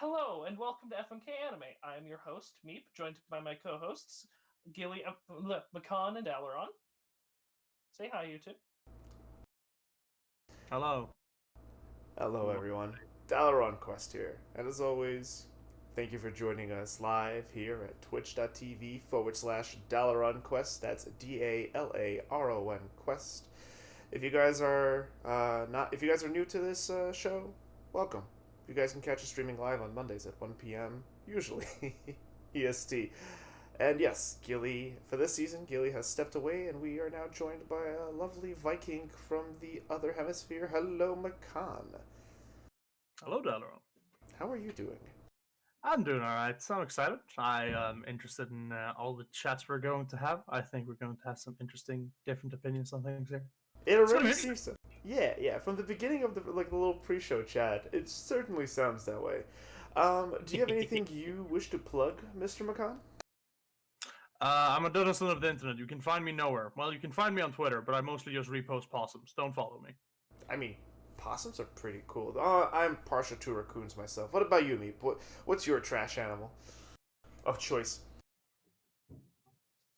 Hello and welcome to FMK Anime. I am your host, Meep, joined by my co-hosts, Makan and Dalaron. Say hi, you two. Hello. Hello, everyone. Dalaron Quest here, and as always, thank you for joining us live here at twitch.tv/Dalaron Quest. That's DALARON Quest. If you guys are new to this show, welcome. You guys can catch us streaming live on Mondays at 1 p.m. usually EST. And yes, Gilly, for this season, Gilly has stepped away, and we are now joined by a lovely Viking from the other hemisphere. Hello, Makan. Hello, Dalaron. How are you doing? I'm doing alright. So I'm excited. I am interested in all the chats we're going to have. I think we're going to have some interesting, different opinions on things here. It It's going to already be interesting. seems so. Yeah. From the beginning of the little pre-show chat, it certainly sounds that way. Do you have anything you wish to plug, Mr. McCon? I'm a dinosaur of the internet. You can find me nowhere. Well, you can find me on Twitter, but I mostly just repost possums. Don't follow me. I mean, possums are pretty cool. I'm partial to raccoons myself. What about you, Meep? What's your trash animal of choice?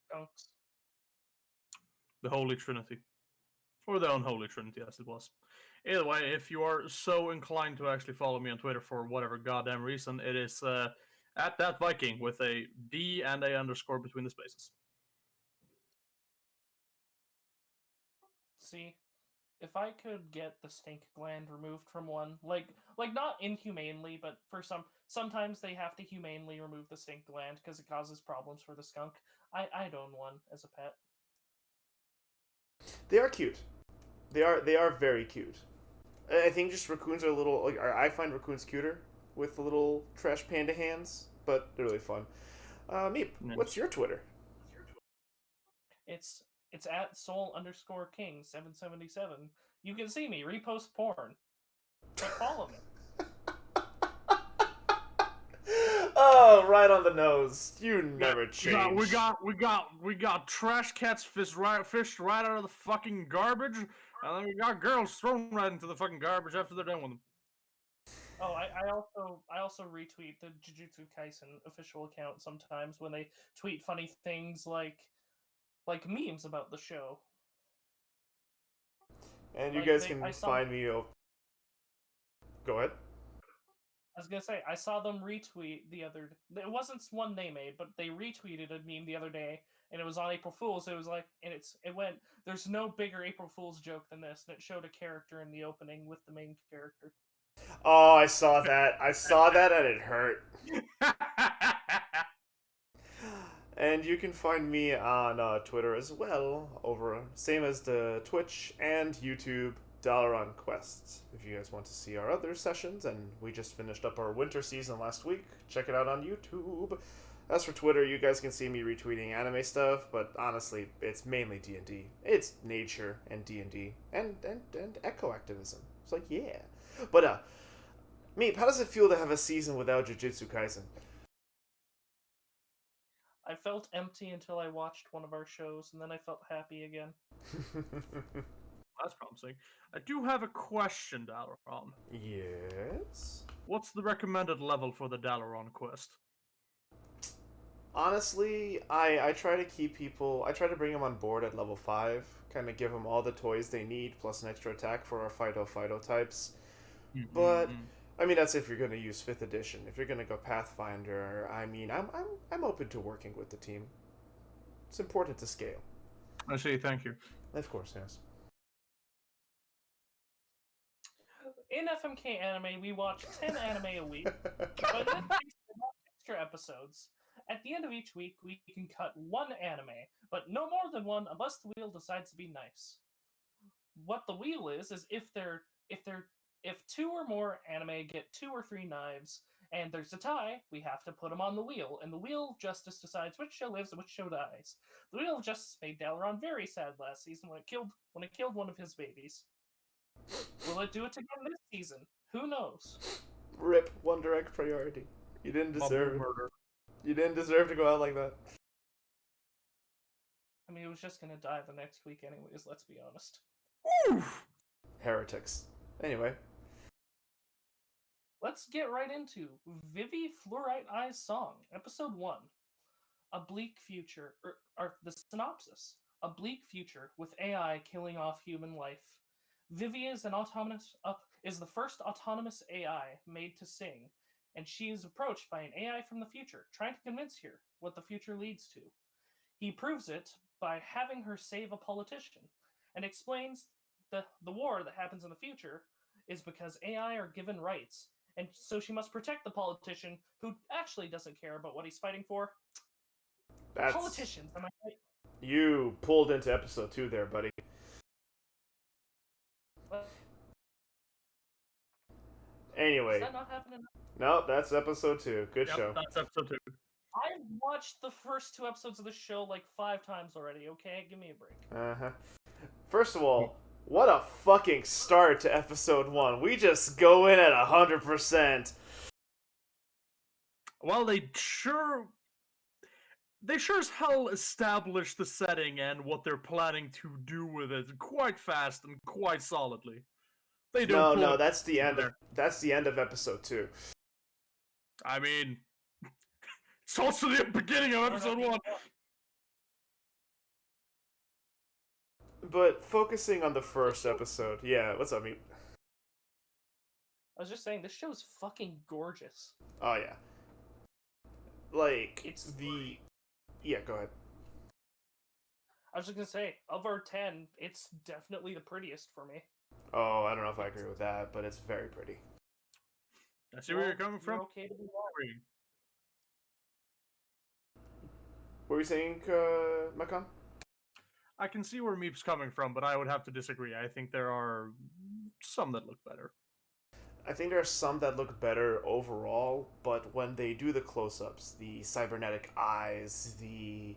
Skunks. The Holy Trinity. Or the Unholy Trinity, as it was. Either way, if you are so inclined to actually follow me on Twitter for whatever goddamn reason, it is at that Viking with a D and a underscore between the spaces. See, if I could get the stink gland removed from one, like not inhumanely, but sometimes they have to humanely remove the stink gland because it causes problems for the skunk. I'd own one as a pet. They are cute. They are very cute. I think just raccoons are a little. Like, I find raccoons cuter with the little trash panda hands, but they're really fun. Meep, what's your Twitter? It's it's at soul_king777. You can see me repost porn, but follow me. Oh, right on the nose. You never change. We got trash cats fished right out of the fucking garbage, and then we got girls thrown right into the fucking garbage after they're done with them. Oh, I also retweet the Jujutsu Kaisen official account sometimes when they tweet funny things like memes about the show. And you Like guys can find me. Go ahead. I was gonna say I saw them retweet the other. It wasn't one they made, but they retweeted a meme the other day, and it was on April Fool's. It was like, and it went. There's no bigger April Fool's joke than this, and it showed a character in the opening with the main character. Oh, I saw that. I saw that and it hurt. And you can find me on Twitter as well, over same as the Twitch and YouTube Dalaron Quest. If you guys want to see our other sessions, and we just finished up our winter season last week, check it out on YouTube. As for Twitter, you guys can see me retweeting anime stuff, but honestly, it's mainly D&D. It's nature and D&D and eco activism. It's like, yeah. But Meep, how does it feel to have a season without Jujutsu Kaisen? I felt empty until I watched one of our shows, and then I felt happy again. That's promising. I do have a question, Dalaron. Yes? What's the recommended level for the Dalaron quest? Honestly, I try to keep people. I try to bring them on board at level 5. Kind of give them all the toys they need, plus an extra attack for our Fido types. But I mean, that's if you're going to use 5th edition. If you're going to go Pathfinder, I mean, I'm open to working with the team. It's important to scale. I see. Thank you. Of course, yes. In FMK Anime, we watch 10 anime a week, but in this case, we have extra episodes. At the end of each week, we can cut one anime, but no more than one unless the wheel decides to be nice. What the wheel is if 2 or more anime get 2 or 3 knives and there's a tie, we have to put them on the wheel, and the wheel of justice decides which show lives and which show dies. The wheel of justice made Dalaron very sad last season when it killed one of his babies. Will it do it again this season? Who knows? Rip One Direct priority. You didn't deserve murder. You didn't deserve to go out like that. I mean, he was just gonna die the next week anyways, let's be honest. Oof! Heretics. Anyway. let's get right into Vivy Fluorite Eyes Song, Episode 1. A bleak future, or the synopsis. A bleak future with AI killing off human life. Vivy is is the first autonomous AI made to sing, and she is approached by an AI from the future, trying to convince her what the future leads to. He proves it by having her save a politician, and explains the war that happens in the future is because AI are given rights, and so she must protect the politician who actually doesn't care about what he's fighting for. That's Politicians, am I right? you pulled into episode 2 there, buddy. Does Anyway, that not happen enough? no, that's episode 2. Good Yep, show. that's episode 2. I've watched the first 2 episodes of the show like 5 times already, okay? Give me a break. Uh-huh. First of all, what a fucking start to episode 1. We just go in at 100%. Well, they sure as hell establish the setting and what they're planning to do with it quite fast and quite solidly. They do. No, that's the end of episode 2. I mean, it's also the beginning of episode 1. But focusing on the first episode, yeah, what's up, mate? I was just saying, this show is fucking gorgeous. Oh yeah. Like It's yeah, go ahead. I was just gonna say, of our 10, it's definitely the prettiest for me. Oh, I don't know if I agree with that, but it's very pretty. I see where you're coming from. Okay to be wrong. What were you saying, Makan? I can see where Meep's coming from, but I would have to disagree. I think there are some that look better. I think there are some that look better overall, but when they do the close-ups, the cybernetic eyes, the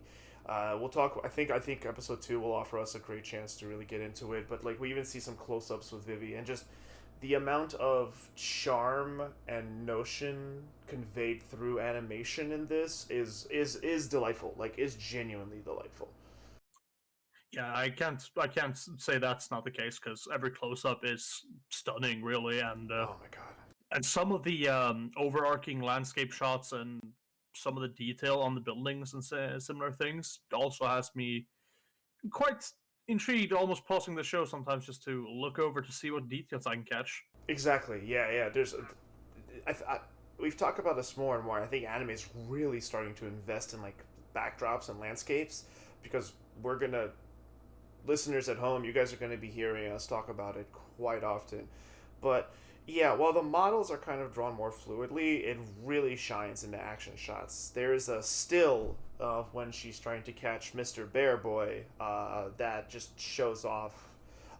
we'll talk. I think episode 2 will offer us a great chance to really get into it. But like we even see some close-ups with Vivy, and just the amount of charm and notion conveyed through animation in this is delightful. Like, is genuinely delightful. Yeah, I can't say that's not the case because every close up is stunning, really, and Oh my god. and some of the overarching landscape shots and some of the detail on the buildings and similar things also has me quite intrigued, almost pausing the show sometimes just to look over to see what details I can catch. Exactly. Yeah. There's, we've talked about this more and more. I think anime is really starting to invest in like backdrops and landscapes because we're gonna, listeners at home, you guys are gonna be hearing us talk about it quite often. But yeah, while the models are kind of drawn more fluidly, it really shines in the action shots. There's a still of when she's trying to catch Mr. Bear Boy that just shows off.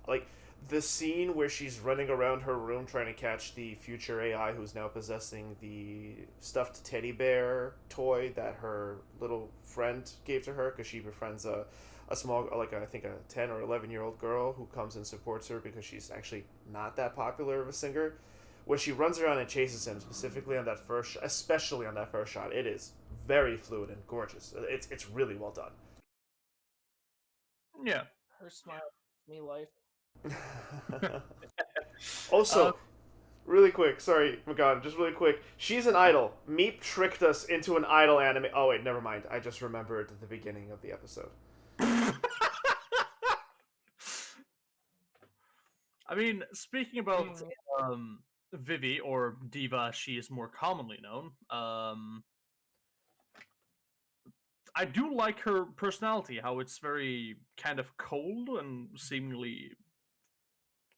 Like, the scene where she's running around her room trying to catch the future AI who's now possessing the stuffed teddy bear toy that her little friend gave to her because she befriends a small, like I think a 10 or 11-year-old girl who comes and supports her because she's actually not that popular of a singer. When she runs around and chases him, specifically on that first, especially on that first shot, it is very fluid and gorgeous. It's really well done. Yeah. Her smile gives me life. Also, really quick, sorry, Magan, just really quick. She's an idol. Meep tricked us into an idol anime. Oh wait, never mind. I just remembered at the beginning of the episode. I mean, speaking about Vivy, or Diva, as she is more commonly known, I do like her personality, how it's very kind of cold and seemingly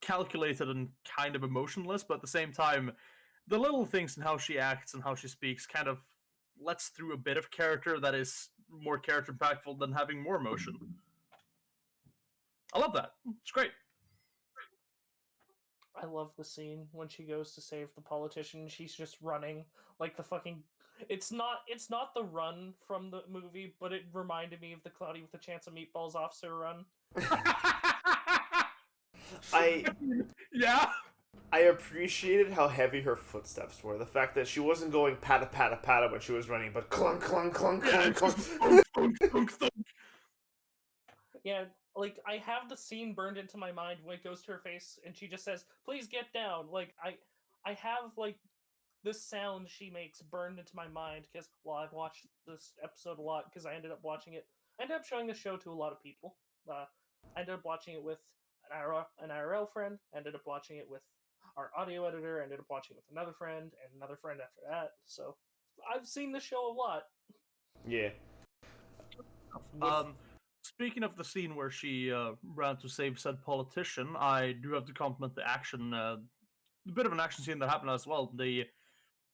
calculated and kind of emotionless, but at the same time, the little things in how she acts and how she speaks kind of lets through a bit of character that is more character impactful than having more emotion. I love that. It's great. I love the scene when she goes to save the politician. She's just running like the fucking. It's not the run from the movie, but it reminded me of the Cloudy with a Chance of Meatballs officer run. I Yeah. I appreciated how heavy her footsteps were. The fact that she wasn't going patta patta patta when she was running, but clunk clunk clunk Yeah, clunk it's clunk. just thunk. Yeah, like I have the scene burned into my mind when it goes to her face and she just says, "Please get down." Like I have like this sound she makes burned into my mind because, well, I've watched this episode a lot because I ended up watching it. I ended up showing the show to a lot of people. I ended up watching it with an IRL friend. I ended up watching it with our audio editor. I ended up watching it with another friend and another friend after that. So I've seen the show a lot. Yeah. Speaking of the scene where she ran to save said politician, I do have to compliment the action, a bit of an action scene that happened as well. The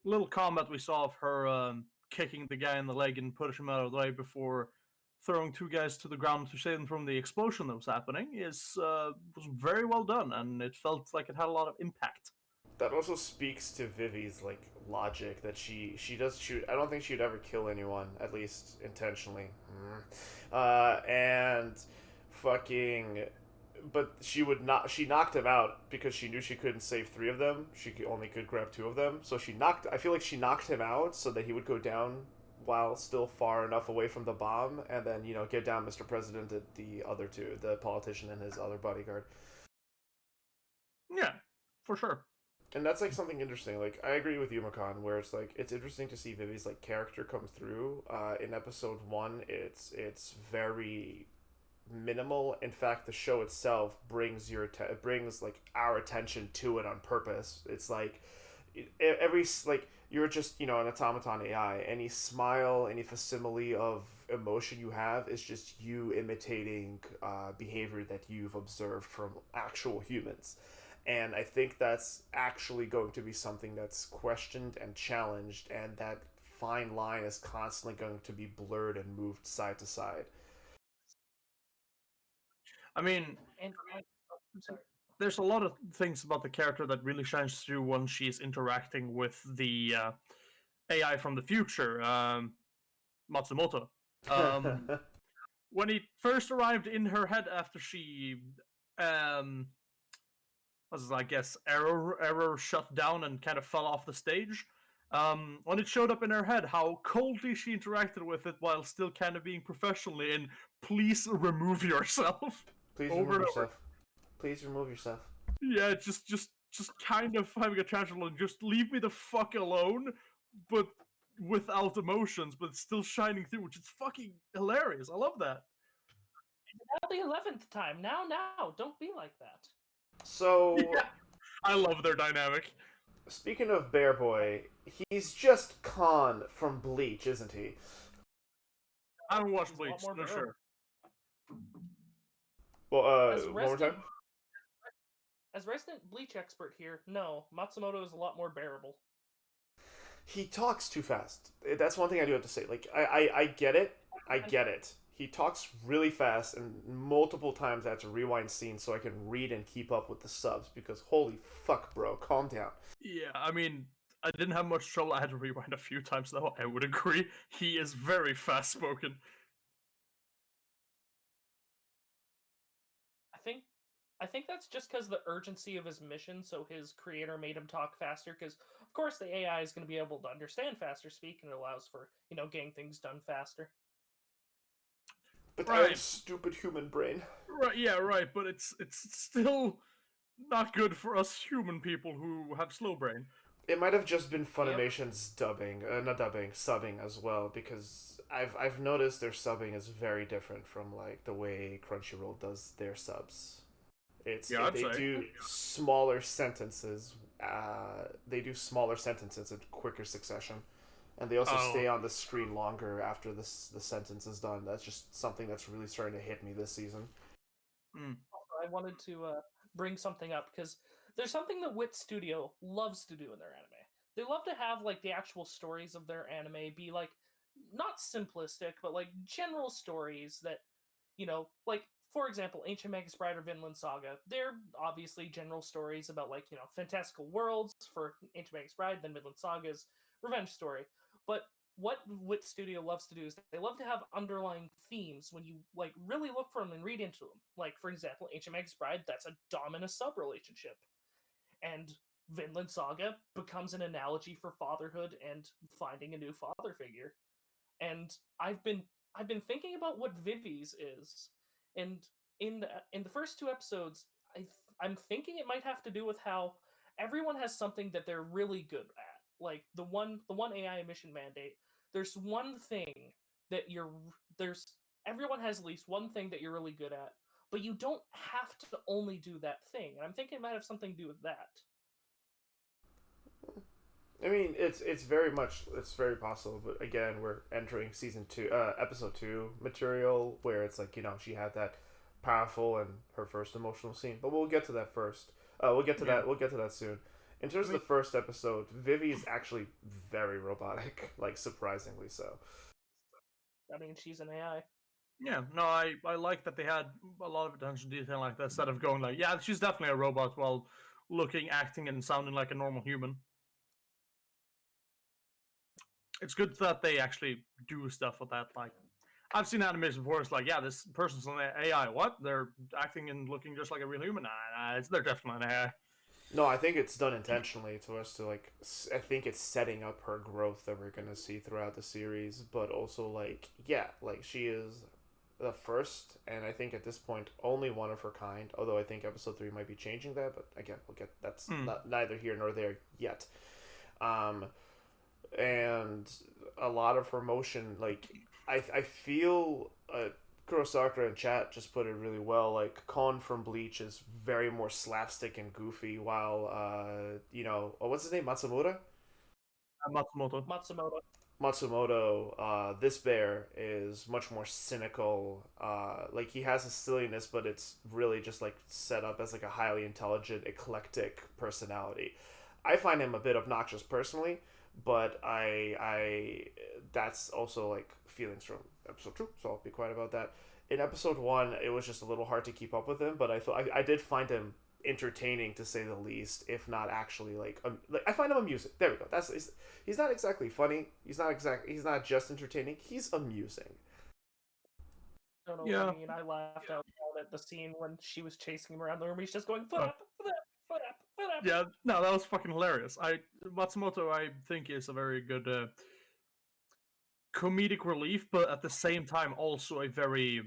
little combat we saw of her kicking the guy in the leg and pushing him out of the way before throwing two guys to the ground to save them from the explosion that was happening was very well done, and it felt like it had a lot of impact. That also speaks to Vivy's like logic that she does shoot. I don't think she'd ever kill anyone, at least intentionally. And fucking, but she would not. She knocked him out because she knew she couldn't save three of them. She only could grab two of them. So she knocked. I feel like she knocked him out so that he would go down while still far enough away from the bomb, and then get down Mr. President at the other two, the politician and his other bodyguard. Yeah, for sure. And that's like something interesting. Like I agree with you, Makan, where it's like it's interesting to see Vivy's like character come through. In episode 1, it's very minimal. In fact, the show itself brings brings like our attention to it on purpose. It's like every like you're just an automaton AI. Any smile, any facsimile of emotion you have is just you imitating behavior that you've observed from actual humans. And I think that's actually going to be something that's questioned and challenged, and that fine line is constantly going to be blurred and moved side to side. I mean, And I'm sorry. there's a lot of things about the character that really shines through when she's interacting with the AI from the future, Matsumoto. When he first arrived in her head after she um, was, I guess, error shut down and kind of fell off the stage. When it showed up in her head, how coldly she interacted with it while still kind of being professionally in "please remove yourself." Please over remove and over. yourself. Please remove yourself. Yeah, just kind of having a tantrum and just leave me the fuck alone, but without emotions, but still shining through, which is fucking hilarious. I love that. Now the 11th time. Now, don't be like that. So, Yeah, I love their dynamic. speaking of Bear Boy, he's just Khan from Bleach, isn't he? I don't watch He's a lot Bleach, more no bearable. sure. Well, As one more resident, time. as resident Bleach expert here, no, Matsumoto is a lot more bearable. He talks too fast. That's one thing I do have to say. Like, I get it. I get it. He talks really fast, and multiple times I have to rewind scenes so I can read and keep up with the subs, because holy fuck, bro, calm down. Yeah, I mean, I didn't have much trouble. I had to rewind a few times, though. I would agree. He is very fast spoken. I think that's just because the urgency of his mission. So his creator made him talk faster. Because of course the AI is going to be able to understand faster speak, and it allows for getting things done faster. But I Right. have stupid human brain. Right, yeah, right, but it's still not good for us human people who have slow brain. It might have just been Funimation's dubbing, not dubbing, subbing as well, because I've noticed their subbing is very different from like the way Crunchyroll does their subs. They do smaller sentences. They do smaller sentences in quicker succession, and they also stay on the screen longer after the sentence is done. That's just something that's really starting to hit me this season. I wanted to bring something up because there's something that Wit Studio loves to do in their anime. They love to have like the actual stories of their anime be like not simplistic, but like general stories that like for example, Ancient Magus Bride or Vinland Saga. They're obviously general stories about like fantastical worlds for Ancient Magus Bride, then Vinland Saga's revenge story. But what Wit Studio loves to do is they love to have underlying themes when you like really look for them and read into them. Like for example, Ancient Magus Bride, that's a dom and a sub relationship, and Vinland Saga becomes an analogy for fatherhood and finding a new father figure. And I've been thinking about what Vivy's is, and in the first two episodes, I'm thinking it might have to do with how everyone has something that they're really good at. like the one AI mission mandate, there's one thing that there's everyone has at least one thing that you're really good at, but you don't have to only do that thing. And I'm thinking it might have something to do with that. I mean, it's very possible, but again, we're entering season 2, episode 2 material where it's like, she had that powerful and her first emotional scene. But we'll get to that first. We'll get to that. We'll get to that soon. In terms of the first episode, Vivy is actually very robotic, like surprisingly so. I mean, she's an AI. Yeah, no, I like that they had a lot of attention to detail like that, instead of going like, yeah, she's definitely a robot, while looking, acting, and sounding like a normal human. It's good that they actually do stuff with that. Like, I've seen animation before. It's like, yeah, this person's an AI. What? They're acting and looking just like a real human. They're definitely an AI. No, I think it's done intentionally to us to like. I think it's setting up her growth that we're gonna see throughout the series, but also like, yeah, like she is the first, and I think at this point only one of her kind. Although I think episode 3 might be changing that, but again, we'll get that's neither here nor there yet. And a lot of her motion, like I feel Kurosakura in chat just put it really well. Like Kon from Bleach is very more slapstick and goofy, while what's his name, Matsumoto. Matsumoto, this bear is much more cynical. Like he has a silliness, but it's really just like set up as like a highly intelligent, eclectic personality. I find him a bit obnoxious personally, but I that's also like feelings from episode 2, so I'll be quiet about that. In episode 1, it was just a little hard to keep up with him, but I thought I did find him entertaining to say the least, if not actually like I find him amusing. There we go. He's not exactly funny. He's not just entertaining. He's amusing. I don't know what I mean. I laughed out loud at the scene when she was chasing him around the room. He's just going foot up, foot up, foot up, foot up. Yeah, no, that was fucking hilarious. Matsumoto, I think, is a very good comedic relief, but at the same time also a very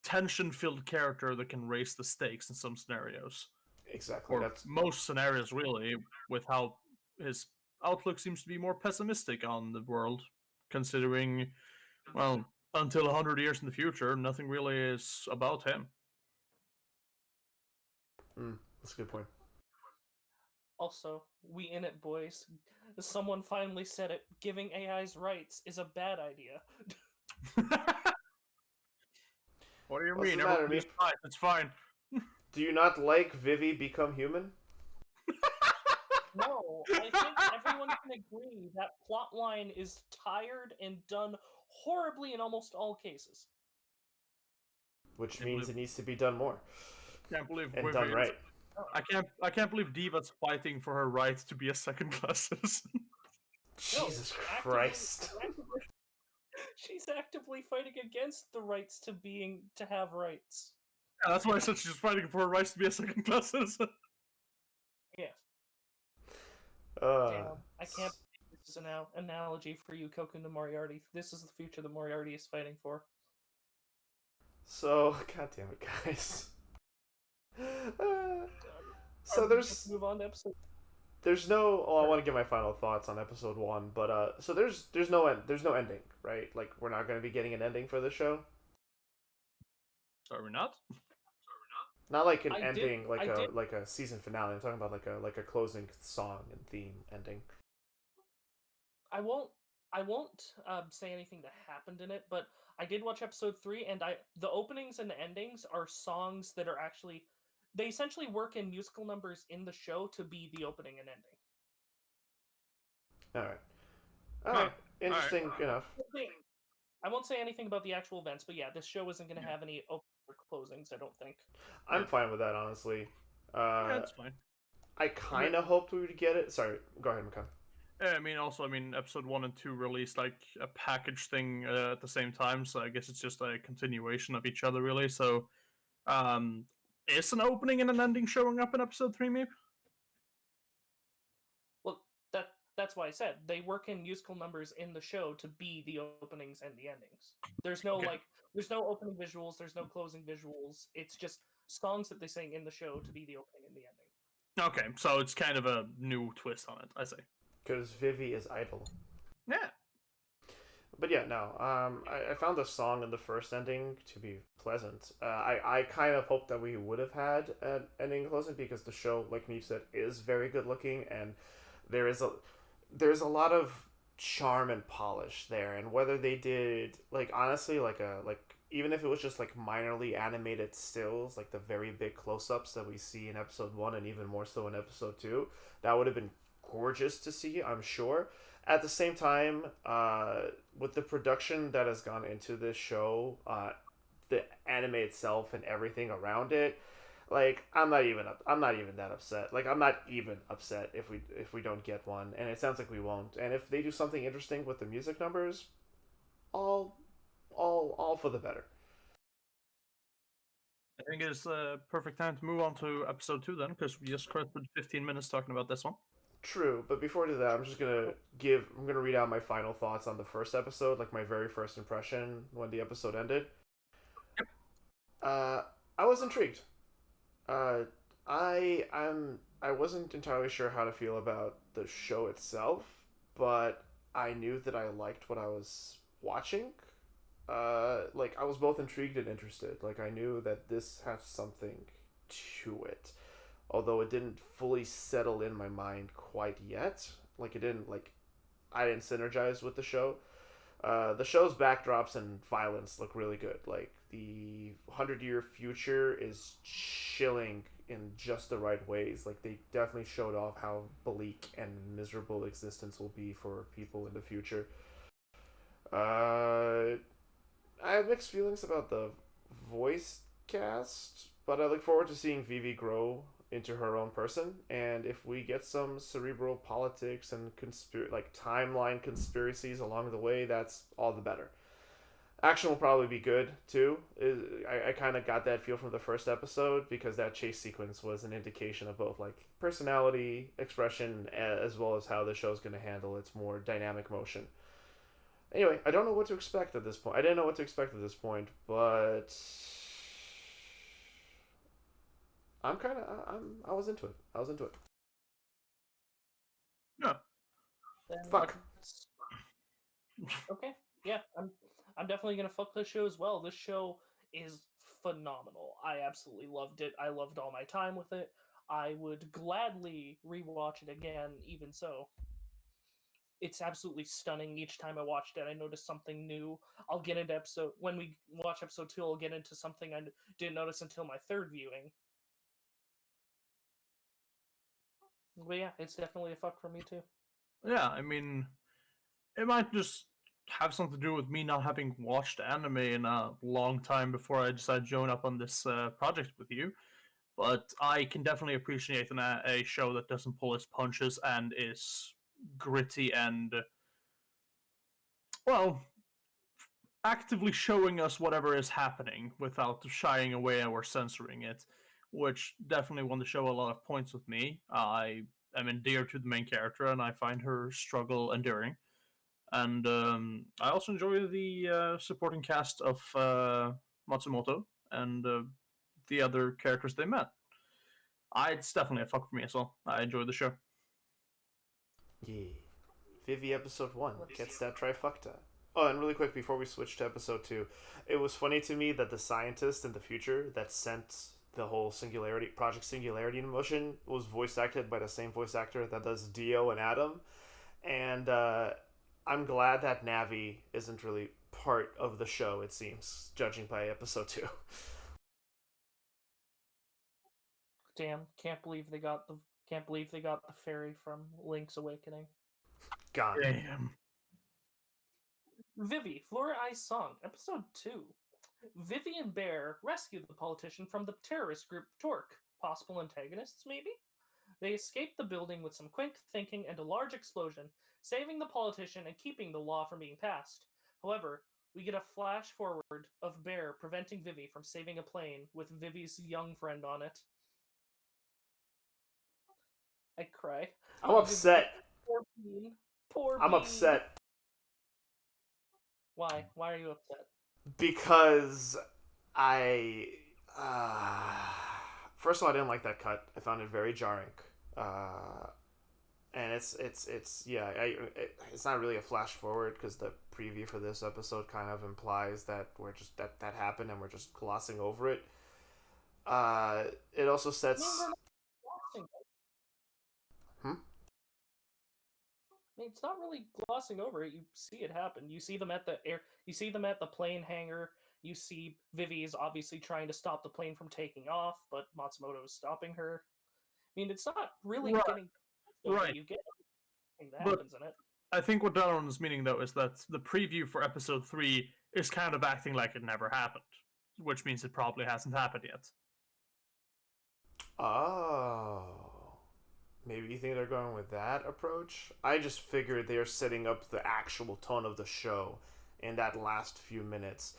tension-filled character that can raise the stakes in some scenarios. Exactly. Or That's most scenarios, really, with how his outlook seems to be more pessimistic on the world, considering, well, until 100 years in the future, nothing really is about him. That's a good point. Also, we in it, boys. Someone finally said it. Giving AIs rights is a bad idea. What do you What's mean? the matter, Everybody's Meep? fine. It's fine. Do you not like Vivy become human? No, I think everyone can agree that plotline is tired and done horribly in almost all cases. Which means it needs to be done more. Can't believe and done right. I can't believe Diva's fighting for her right to be a second-class citizen. Jesus Christ. She's actively fighting against the rights to have rights. Yeah, that's why I said she's fighting for her rights to be a second-class citizen. Yes. Damn, I can't believe this is an analogy for you, Kokun to Moriarty. This is the future that Moriarty is fighting for. So, god damn it, guys. So there's move on to episode. There's no. Oh, I want to give my final thoughts on episode 1, but so there's no ending, right? Like we're not going to be getting an ending for the show. Are we not? Not like an ending, like a season finale. I'm talking about like a closing song and theme ending. I won't say anything that happened in it, but I did watch episode 3, and the openings and the endings are songs that are actually, they essentially work in musical numbers in the show to be the opening and ending. All right. Interesting enough. I won't say anything about the actual events, but yeah, this show isn't going to have any openings or closings, I don't think. I'm fine with that, honestly. Yeah, that's fine. I kind of hoped we would get it. Sorry, go ahead, McCann. Yeah, episode 1 and 2 released like a package thing at the same time, so I guess it's just a continuation of each other, really. So, is an opening and an ending showing up in episode 3, maybe? Well, that's why I said they work in musical numbers in the show to be the openings and the endings. There's no there's no opening visuals, there's no closing visuals. It's just songs that they sing in the show to be the opening and the ending. Okay, so it's kind of a new twist on it, I say. Because Vivy is idle. Yeah. But yeah, no. I found the song in the first ending to be pleasant. I kind of hoped that we would have had an ending pleasant because the show, like Neve said, is very good looking, and there is a there's a lot of charm and polish there. And whether they did like honestly like even if it was just like minorly animated stills, like the very big close ups that we see in episode one and even more so in episode two, that would have been gorgeous to see. I'm sure at the same time, with the production that has gone into this show, the anime itself and everything around it, like I'm not even that upset. Like I'm not even upset if we don't get one, and it sounds like we won't. And if they do something interesting with the music numbers, all all for the better. I think it's a perfect time to move on to episode 2 then, because we just crushed 15 minutes talking about this one. True, but before I do that, I'm gonna read out my final thoughts on the first episode, like my very first impression when the episode ended. Uh, I was intrigued. Uh, I wasn't entirely sure how to feel about the show itself, but I knew that I liked what I was watching. Like I was both intrigued and interested. Like I knew that this has something to it, although it didn't fully settle in my mind quite yet. Like it didn't like I didn't synergize with the show. The show's backdrops and violence look really good. Like the 100-year future is chilling in just the right ways. Like they definitely showed off how bleak and miserable existence will be for people in the future. Uh, I have mixed feelings about the voice cast, but I look forward to seeing Vivi grow into her own person. And if we get some cerebral politics and like timeline conspiracies along the way, that's all the better. Action will probably be good too. I kind of got that feel from the first episode because that chase sequence was an indication of both like personality, expression, as well as how the show's going to handle its more dynamic motion. Anyway, I don't know what to expect at this point. I didn't know what to expect at this point, but I was into it. I was into it. Yeah. Then Fuck. Okay, yeah, I'm definitely gonna fuck this show as well. This show is phenomenal. I absolutely loved it. I loved all my time with it. I would gladly rewatch it again. Even so, it's absolutely stunning. Each time I watched it, I noticed something new. I'll get into episode when we watch episode 2. I'll get into something I didn't notice until my third viewing. But yeah, it's definitely a fuck for me too. Yeah, I mean, it might just have something to do with me not having watched anime in a long time before I decided to join up on this project with you. But I can definitely appreciate a show that doesn't pull its punches and is gritty and, well, actively showing us whatever is happening without shying away or censoring it, which definitely won the show a lot of points with me. I am endeared to the main character and I find her struggle endearing. And I also enjoy the supporting cast of Matsumoto and the other characters they met. It's definitely a fuck for me as well. I enjoy the show. Yeah. Vivy episode 1 gets that trifecta. Oh, and really quick before we switch to episode 2, it was funny to me that the scientist in the future that sent the whole Singularity Project Singularity in motion was voice acted by the same voice actor that does Dio and Adam, and I'm glad that Navi isn't really part of the show. It seems, judging by episode 2. Damn, can't believe they got the fairy from Link's Awakening. Gone. Damn. Vivy, Fluorite Song, Episode 2. Vivy and Bear rescue the politician from the terrorist group Torque. Possible antagonists, maybe? They escape the building with some quick thinking and a large explosion, saving the politician and keeping the law from being passed. However, we get a flash forward of Bear preventing Vivy from saving a plane with Vivy's young friend on it. I cry. I'm upset. Poor Bean. Poor I'm Bean. upset Why? Why are you upset? because I. First of all, I didn't like that cut. I found it very jarring. and it's not really a flash forward because the preview for this episode kind of implies that we're just that happened and we're just glossing over it. It also I mean, sets. we're not glossing. Hmm? I mean, it's not really glossing over it. You see it happen. You see them at the air. You see them at the plane hangar. You see Vivy is obviously trying to stop the plane from taking off, but Matsumoto is stopping her. I mean, it's not really Right, getting. right. You get everything that But happens in it. I think what Dalaran is meaning, though, is that the preview for episode 3 is kind of acting like it never happened, which means it probably hasn't happened yet. Oh. Maybe you think they're going with that approach? I just figured they're setting up the actual tone of the show in that last few minutes.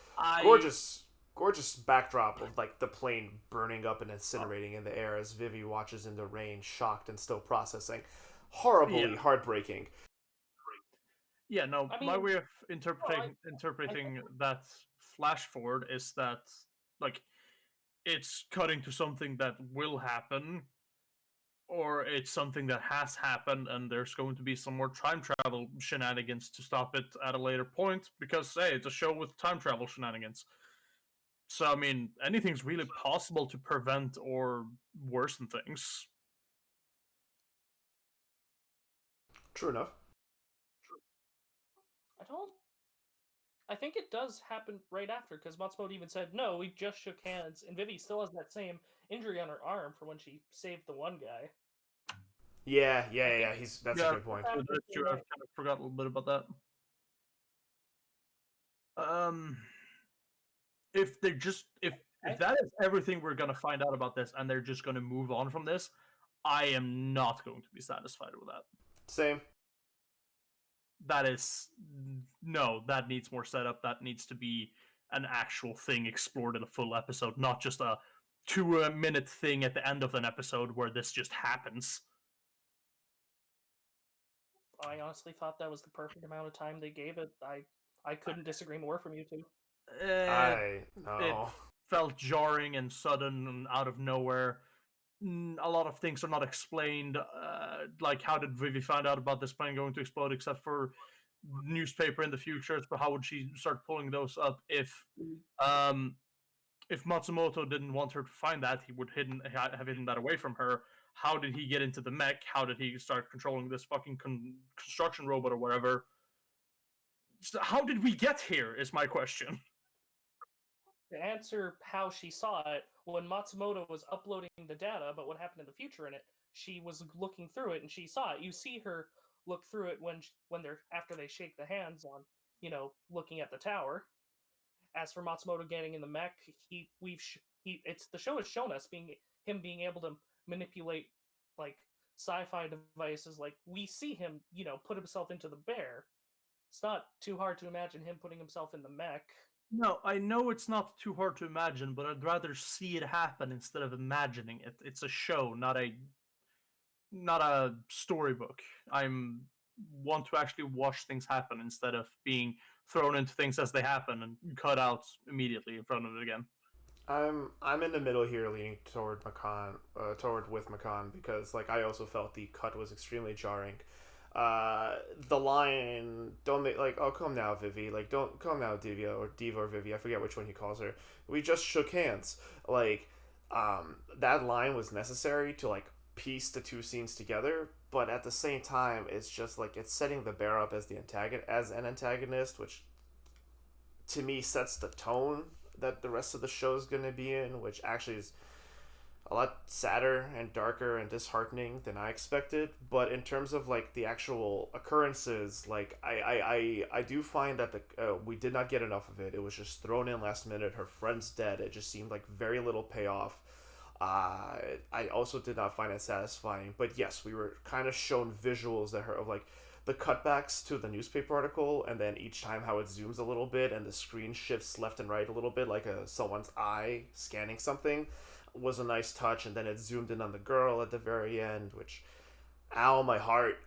Gorgeous backdrop of like the plane burning up and incinerating in the air as Vivy watches in the rain, shocked and still processing. Horribly heartbreaking. Yeah, no, I my mean, way of I interpreting that flash forward is that, like, it's cutting to something that will happen, or it's something that has happened, and there's going to be some more time travel shenanigans to stop it at a later point, because, hey, it's a show with time travel shenanigans. So, I mean, anything's really possible to prevent or worsen things. True enough. I don't. I think it does happen right after because Matsumoto even said, "No, we just shook hands," and Vivi still has that same injury on her arm for when she saved the one guy. Yeah. I think That's a Yeah, good point. that's true. I've kind of forgot a little bit about that. If they just if that is everything we're gonna find out about this, and they're just gonna move on from this, I am not going to be satisfied with that. Same. That is no, that needs more setup. That needs to be an actual thing explored in a full episode, not just a 2-minute thing at the end of an episode where this just happens. I honestly thought that was the perfect amount of time they gave it. I couldn't disagree more from you two. It, I it know. felt jarring and sudden and out of nowhere. A lot of things are not explained. Like, how did Vivi find out about this plane going to explode, except for newspaper in the future? But how would she start pulling those up um, if Matsumoto didn't want her to find that? He would have hidden that away from her. How did he get into the mech? How did he start controlling this fucking construction robot or whatever? So how did we get here? Is my question. To answer how she saw it, when Matsumoto was uploading the data about what happened in the future in it, she was looking through it and she saw it. You see her look through it when they're after they shake the hands on, looking at the tower. As for Matsumoto getting in the mech, the show has shown us him being able to manipulate like sci-fi devices. Like we see him, put himself into the bear. It's not too hard to imagine him putting himself in the mech. No, I know it's not too hard to imagine, but I'd rather see it happen instead of imagining it. It's a show, not a storybook. I'm want to actually watch things happen instead of being thrown into things as they happen and cut out immediately in front of it again. I'm in the middle here, leaning toward with Makan because like I also felt the cut was extremely jarring. The line, don't make like, oh come now, Vivi, like don't come now, Diva or Vivi, I forget which one he calls her. We just shook hands. Like, that line was necessary to like piece the two scenes together, but at the same time, it's just like it's setting the bear up as an antagonist, which to me sets the tone that the rest of the show is going to be in, which actually is a lot sadder and darker and disheartening than I expected. But in terms of like the actual occurrences, like I do find that we did not get enough of it. It was just thrown in last minute. Her friend's dead. It just seemed like very little payoff. I also did not find it satisfying. But yes, we were kind of shown visuals that of like the cutbacks to the newspaper article, and then each time how it zooms a little bit and the screen shifts left and right a little bit, like someone's eye scanning something, was a nice touch. And then it zoomed in on the girl at the very end, which, ow, my heart.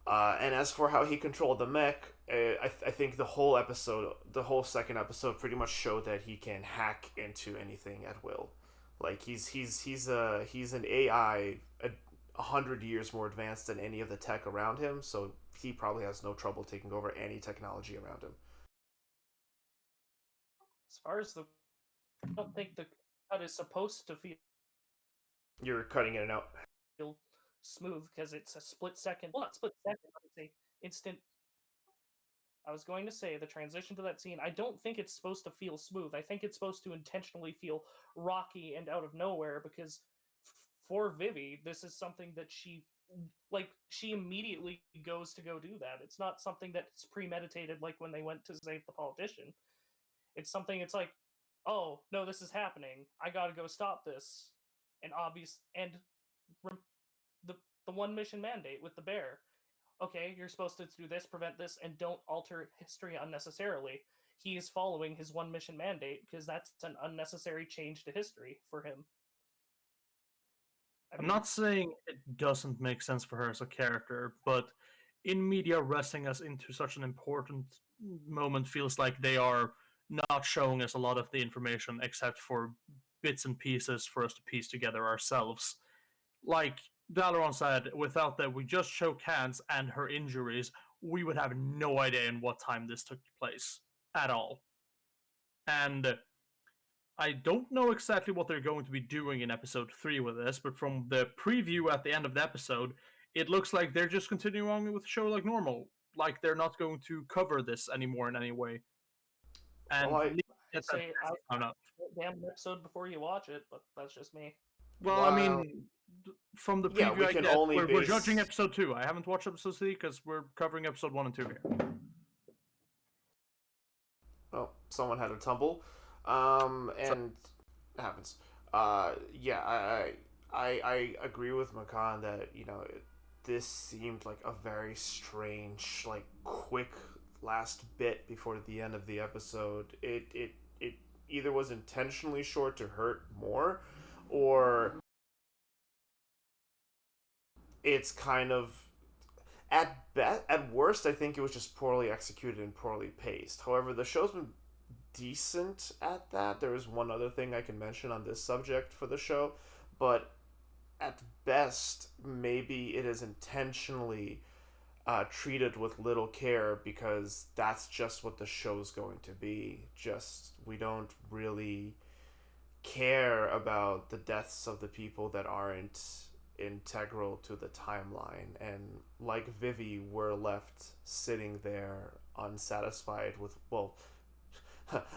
And as for how he controlled the mech, I think the whole second episode, pretty much showed that he can hack into anything at will. Like he's an AI 100 years more advanced than any of the tech around him, so he probably has no trouble taking over any technology around him. As far as I don't think the cut is supposed to You're cutting in and out. feel smooth because it's a split second. Well, not split second, but it's a instant. I was going to say the transition to that scene. I don't think it's supposed to feel smooth. I think it's supposed to intentionally feel rocky and out of nowhere because for Vivy, this is something that she immediately goes to go do that. It's not something that's premeditated like when they went to save the politician. It's something it's like, oh no, this is happening. I gotta go stop this. And the one mission mandate with the bear. Okay, you're supposed to do this, prevent this, and don't alter history unnecessarily. He is following his one mission mandate because that's an unnecessary change to history for him. I'm not saying it doesn't make sense for her as a character, but in media, wrestling us into such an important moment feels like they are not showing us a lot of the information except for bits and pieces for us to piece together ourselves. Like Dalaran said, without that, we just show Cans and her injuries, we would have no idea in what time this took place at all. And I don't know exactly what they're going to be doing in episode 3 with this, but from the preview at the end of the episode, it looks like they're just continuing on with the show like normal. Like they're not going to cover this anymore in any way. And Well, I'd say damn episode before you watch it, but that's just me. Well, I mean, from the preview, we can only we're judging episode 2. I haven't watched episode 3 because we're covering episode 1 and 2 here. Oh, someone had a tumble. And it happens. Yeah, I agree with Makan that, this seemed like a very strange, like, quick last bit before the end of the episode. It either was intentionally short to hurt more, or it's kind of at worst, I think it was just poorly executed and poorly paced. However, the show's been decent at that. There is one other thing I can mention on this subject for the show, but at best, maybe it is intentionally treated with little care because that's just what the show's going to be. Just, we don't really care about the deaths of the people that aren't integral to the timeline, and like Vivy, we're left sitting there unsatisfied with, well,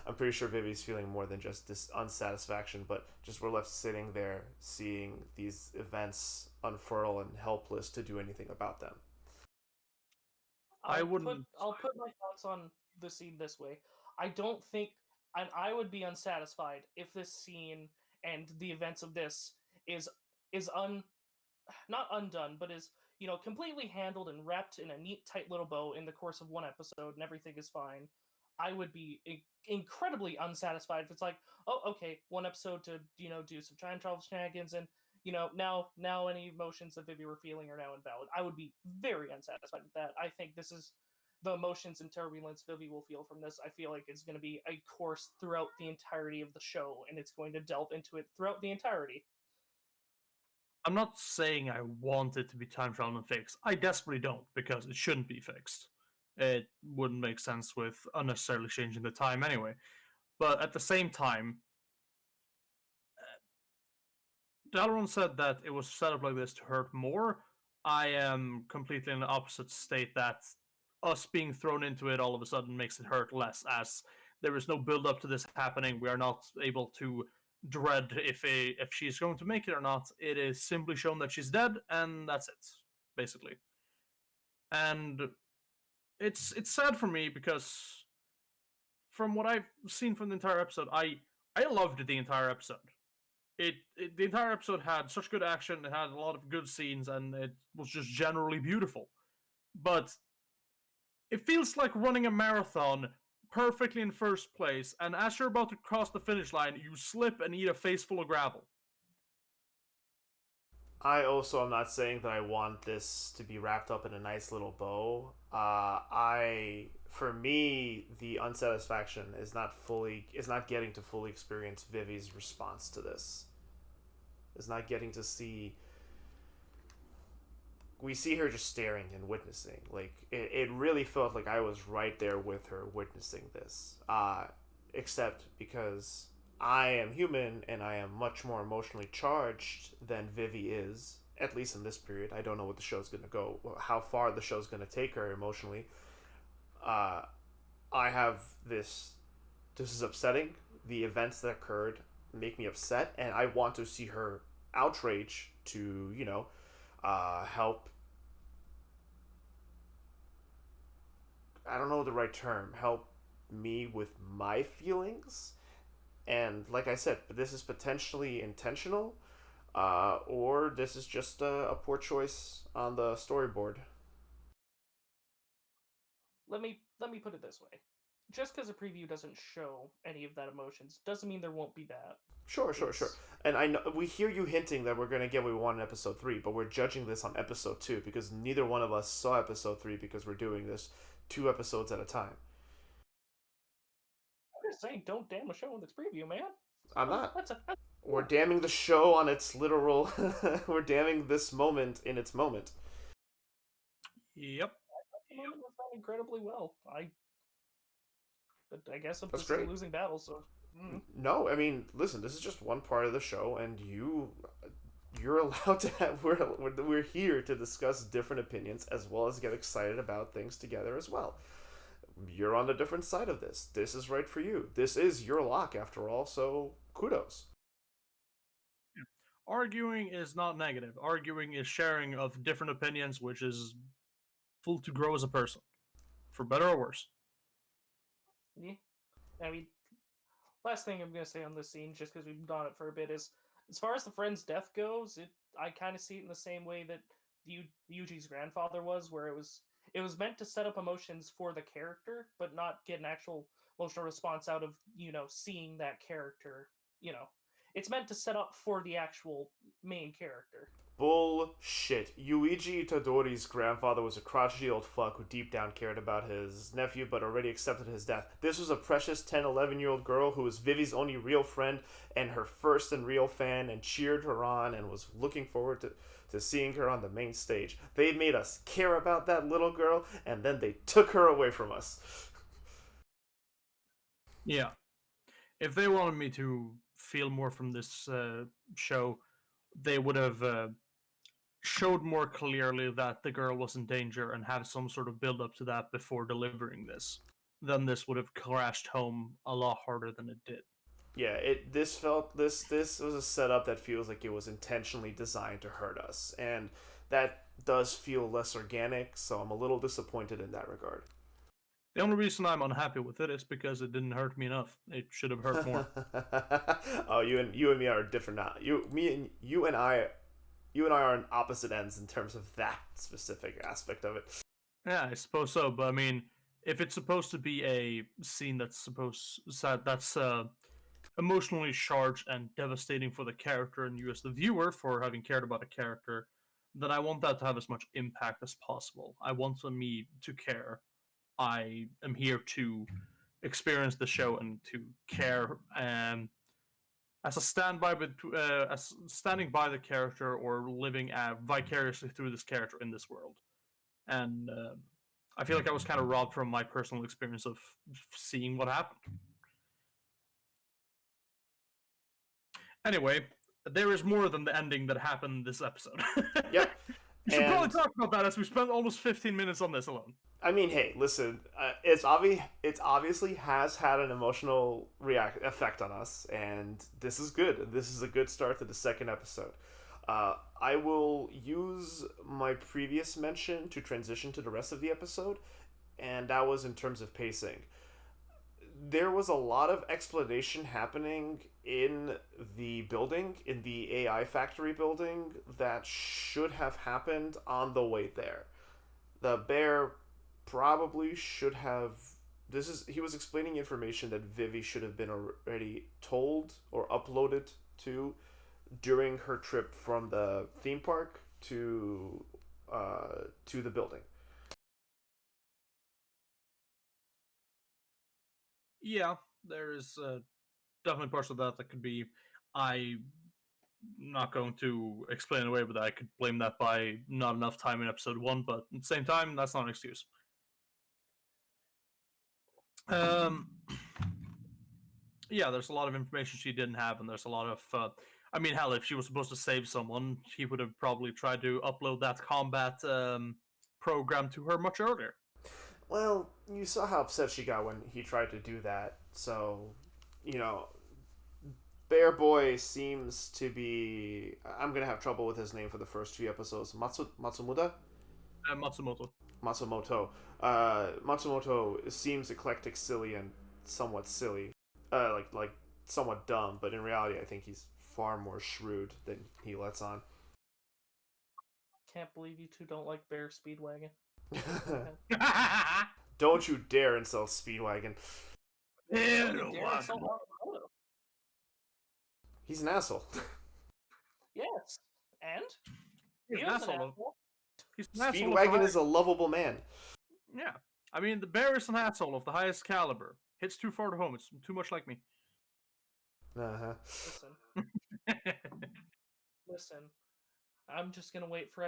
I'm pretty sure Vivy's feeling more than just this unsatisfaction, but just we're left sitting there seeing these events unfurl and helpless to do anything about them. I'll put my thoughts on the scene this way. I don't think, and I would be unsatisfied if this scene and the events of this is not undone, but is completely handled and wrapped in a neat, tight little bow in the course of one episode, and everything is fine. I would be incredibly unsatisfied if it's like, oh, okay, one episode to do some time travel shenanigans, and now any emotions that Vivy were feeling are now invalid. I would be very unsatisfied with that. I think this is the emotions and turbulence Vivy will feel from this. I feel like it's going to be a course throughout the entirety of the show, and it's going to delve into it throughout the entirety. I'm not saying I want it to be time travel and fixed. I desperately don't, because it shouldn't be fixed. It wouldn't make sense with unnecessarily changing the time anyway. But at the same time, Dalaran said that it was set up like this to hurt more. I am completely in the opposite state, that us being thrown into it all of a sudden makes it hurt less, as there is no build up to this happening. We are not able to dread if she's going to make it or not. It is simply shown that she's dead, and that's it, basically. And it's sad for me because from what I've seen from the entire episode, I loved the entire episode. The entire episode had such good action, it had a lot of good scenes, and it was just generally beautiful. But it feels like running a marathon perfectly in first place, and as you're about to cross the finish line, you slip and eat a face full of gravel. I also am not saying that I want this to be wrapped up in a nice little bow. For me, the unsatisfaction is not getting to fully experience Vivy's response to this. Is not getting to see we see her just staring and witnessing. Like it really felt like I was right there with her witnessing this. Except because I am human and I am much more emotionally charged than Vivy is. At least in this period, I don't know what the show's gonna go, how far the show's gonna take her emotionally. Uh, I have this. This is upsetting. The events that occurred make me upset, and I want to see her outrage to help. I don't know the right term. Help me with my feelings, and like I said, this is potentially intentional, or this is just a poor choice on the storyboard. Let me put it this way. Just because a preview doesn't show any of that emotions doesn't mean there won't be that. Sure, sure, sure. It's And I know we hear you hinting that we're gonna get what we want in episode 3, but we're judging this on episode 2 because neither one of us saw episode 3 because we're doing this 2 episodes at a time. I'm just saying, don't damn a show in its preview, man. I'm not. That's We're damning the show on its literal. We're damning this moment in its moment. Yep. the moment was done incredibly well. But I guess That's this is a great. losing battle, so. No, I mean, listen, this is just one part of the show, and you're allowed to have. We're here to discuss different opinions as well as get excited about things together as well. You're on the different side of this. This is right for you. This is your lock after all, so kudos. Arguing is not negative. Arguing is sharing of different opinions, which is full to grow as a person, for better or worse. Yeah. I mean, last thing I'm gonna say on this scene, just because we've been on it for a bit, is as far as the friend's death goes, I kind of see it in the same way that Yuji's grandfather was, where it was meant to set up emotions for the character, but not get an actual emotional response out of seeing that character. You know, it's meant to set up for the actual main character. Bullshit. Yuichi Itadori's grandfather was a crotchety old fuck who deep down cared about his nephew but already accepted his death. This was a precious 10, 11-year-old girl who was Vivi's only real friend and her first and real fan and cheered her on and was looking forward to seeing her on the main stage. They made us care about that little girl and then they took her away from us. Yeah. If they wanted me to feel more from this show, they would have showed more clearly that the girl was in danger and had some sort of build up to that before delivering this. Then this would have crashed home a lot harder than it did. Yeah, this was a setup that feels like it was intentionally designed to hurt us, and that does feel less organic. So I'm a little disappointed in that regard. The only reason I'm unhappy with it is because it didn't hurt me enough. It should have hurt more. Oh, you and me are different now. You and I are on opposite ends in terms of that specific aspect of it. Yeah, I suppose so. But I mean, if it's supposed to be a scene that's emotionally charged and devastating for the character and you as the viewer for having cared about a character, then I want that to have as much impact as possible. I want me to care. I am here to experience the show and to care as a as standing by the character or living vicariously through this character in this world. And I feel like I was kind of robbed from my personal experience of seeing what happened. Anyway, there is more than the ending that happened this episode. Yep. We should probably And talk about that as we spent almost 15 minutes on this alone. I mean, hey, listen, it's obviously has had an emotional react effect on us, and this is good. This is a good start to the second episode. I will use my previous mention to transition to the rest of the episode, and that was in terms of pacing. There was a lot of explanation happening in the building, in the AI factory building, that should have happened on the way there. The bear probably should have. He was explaining information that Vivy should have been already told or uploaded during her trip from the theme park to the building. Yeah, there is definitely parts of that that could be. I not going to explain away, but I could blame that by not enough time in episode 1, but at the same time, that's not an excuse. Yeah, there's a lot of information she didn't have, and there's a lot of. I mean, hell, if she was supposed to save someone, he would have probably tried to upload that combat program to her much earlier. Well, you saw how upset she got when he tried to do that, so, you know, Bear Boy seems to be. I'm gonna have trouble with his name for the first few episodes. Matsumuda? Matsumoto. Matsumoto. Matsumoto seems eclectic, silly, and somewhat silly. Like somewhat dumb, but in reality, I think he's far more shrewd than he lets on. Can't believe you two don't like Bear Speedwagon. Don't you dare insult Speedwagon. He's an asshole. Yes, and He's he an was an asshole. asshole. He's an asshole. Speedwagon is a lovable man. Yeah. I mean, the bear is an asshole of the highest caliber. Hits too far to home. It's too much like me. Uh-huh. Listen. I'm just gonna wait for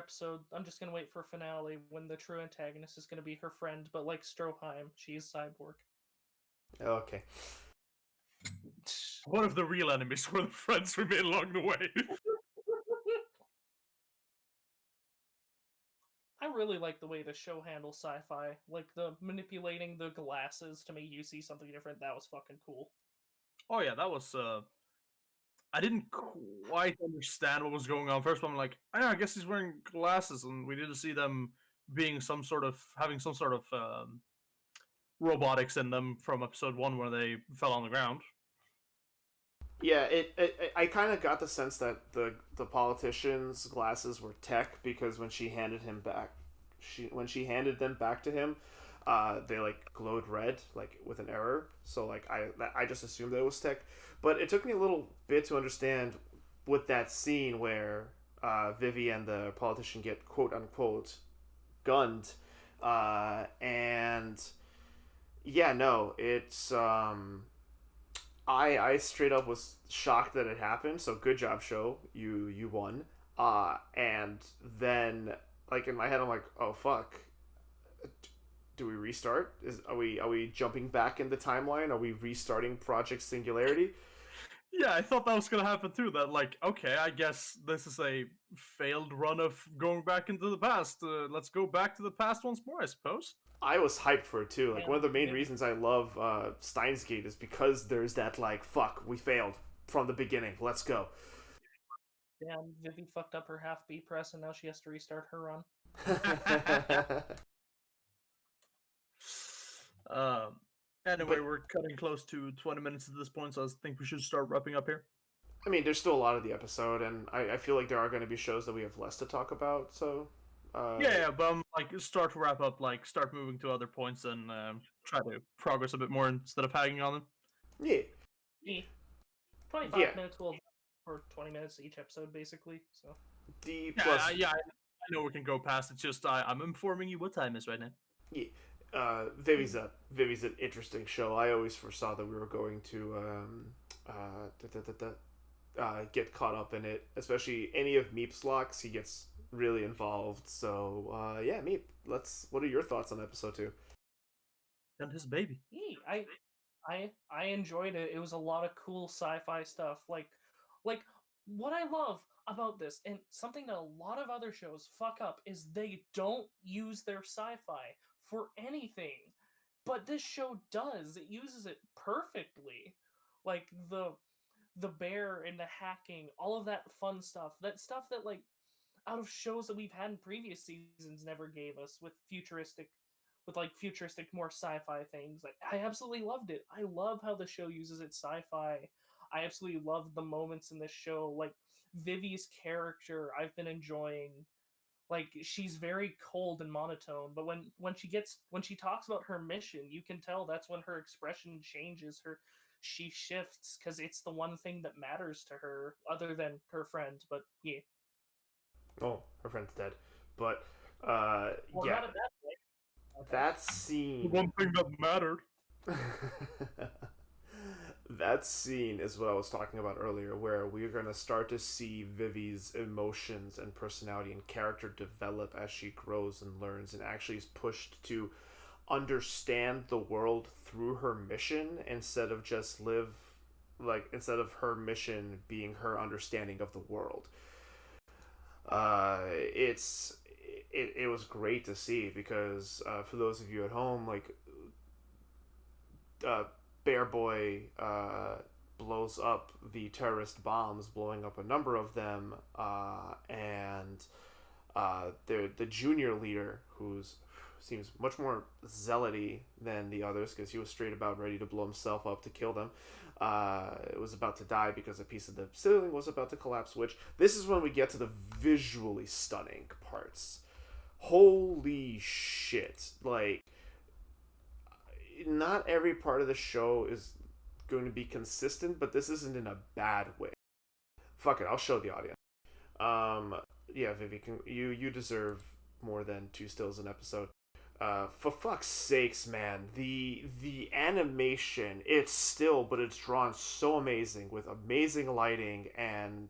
finale when the true antagonist is gonna be her friend, but like Stroheim, she's cyborg. Okay. One of the real enemies were the friends we made along the way. I really like the way the show handles sci-fi, like the manipulating the glasses to make you see something different. That was fucking cool. Oh yeah, that was. I didn't quite understand what was going on first, but I'm like, oh, yeah, I guess he's wearing glasses, and we didn't see them being having some sort of robotics in them from episode 1 where they fell on the ground. Yeah, I kind of got the sense that the politician's glasses were tech because when she handed them back to him, they like glowed red like with an error. So like I just assumed that it was tech, but it took me a little bit to understand with that scene where Vivy and the politician get quote unquote gunned, and yeah, no, it's I straight up was shocked that it happened. So good job, show. You won. And then like in my head, I'm like, oh fuck. Do we restart? Are we jumping back in the timeline? Are we restarting Project Singularity? Yeah, I thought that was gonna happen too. That like, okay, I guess this is a failed run of going back into the past. Let's go back to the past once more, I suppose. I was hyped for it too. Like one of the main reasons I love Steins Gate is because there's that like, fuck, we failed from the beginning. Let's go. Damn, Vivy fucked up her half B press, and now she has to restart her run. Anyway, we're cutting close to 20 minutes at this point, so I think we should start wrapping up here. I mean, there's still a lot of the episode, and I feel like there are going to be shows that we have less to talk about. So yeah, but like start to wrap up, like start moving to other points and try to progress a bit more instead of hanging on them. Yeah. 25 minutes will for 20 minutes each episode, basically. So yeah, I know we can go past. It's just I'm informing you what time is right now. Yeah. Vivy's an interesting show. I always foresaw that we were going to get caught up in it, especially any of Meep's locks. He gets really involved. So yeah, Meep. What are your thoughts on episode 2? And his baby. I enjoyed it. It was a lot of cool sci-fi stuff. Like what I love about this, and something that a lot of other shows fuck up, is they don't use their sci-fi for anything. But this show does. It uses it perfectly. Like the bear and the hacking, all of that fun stuff. That stuff that like out of shows that we've had in previous seasons never gave us with futuristic more sci-fi things. Like I absolutely loved it. I love how the show uses its sci-fi. I absolutely love the moments in this show. Like Vivy's character, I've been enjoying. Like she's very cold and monotone, but when she talks about her mission, you can tell that's when her expression changes. She shifts because it's the one thing that matters to her, other than her friend. But yeah. Oh, her friend's dead. But Well, yeah. not in that way. Okay. That scene. The one thing that mattered. That scene is what I was talking about earlier, where we're going to start to see Vivi's emotions and personality and character develop as she grows and learns and actually is pushed to understand the world through her mission instead of just live like instead of her mission being her understanding of the world. It was great to see because for those of you at home, like uh, Bear Boy blows up the terrorist bombs, blowing up a number of them, and the junior leader, who's seems much more zealoty than the others because he was straight about ready to blow himself up to kill them. Was about to die because a piece of the ceiling was about to collapse. Which this is when we get to the visually stunning parts. Holy shit! Like, not every part of the show is going to be consistent, but this isn't in a bad way. Fuck it, I'll show the audience. Um, yeah, Vivi, you deserve more than two stills an episode. For fuck's sakes, man, the animation, it's still, but it's drawn so amazing with amazing lighting and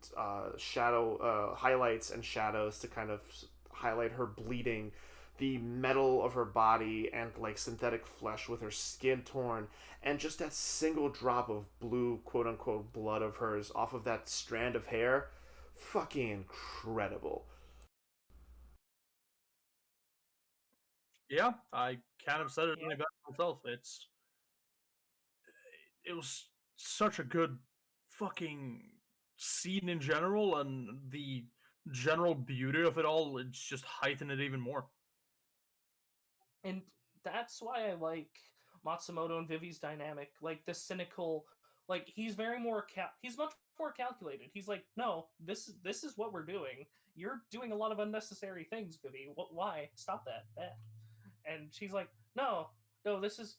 shadow highlights and shadows to kind of highlight her bleeding, the metal of her body and like synthetic flesh with her skin torn, and just that single drop of blue quote unquote blood of hers off of that strand of hair, fucking incredible. Yeah, I kind of said it any better myself. It was such a good fucking scene in general, and the general beauty of it all, it's just heightened it even more. And that's why I like Matsumoto and Vivi's dynamic. Like the cynical, like he's very more he's much more calculated. He's like, no, this is what we're doing. You're doing a lot of unnecessary things, Vivi. What? Why? Stop that. Bad. And she's like, no, no, this is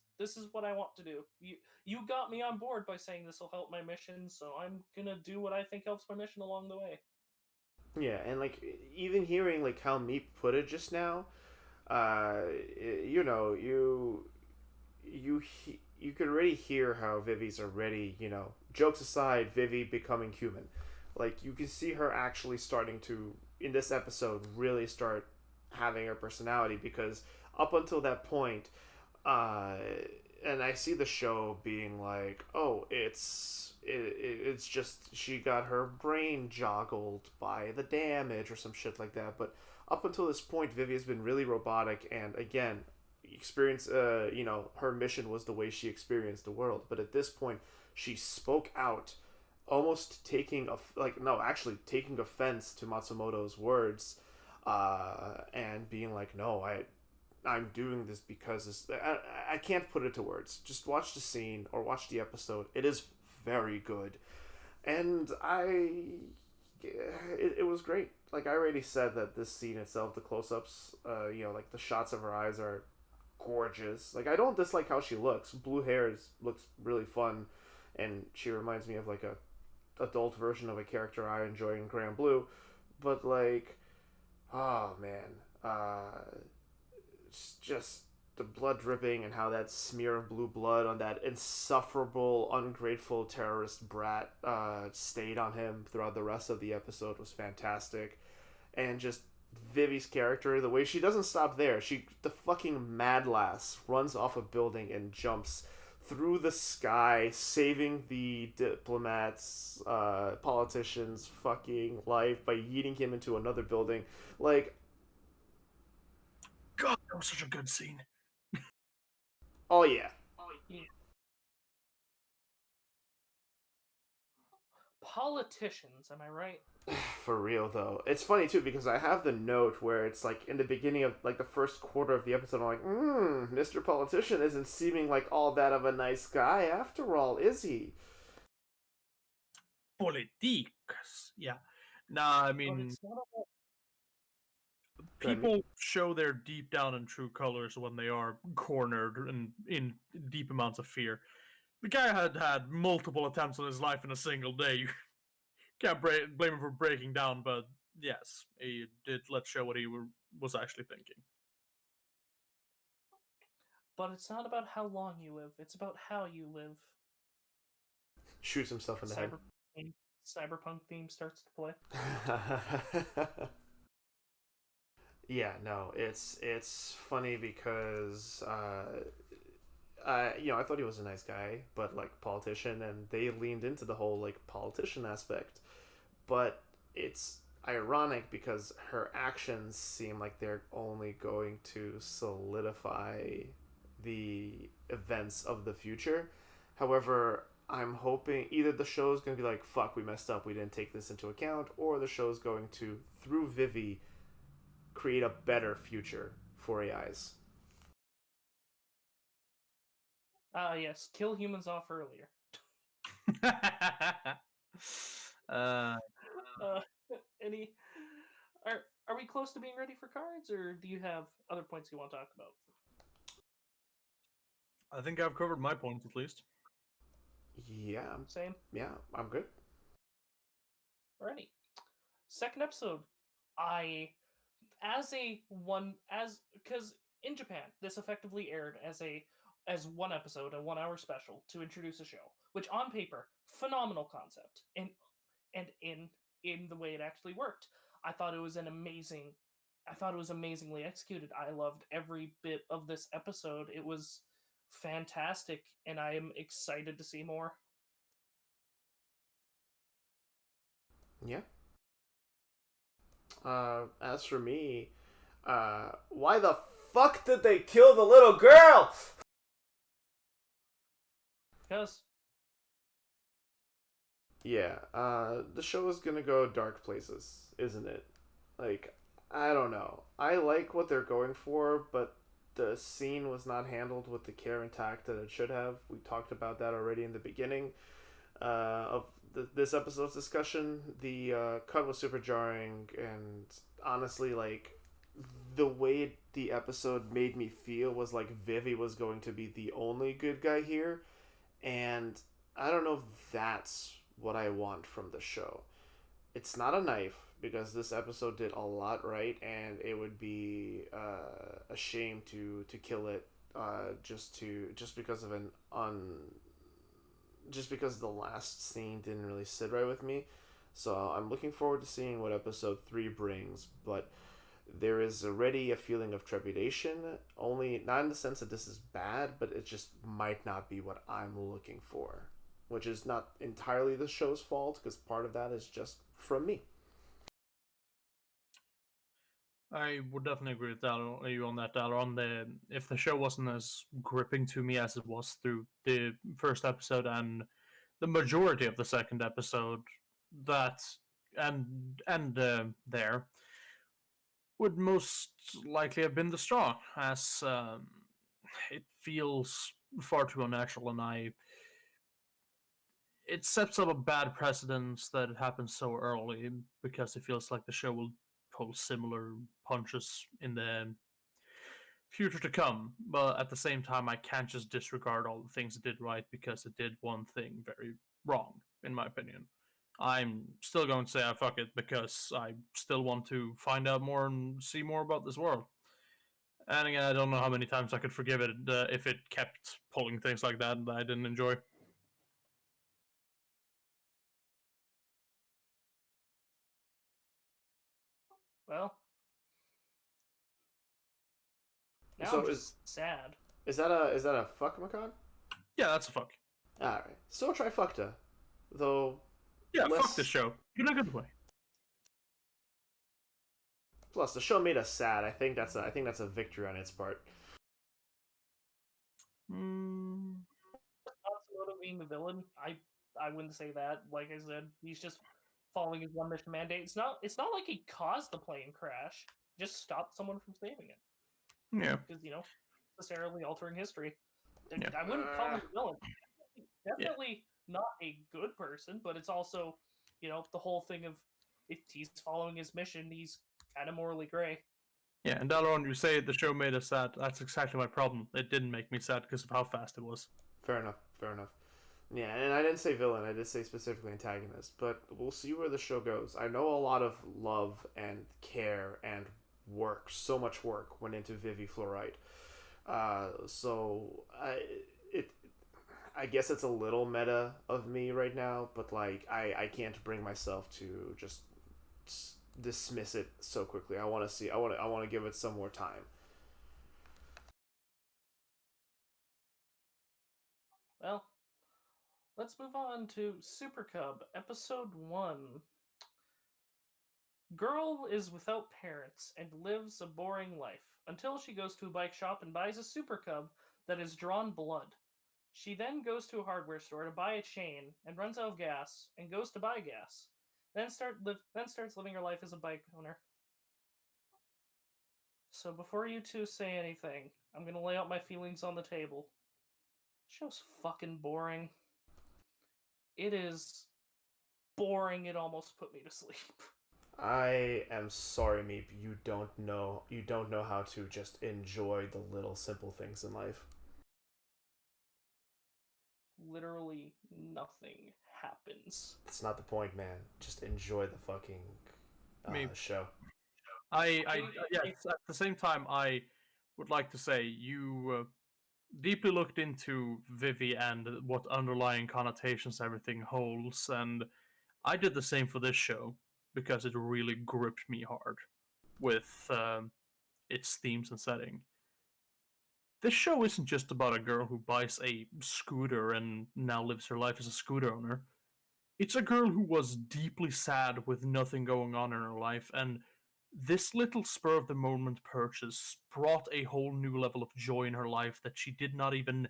what I want to do. You got me on board by saying this will help my mission, so I'm gonna do what I think helps my mission along the way. Yeah, and like even hearing like how Meep put it just now, uh, you know, you could already hear how Vivi's already, jokes aside, Vivi becoming human. Like you can see her actually starting to in this episode really start having her personality because up until that point, uh, and I see the show being like, oh, it's just she got her brain joggled by the damage or some shit like that. But up until this point, Vivi has been really robotic, and again, experience. Her mission was the way she experienced the world. But at this point, she spoke out, almost taking like no, actually taking offense to Matsumoto's words, and being like, no, I'm doing this because I can't put it to words. Just watch the scene or watch the episode. It is very good, and it was great. Like I already said, that this scene itself, the close-ups, like the shots of her eyes are gorgeous. Like I don't dislike how she looks. Blue hair looks really fun, and she reminds me of like a adult version of a character I enjoy in Grand Blue. But like, oh man, it's just the blood dripping and how that smear of blue blood on that insufferable, ungrateful terrorist brat stayed on him throughout the rest of the episode was fantastic. And just Vivi's character, the way she doesn't stop there. The fucking mad lass, runs off a building and jumps through the sky, saving the diplomats, politicians' fucking life by yeeting him into another building. Like, God, that was such a good scene. oh yeah, Yeah. Politicians, am I right? for real though. It's funny too because I have the note where it's like in the beginning of like the first quarter of the episode, I'm like, Mr. Politician isn't seeming like all that of a nice guy after all, is he? Politiques. Yeah. Nah, I But mean, it's not about. Go ahead, people show their deep down and true colors when they are cornered and in deep amounts of fear. The guy had had multiple attempts on his life in a single day. You can't blame him for breaking down, but yes, he did. Let's show what he was actually thinking. But it's not about how long you live. It's about how you live. shoots himself in the cyberpunk theme starts to play. head. Yeah, no, it's funny because I thought he was a nice guy, but like politician, and they leaned into the whole like politician aspect. But it's ironic because her actions seem like they're only going to solidify the events of the future. However, I'm hoping either the show's going to be like, fuck, we messed up, we didn't take this into account, or the show's going to, through Vivy, create a better future for AIs. Yes, kill humans off earlier. uh, Uh, any are we close to being ready for cards, or do you have other points you want to talk about? I think I've covered my points at least. Yeah, Same. yeah, I'm good. Alrighty. Second episode. I as because in Japan this effectively aired as one episode, a 1 hour special to introduce a show, which on paper phenomenal concept, and in the way it actually worked. I thought it was amazingly executed. I loved every bit of this episode. It was fantastic, and I am excited to see more. Yeah. As for me, why the fuck did they kill the little girl? Because Yeah, the show is gonna go dark places, isn't it? Like, I don't know. I like what they're going for, but the scene was not handled with the care and tact that it should have. We talked about that already in the beginning of this episode's discussion. The cut was super jarring, and honestly, like, the way the episode made me feel was like Vivy was going to be the only good guy here, and I don't know if that's what I want from the show. It's not a knife because this episode did a lot right, and it would be a shame to kill it just because of an just because the last scene didn't really sit right with me. So I'm looking forward to seeing what episode 3 brings, but there is already a feeling of trepidation, only not in the sense that this is bad, but it just might not be what I'm looking for, which is not entirely the show's fault because part of that is just from me. I would definitely agree with you on that, Dalaron. If the show wasn't as gripping to me as it was through the first episode and the majority of the second episode, that and there would most likely have been the straw, as it feels far too unnatural, and it sets up a bad precedence that it happens so early because it feels like the show will pull similar punches in the future to come. But at the same time, I can't just disregard all the things it did right because it did one thing very wrong, in my opinion. I'm still going to say I fuck it because I still want to find out more and see more about this world. And again, I don't know how many times I could forgive it if it kept pulling things like that I didn't enjoy. well, now So I'm just sad. is that a fuck Macan? Yeah, that's a fuck. All right, so trifecta, though. Yeah, less, fuck this show. In a good way. Plus, the show made us sad. I think that's a victory on its part. Mm, Matsumoto being the villain, I wouldn't say that. Like I said, he's just following his one mission mandate. It's not like he caused the plane crash. He just stopped someone from saving it yeah, because necessarily altering history. yeah, I wouldn't call him a villain. yeah. Definitely not a good person, but it's also the whole thing of if he's following his mission, he's kind of morally gray. Yeah, and Dalaron, you say the show made us sad. That's exactly my problem. It didn't make me sad because of how fast it was. Fair enough. Fair enough. Yeah, and I didn't say villain. I did say specifically antagonist. But we'll see where the show goes. I know a lot of love and care and work, so much work went into Vivy Fluorite. So it, I guess it's a little meta of me right now, but like I can't bring myself to just dismiss it so quickly. I want to see. I want to give it some more time. Well, let's move on to Super Cub, Episode 1. Girl is without parents and lives a boring life until she goes to a bike shop and buys a Super Cub that is drawn blood. She then goes to a hardware store to buy a chain and runs out of gas and goes to buy gas. Then starts living her life as a bike owner. So before you two say anything, I'm gonna lay out my feelings on the table. Show's fucking boring. It is boring. It almost put me to sleep. I am sorry, Meep. You don't know. You don't know how to just enjoy the little simple things in life. Literally nothing happens. That's not the point, man. Just enjoy the fucking Me. show. Yes. At the same time, I would like to say you deeply looked into Vivy and what underlying connotations everything holds, and I did the same for this show because it really gripped me hard with its themes and setting. This show isn't just about a girl who buys a scooter and now lives her life as a scooter owner. It's a girl who was deeply sad with nothing going on in her life, and this little spur of the moment purchase brought a whole new level of joy in her life that she did not even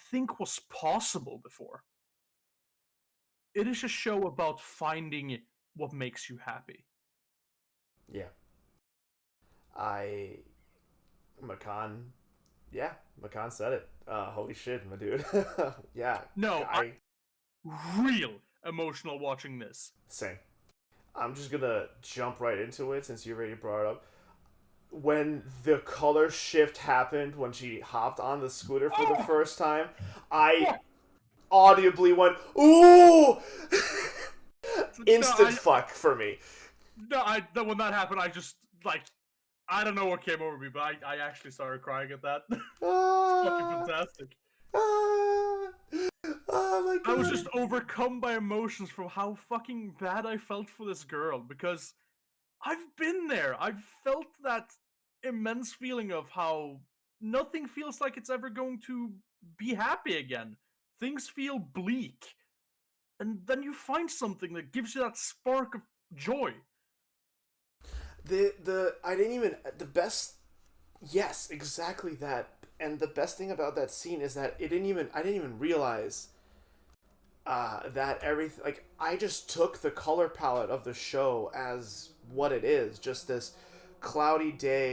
think was possible before. It is a show about finding what makes you happy. Yeah. I Makan. Yeah, Makan said it. Holy shit, my dude. Yeah. No, I real emotional watching this. Same. I'm just gonna jump right into it since you already brought it up. When the color shift happened when she hopped on the scooter for the first time, I audibly went, "Ooh!" Instant fuck for me. When that happened, I just I don't know what came over me, but I actually started crying at that. It's fucking fantastic. Oh my god. I was just overcome by emotions from how fucking bad I felt for this girl because I've been there. I've felt that immense feeling of how nothing feels like it's ever going to be happy again. Things feel bleak. And then you find something that gives you that spark of joy. The I didn't even the best yes, exactly that. And the best thing about that scene is that I didn't even realize that everything, like, I just took the color palette of the show as what it is, just this cloudy day,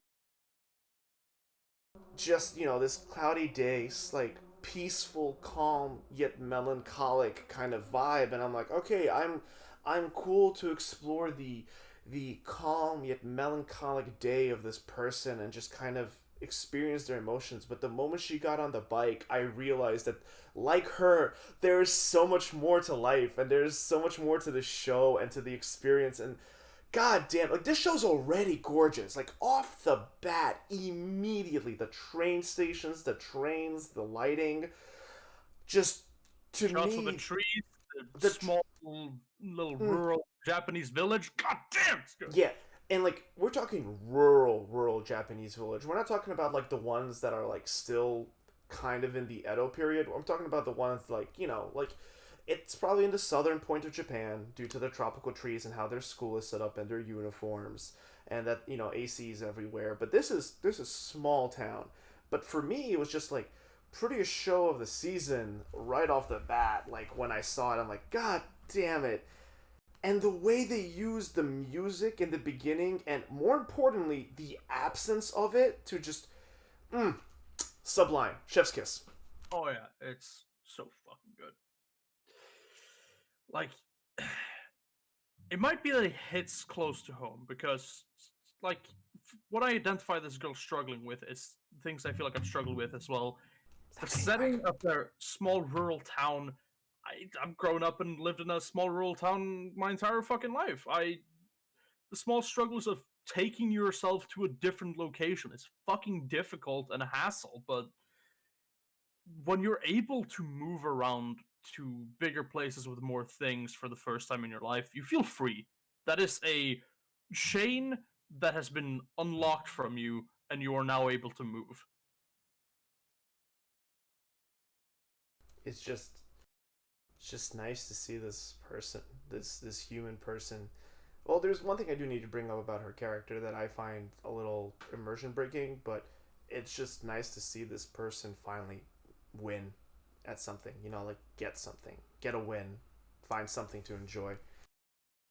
just, this cloudy day, like, peaceful, calm yet melancholic kind of vibe. And I'm like, okay, I'm cool to explore the calm yet melancholic day of this person and just kind of experience their emotions. But the moment she got on the bike, I realized that, like her, there's so much more to life, and there's so much more to the show and to the experience. And god damn, like, this show's already gorgeous. Like, off the bat, immediately, the train stations, the trains, the lighting, just, to Shots of the me, trees, the the small little rural Japanese village. God damn, it's good. yeah. And, like, we're talking rural Japanese village. We're not talking about, like, the ones that are, like, still kind of in the Edo period. I'm talking about the ones, like, like, it's probably in the southern point of Japan due to the tropical trees and how their school is set up and their uniforms and that, ACs everywhere. But this is small town. But for me, it was just, like, prettiest show of the season right off the bat. Like, when I saw it, I'm like, god damn it. And the way they use the music in the beginning, and more importantly, the absence of it, to just sublime. Chef's kiss. Oh yeah, it's so fucking good. Like, it might be that it hits close to home because, like, what I identify this girl struggling with is things I feel like I've struggled with as well. The setting of their small rural town. I've grown up and lived in a small rural town my entire fucking life. The small struggles of taking yourself to a different location is fucking difficult and a hassle, but when you're able to move around to bigger places with more things for the first time in your life, you feel free. That is a chain that has been unlocked from you, and you are now able to move. It's just nice to see this person, this human person. Well, there's one thing I do need to bring up about her character that I find a little immersion breaking, but it's just nice to see this person finally win at something. You know, like get something, get a win, find something to enjoy.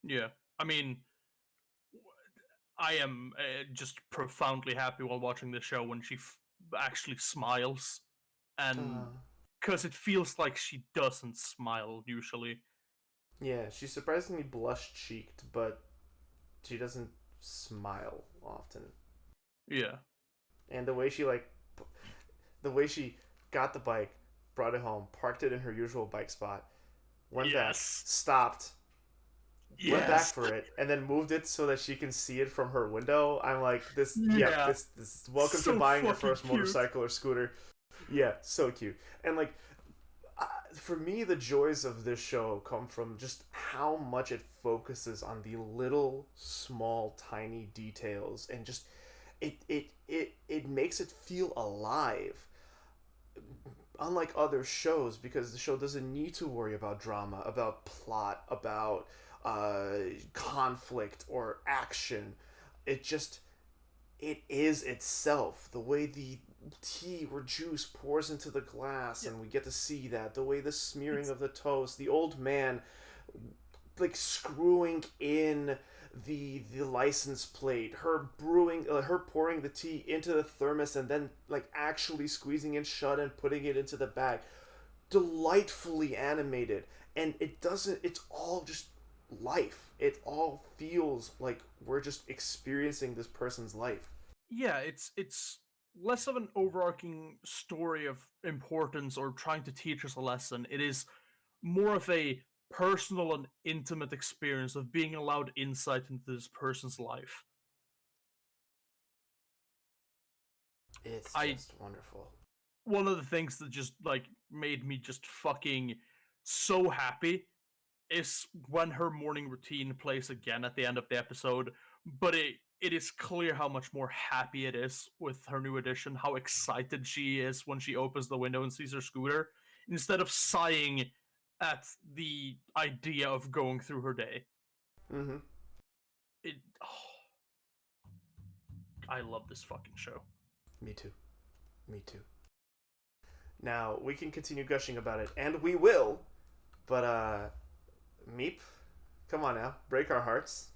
Yeah. I mean, I am just profoundly happy while watching the show when she actually smiles, and Uh, because it feels like she doesn't smile usually. yeah, she's surprisingly blush cheeked, but she doesn't smile often. Yeah. And the way she got the bike, brought it home, parked it in her usual bike spot, went back, Yes. stopped, went back Yes. for it, and then moved it so that she can see it from her window. I'm like, this, yeah, Yeah. this welcome So to buying your fucking first cute. motorcycle or scooter. Yeah, so cute. And like, for me, the joys of this show come from just how much it focuses on the little, small, tiny details, and just it makes it feel alive, unlike other shows, because the show doesn't need to worry about drama, about plot, about conflict or action. It just it is itself. The way the tea or juice pours into the glass, Yeah. and we get to see that. The way the smearing It's of the toast, the old man like screwing in the license plate, her pouring the tea into the thermos and then like actually squeezing it shut and putting it into the bag, delightfully animated. And it's all just life. It all feels like we're just experiencing this person's life. yeah, it's less of an overarching story of importance or trying to teach us a lesson. It is more of a personal and intimate experience of being allowed insight into this person's life. It's I just wonderful. One of the things that just like made me just fucking so happy is when her morning routine plays again at the end of the episode, but it is clear how much more happy it is with her new addition, how excited she is when she opens the window and sees her scooter, instead of sighing at the idea of going through her day. Mm-hmm. It I love this fucking show. Me too. Me too. Now we can continue gushing about it, and we will. But Meep, come on now, break our hearts.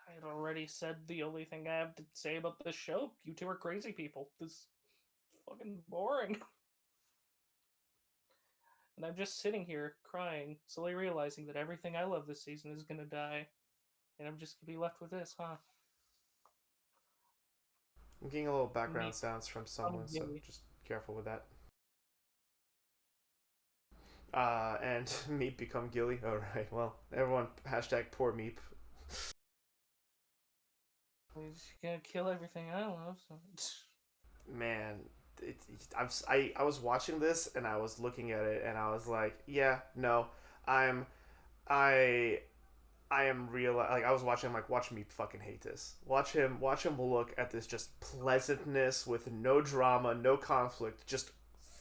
I had already said the only thing I have to say about this show. You two are crazy people. This is fucking boring. And I'm just sitting here crying, slowly realizing that everything I love this season is gonna die. And I'm just gonna be left with this, huh? I'm getting a little Me, background sounds from someone, so Gilly. just careful with that. And Meep become Gilly. All right. Well, everyone hashtag poor Meep. He's gonna kill everything I love, so. Man, I was watching this and I was looking at it and I was like, yeah, no, I'm I I am real like I was watching. I'm like, watch me fucking hate this. Watch him look at this just pleasantness with no drama, no conflict, just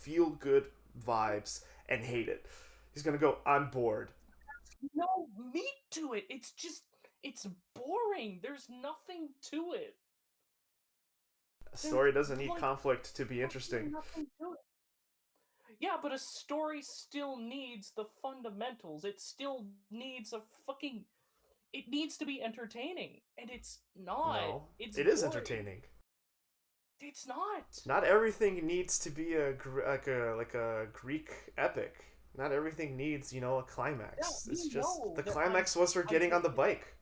feel good vibes and hate it. He's gonna go, I'm bored. No meat to it. It's just, it's boring. There's nothing to it. A There's story doesn't need like conflict to be interesting. nothing to it. Yeah, but a story still needs the fundamentals. It still needs a fucking. It needs to be entertaining, and it's not. No, It's it is boring. entertaining. It's not. Not everything needs to be like a Greek epic. Not everything needs, a Yeah, climax. It's you just know the that climax was her I getting on don't the think bike.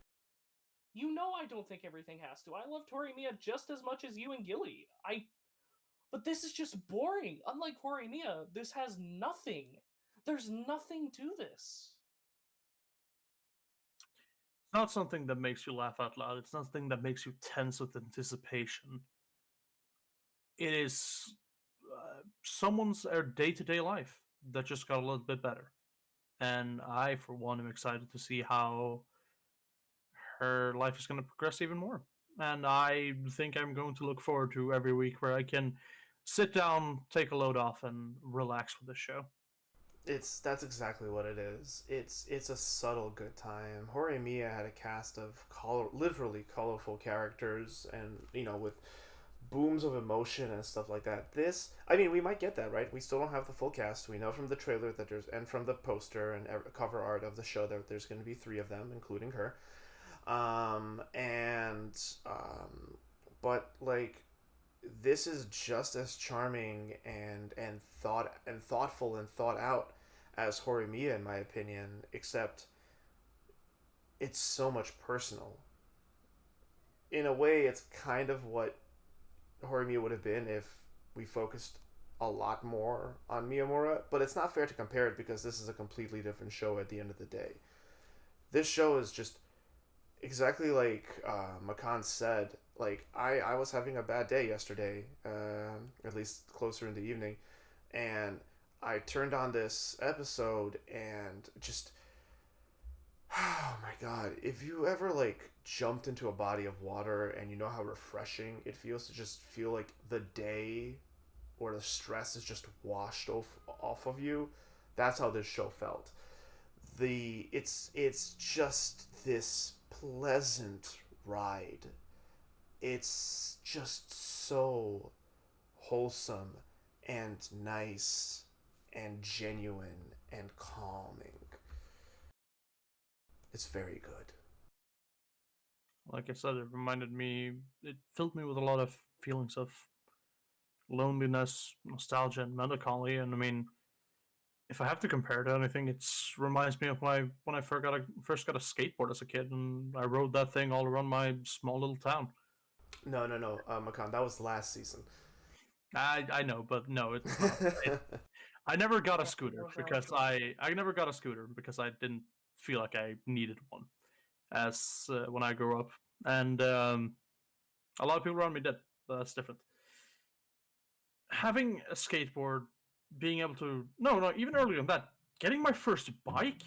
you know I don't think everything has to. I love Torimiya just as much as you and Gilly. But this is just boring. Unlike Horimiya, this has nothing. There's nothing to this. It's not something that makes you laugh out loud. It's nothing that makes you tense with anticipation. It is someone's day-to-day life that just got a little bit better. And I, for one, am excited to see how her life is going to progress even more. And I think I'm going to look forward to every week where I can sit down, take a load off, and relax with the show. That's exactly what it is. It's a subtle good time. Horimiya had a cast of literally colorful characters, and with booms of emotion and stuff like that. I mean, we might get that, right? We still don't have the full cast. We know from the trailer that and from the poster and cover art of the show that there's going to be 3 of them, including her. And but like, this is just as charming and thoughtful and thought out as Horimiya, in my opinion, except it's so much personal. In a way, it's kind of what Horimiya would have been if we focused a lot more on Miyamura, but it's not fair to compare it because this is a completely different show at the end of the day. This show is just exactly like Makan said. Like, I was having a bad day yesterday, at least closer in the evening, and I turned on this episode and just, oh my god, if you ever like jumped into a body of water and you know how refreshing it feels to just feel like the day or the stress is just washed off of you, that's how this show felt. It's just this pleasant ride. It's just so wholesome and nice and genuine and calming. It's very good. Like I said, it filled me with a lot of feelings of loneliness, nostalgia, and melancholy. And I mean, if I have to compare it to anything, it reminds me of when I first got a skateboard as a kid, and I rode that thing all around my small little town. No, Makan, that was last season. I know, but no, it's not. I never got a scooter because I never got a scooter because I didn't feel like I needed one as when I grew up, and a lot of people around me did. But that's different. Having a skateboard, being able to no, even earlier than that, getting my first bike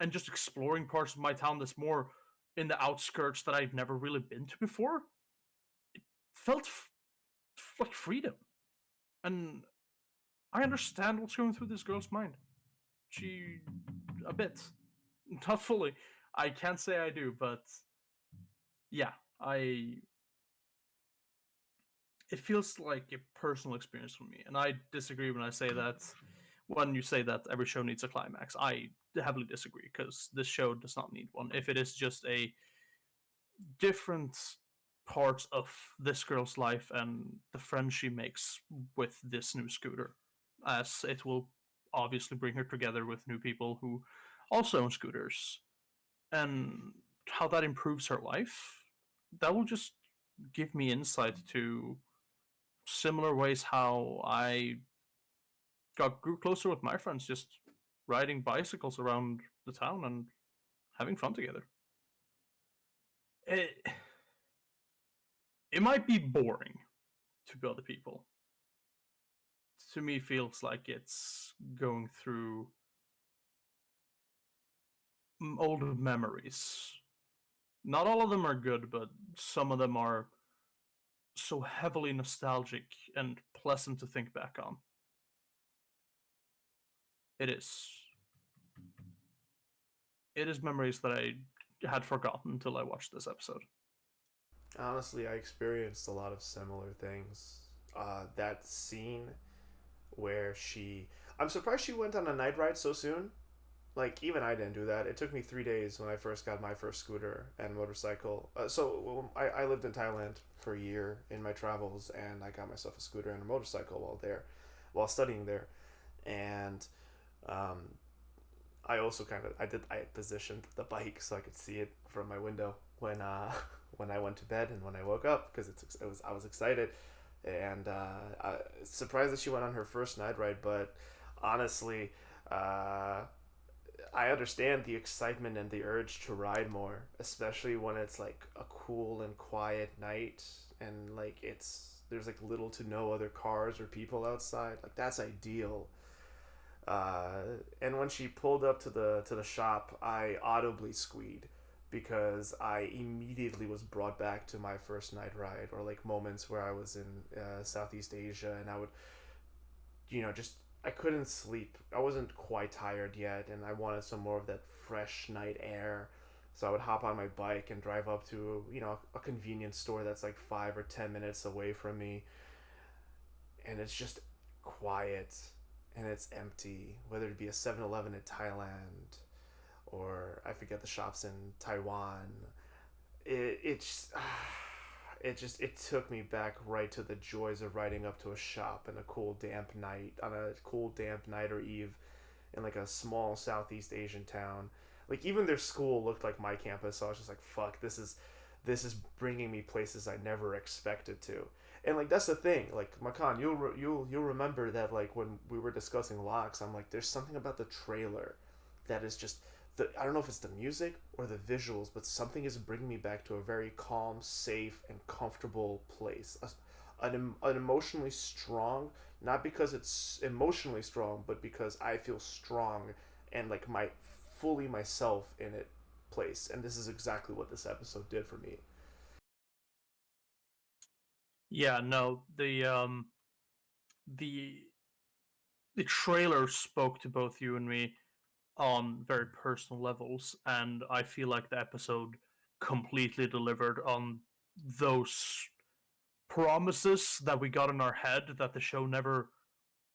and just exploring parts of my town that's more in the outskirts that I'd never really been to before, felt like freedom. And I understand what's going through this girl's mind. She, a bit, not fully. I can't say I do, but yeah, I. It feels like a personal experience for me, and I disagree when I say that. When you say that every show needs a climax, I heavily disagree because this show does not need one. If it is just a different parts of this girl's life and the friends she makes with this new scooter, as it will obviously bring her together with new people who also own scooters, and how that improves her life, that will just give me insight to similar ways how I grew closer with my friends, just riding bicycles around the town and having fun together. It, it might be boring to other people. To me, feels like it's going through old memories. Not all of them are good, but some of them are so heavily nostalgic and pleasant to think back on. It is. It is memories that I had forgotten until I watched this episode. Honestly, I experienced a lot of similar things. That scene where I'm surprised she went on a night ride so soon. Like, even I didn't do that. It took me 3 days when I first got my first scooter and motorcycle. I lived in Thailand for a year in my travels, and I got myself a scooter and a motorcycle while studying there. And um, I positioned the bike so I could see it from my window when when I went to bed and when I woke up because I was excited, and surprised that she went on her first night ride. But honestly, I understand the excitement and the urge to ride more, especially when it's like a cool and quiet night and like there's like little to no other cars or people outside. Like that's ideal. And when she pulled up to the shop, I audibly squeed because I immediately was brought back to my first night ride, or like moments where I was in Southeast Asia, and I would, just I couldn't sleep. I wasn't quite tired yet, and I wanted some more of that fresh night air. So I would hop on my bike and drive up to a convenience store that's like 5 or 10 minutes away from me, and it's just quiet and it's empty. Whether it be a 7-Eleven in Thailand or I forget the shops in Taiwan, it's it took me back right to the joys of riding up to a shop in a cool damp night on a cool damp night or eve in like a small Southeast Asian town. Like even their school looked like my campus, so I was just like, "Fuck, this is bringing me places I never expected to." And like that's the thing, like Makan, you'll remember that like when we were discussing locks, I'm like, there's something about the trailer that is just I don't know if it's the music or the visuals, but something is bringing me back to a very calm, safe, and comfortable place. An emotionally strong, not because it's emotionally strong, but because I feel strong and like my fully myself in it place. And this is exactly what this episode did for me. Yeah, no, the the trailer spoke to both you and me on very personal levels, and I feel like the episode completely delivered on those promises that we got in our head that the show never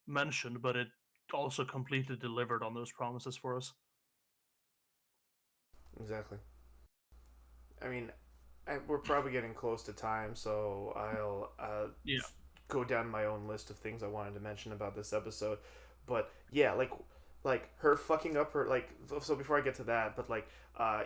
mentioned, but it also completely delivered on those promises for us. Exactly. I mean, we're probably getting close to time, so I'll Yeah. go down my own list of things I wanted to mention about this episode. But yeah, like her fucking up her like so before I get to that, but like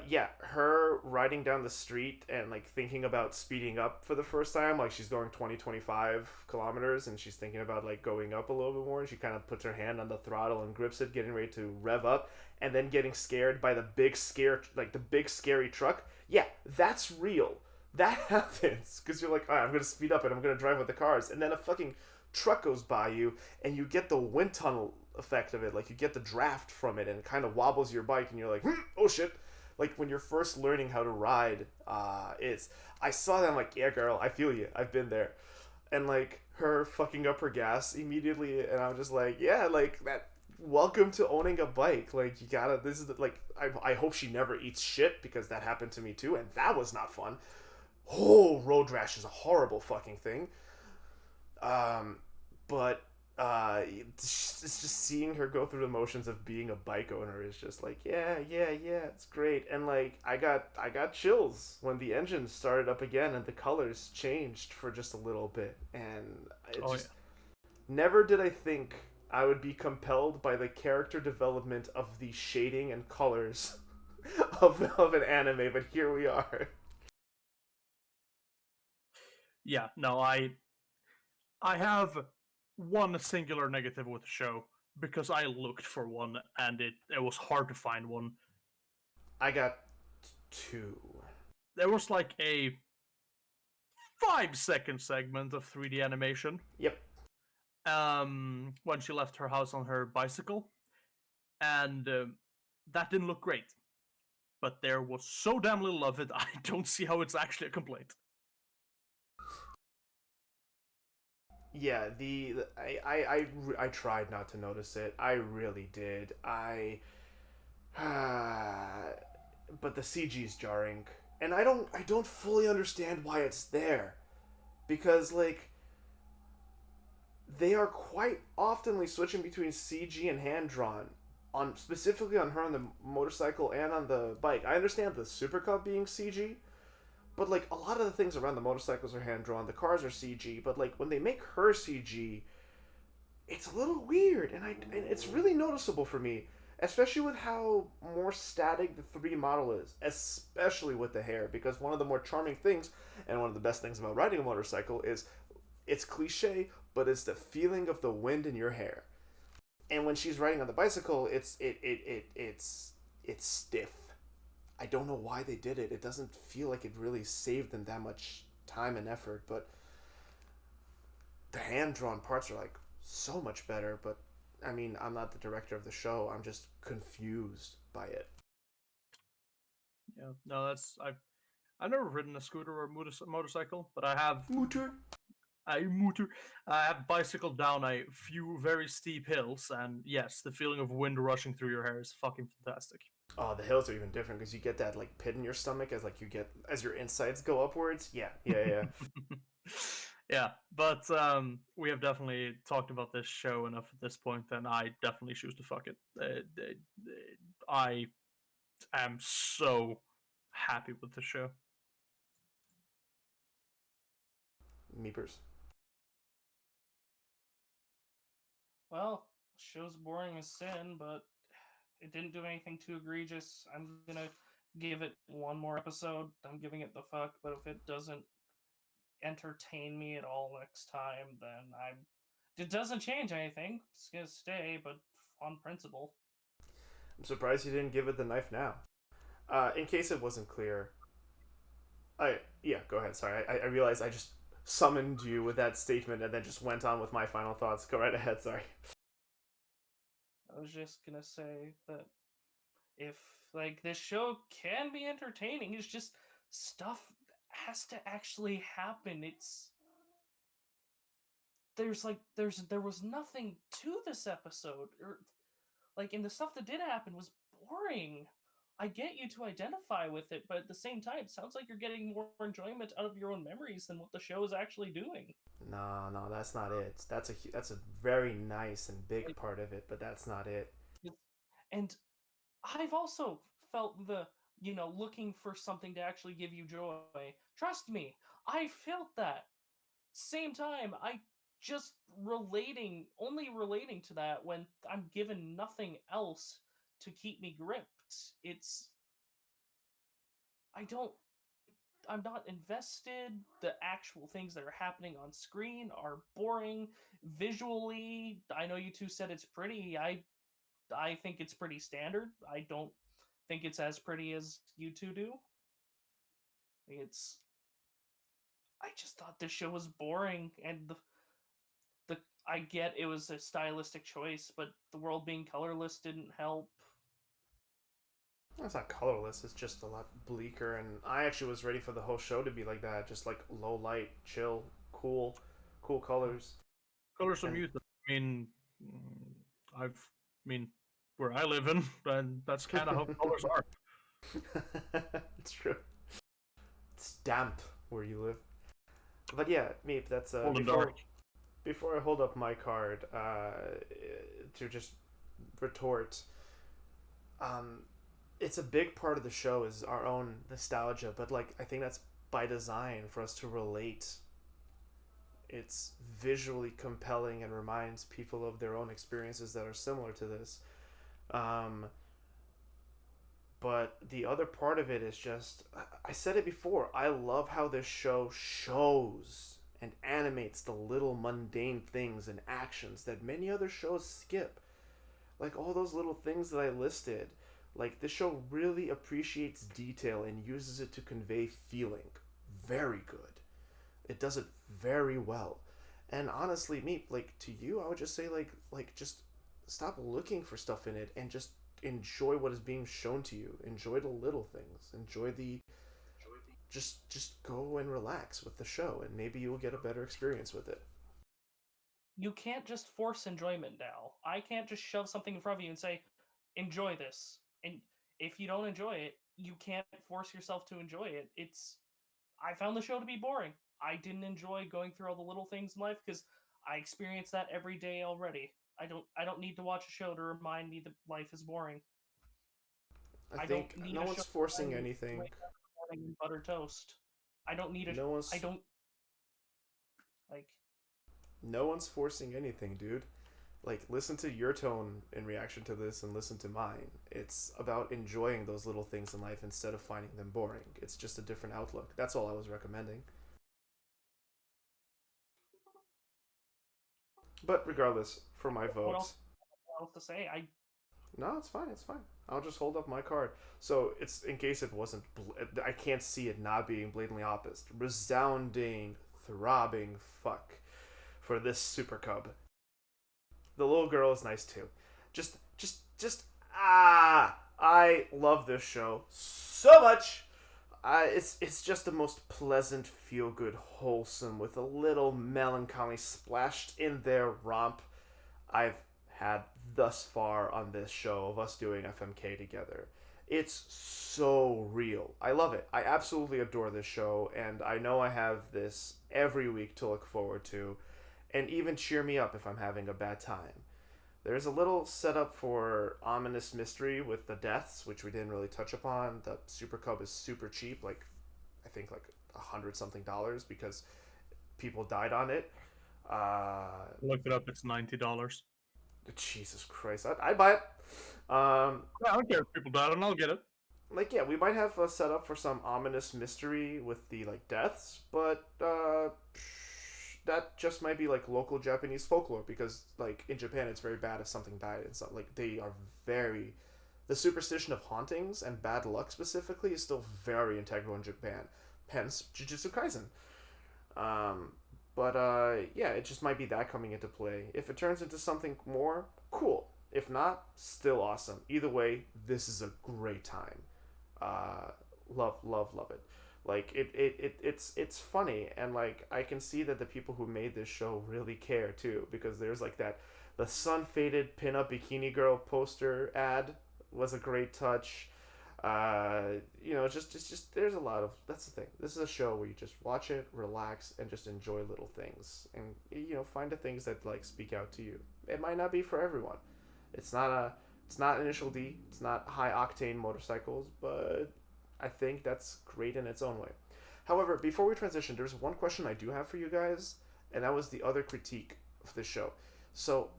yeah, her riding down the street and like thinking about speeding up for the first time, like she's going 20-25 kilometers and she's thinking about like going up a little bit more, and she kind of puts her hand on the throttle and grips it, getting ready to rev up, and then getting scared by the big scary truck. Yeah, that's real. That happens because you're like, all right, I'm gonna speed up and I'm gonna drive with the cars, and then a fucking truck goes by you, and you get the wind tunnel effect of it. Like you get the draft from it, and it kind of wobbles your bike, and you're like, oh shit. Like when you're first learning how to ride, it's I saw that, I'm like, yeah, girl, I feel you. I've been there, and like her fucking up her gas immediately, and I'm just like, yeah, like that. Welcome to owning a bike. Like you gotta. This is like I hope she never eats shit because that happened to me too, and that was not fun. Oh, road rash is a horrible fucking thing. Um, but it's just seeing her go through the motions of being a bike owner is just like, yeah, yeah, yeah, it's great. And like I got chills when the engine started up again and the colors changed for just a little bit, and it Oh just never did I think I would be compelled by the character development of the shading and colors of an anime, but here we are. yeah. No, I have one singular negative with the show because I looked for one and it was hard to find one. I got two. There was like a 5 second segment of 3D animation Yep. when she left her house on her bicycle, and that didn't look great. But there was so damn little of it, I don't see how it's actually a complaint. Yeah, I tried not to notice it. I really did. But the CG's jarring, and I don't fully understand why it's there, because like they are quite oftenly switching between CG and hand drawn on specifically on her on the motorcycle and on the bike. I understand the Super Cup being CG, but like a lot of the things around the motorcycles are hand drawn, the cars are CG, but like when they make her CG, it's a little weird, and it's really noticeable for me, especially with how more static the 3D model is, especially with the hair, because one of the more charming things and one of the best things about riding a motorcycle is it's cliche, but it's the feeling of the wind in your hair. And when she's riding on the bicycle, it's stiff. I don't know why they did it. It doesn't feel like it really saved them that much time and effort, but the hand drawn parts are like so much better. But I mean, I'm not the director of the show. I'm just confused by it. Yeah, no, I've never ridden a scooter or motorcycle, but I have Mooter. I have bicycled down a few very steep hills, and yes, the feeling of wind rushing through your hair is fucking fantastic. Oh, the hills are even different because you get that like pit in your stomach as like you get as your insides go upwards. Yeah, yeah, yeah. Yeah, but we have definitely talked about this show enough at this point, and I definitely choose to fuck it. I am so happy with the show. Meepers. Well, show's boring as sin, but it didn't do anything too egregious. I'm gonna give it one more episode. I'm giving it the fuck, but if it doesn't entertain me at all next time, then I'm. It doesn't change anything. It's gonna stay, but on principle. I'm surprised you didn't give it the knife now. In case it wasn't clear, yeah, go ahead. Sorry, I realized I just summoned you with that statement and then just went on with my final thoughts. Go right ahead. Sorry. I was just gonna say that if like this show can be entertaining, it's just stuff has to actually happen. It's there was nothing to this episode, or like, and the stuff that did happen was boring. I get you to identify with it, but at the same time, it sounds like you're getting more enjoyment out of your own memories than what the show is actually doing. No, no, that's not it. That's a very nice and big part of it, but that's not it. And I've also felt the, looking for something to actually give you joy. Trust me, I felt that. Same time, I just only relating to that when I'm given nothing else to keep me gripped. It's I don't I'm not invested. The actual things that are happening on screen are boring. Visually, I know you two said it's pretty. I think it's pretty standard. I don't think it's as pretty as you two do. It's I just thought this show was boring, and the I get it was a stylistic choice, but the world being colorless didn't help. It's not colorless. It's just a lot bleaker, and I actually was ready for the whole show to be like that, just like low light, chill, cool colors. Colors are And muted. I mean, I mean, where I live in, and that's kind of how colors are. it's true. It's damp where you live. But yeah, Meep, that's Cold and dark. before I hold up my card, to just retort, um, it's a big part of the show is our own nostalgia, but like I think that's by design for us to relate. It's visually compelling and reminds people of their own experiences that are similar to this. Um, but the other part of it is just I said it before. I love how this show shows and animates the little mundane things and actions that many other shows skip. Like all those little things that I listed. Like this show really appreciates detail and uses it to convey feeling. Very good. It does it very well. And honestly, me like to you, I would just say like just stop looking for stuff in it and just enjoy what is being shown to you. Enjoy the little things. Enjoy the just go and relax with the show and maybe you'll get a better experience with it. You can't just force enjoyment now. I can't just shove something in front of you and say, enjoy this. And if you don't enjoy it, you can't force yourself to enjoy it. I found the show to be boring. I didn't enjoy going through all the little things in life because I experience that every day already. I don't need to watch a show to remind me that life is boring. I I don't think need no a show one's to remind forcing me to anything. wake up in the morning and butter toast. I don't need a No I one's don't like no one's forcing anything, dude. Like listen to your tone in reaction to this and listen to mine. It's about enjoying those little things in life instead of finding them boring. It's just a different outlook. That's all I was recommending. But regardless, for my what vote, else to say. I no, it's fine. It's fine. I'll just hold up my card. So it's in case it wasn't. I can't see it not being blatantly opposite. Resounding, throbbing fuck for for this super cub. The little girl is nice too. Just I love this show so much. It's just the most pleasant, feel good, wholesome, with a little melancholy splashed in there romp I've had thus far on this show of us doing FMK together. It's so real. I love it. I absolutely adore this show, and I know I have this every week to look forward to, and even cheer me up if I'm having a bad time. There's a little setup for ominous mystery with the deaths, which we didn't really touch upon. The Super Cub is super cheap, like I think like $100 something because people died on it. Look it up. It's $90. Jesus Christ, I'd buy it. Yeah, I don't care if people died, and I'll get it. Like yeah, we might have a setup for some ominous mystery with the like deaths, but that just might be like local Japanese folklore because like in Japan it's very bad if something died and stuff. Like they are very the superstition of hauntings and bad luck specifically is still very integral in Japan. Hence Jujutsu Kaisen. But yeah, it just might be that coming into play. If it turns into something more, cool. If not, still awesome. Either way, this is a great time. Uh, love it. Like it's funny and like I can see that the people who made this show really care too because there's like that the sun faded pinup bikini girl poster ad was a great touch. You know, just there's a lot of that's the thing. This is a show where you just watch it, relax, and just enjoy little things, and you know, find the things that like speak out to you. It might not be for everyone. It's not a it's not Initial D. It's not high octane motorcycles, but I think that's great in its own way. However, before we transition, there's one question I do have for you guys, and that was the other critique of the show. So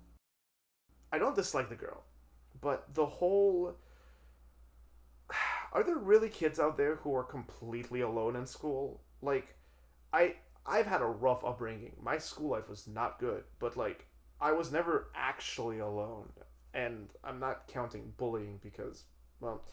I don't dislike the girl, but the whole are there really kids out there who are completely alone in school? Like, I I've had a rough upbringing. My school life was not good, but like I was never actually alone. And I'm not counting bullying because well,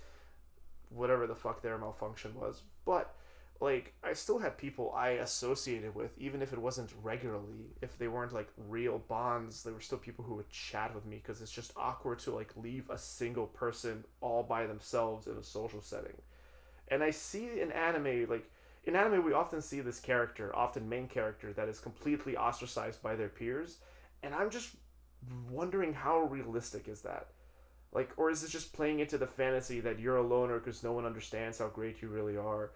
whatever the fuck their malfunction was. But like I still had people I associated with, even if it wasn't regularly. If they weren't like real bonds, there were still people who would chat with me because it's just awkward to like leave a single person all by themselves in a social setting. And I see in anime like in anime we often see this character, often main character, that is completely ostracized by their peers, and I'm just wondering how realistic is that? Like, or is it just playing into the fantasy that you're a loner because no one understands how great you really are?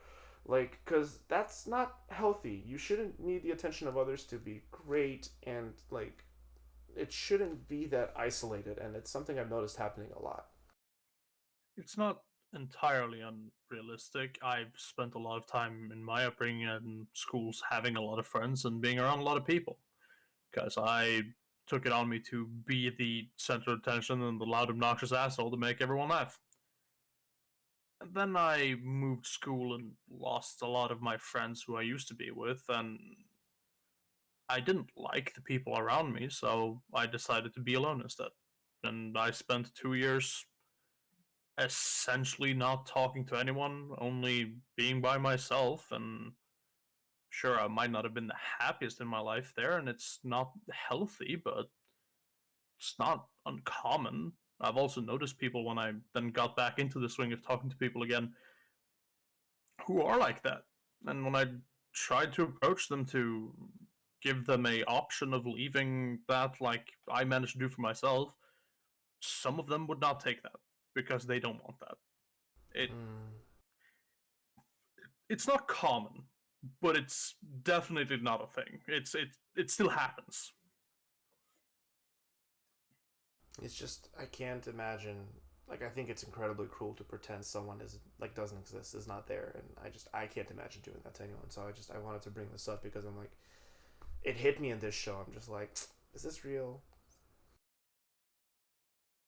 Like, because that's not healthy. You shouldn't need the attention of others to be great, and, like, it shouldn't be that isolated, and it's something I've noticed happening a lot. It's not entirely unrealistic. I've spent a lot of time in my upbringing and schools having a lot of friends and being around a lot of people because I took it on me to be the center of attention and the loud, obnoxious asshole to make everyone laugh. And then I moved school and lost a lot of my friends who I used to be with, and I didn't like the people around me, so I decided to be alone instead. And I spent 2 years essentially not talking to anyone, only being by myself. And sure, I might not have been the happiest in my life there, and it's not healthy, but it's not uncommon. I've also noticed people when I then got back into the swing of talking to people again who are like that. And when I tried to approach them to give them a option of leaving that like I managed to do for myself, some of them would not take that because they don't want that. It Mm. it's not common, but it's definitely not a thing. It still happens. It's just I can't imagine. Like I think it's incredibly cruel to pretend someone is like doesn't exist, is not there, and I can't imagine doing that to anyone. So I wanted to bring this up because I'm like it hit me in this show. I'm just like, is this real?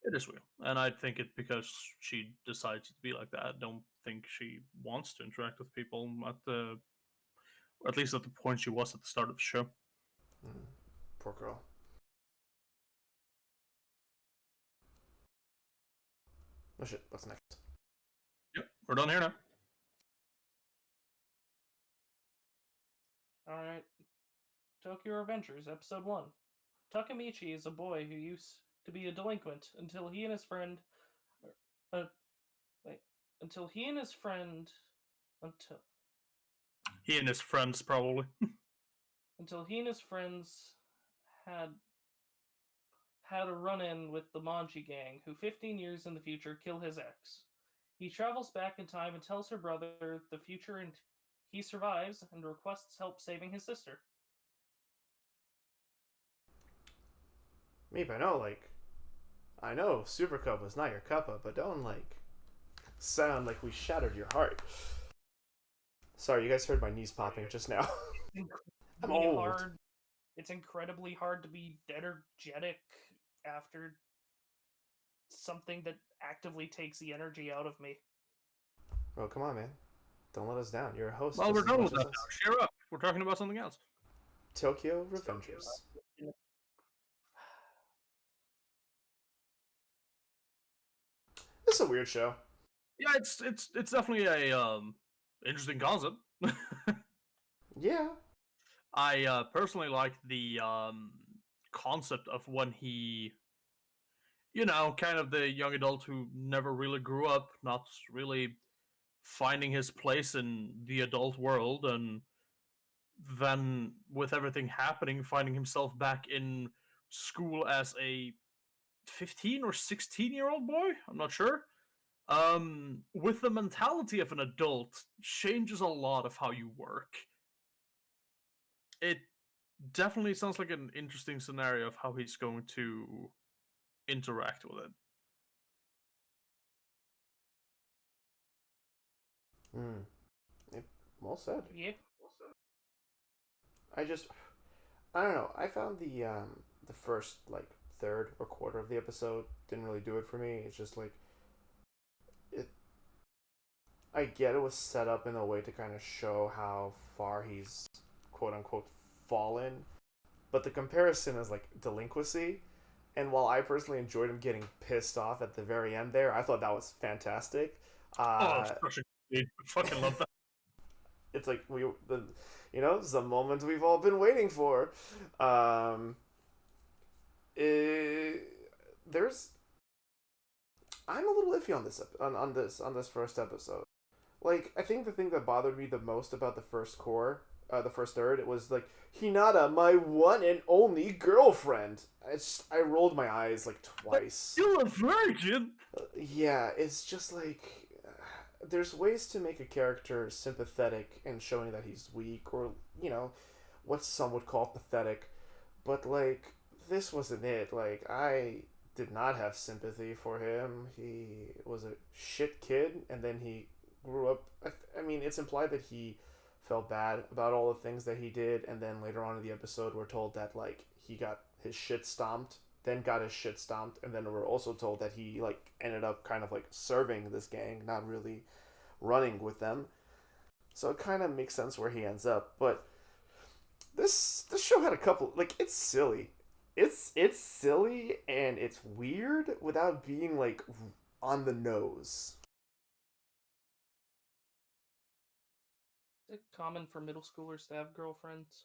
It is real, and I think it because she decides to be like that. I don't think she wants to interact with people at least at the point she was at the start of the show. Mm. Poor girl. Oh shit, what's next? Yep, we're done here now. All right. Tokyo Revengers, Episode 1. Takemichi is a boy who used to be a delinquent until he and his friend. Wait. Until he and his friend. Until. He and his friends, probably. Until he and his friends had a run-in with the Manji gang, who 15 years in the future kill his ex. He travels back in time and tells her brother the future, and he survives and requests help saving his sister. Meep, I know Super Cup was not your cuppa, but don't, sound like we shattered your heart. Sorry, you guys heard my knees popping just now. I'm old. It's incredibly hard to be energetic after something that actively takes the energy out of me. Oh, come on, man. Don't let us down. You're a host. Well, we're done with that now. Cheer up. We're talking about something else. Tokyo Revengers. It's a weird show. Yeah, it's definitely a interesting concept. Yeah. I personally like the concept of when he, kind of the young adult who never really grew up, not really finding his place in the adult world, and then with everything happening, finding himself back in school as a 15 or 16-year-old boy. I'm not sure. With the mentality of an adult, changes a lot of how you work. It definitely sounds like an interesting scenario of how he's going to interact with it. Well said. Yeah. I don't know. I found the first third or quarter of the episode didn't really do it for me. It's just it. I get it was set up in a way to kind of show how far he's quote unquote fallen, but the comparison is delinquency. And while I personally enjoyed him getting pissed off at the very end there, I thought that was fantastic. I fucking love that. It's it's the moment we've all been waiting for. There's I'm a little iffy on this first episode. I think the thing that bothered me the most about the first the first third, it was Hinata, my one and only girlfriend. I rolled my eyes twice. You're a virgin. Yeah, it's just there's ways to make a character sympathetic and showing that he's weak, or what some would call pathetic, but this wasn't it. I did not have sympathy for him. He was a shit kid, and then he grew up. I mean, it's implied that he felt bad about all the things that he did, and then later on in the episode, we're told that he got his shit stomped, then got his shit stomped, and then we're also told that he ended up kind of serving this gang, not really running with them. So it kind of makes sense where he ends up. But this show had a couple it's silly. It's silly and it's weird without being on the nose. Is it common for middle schoolers to have girlfriends?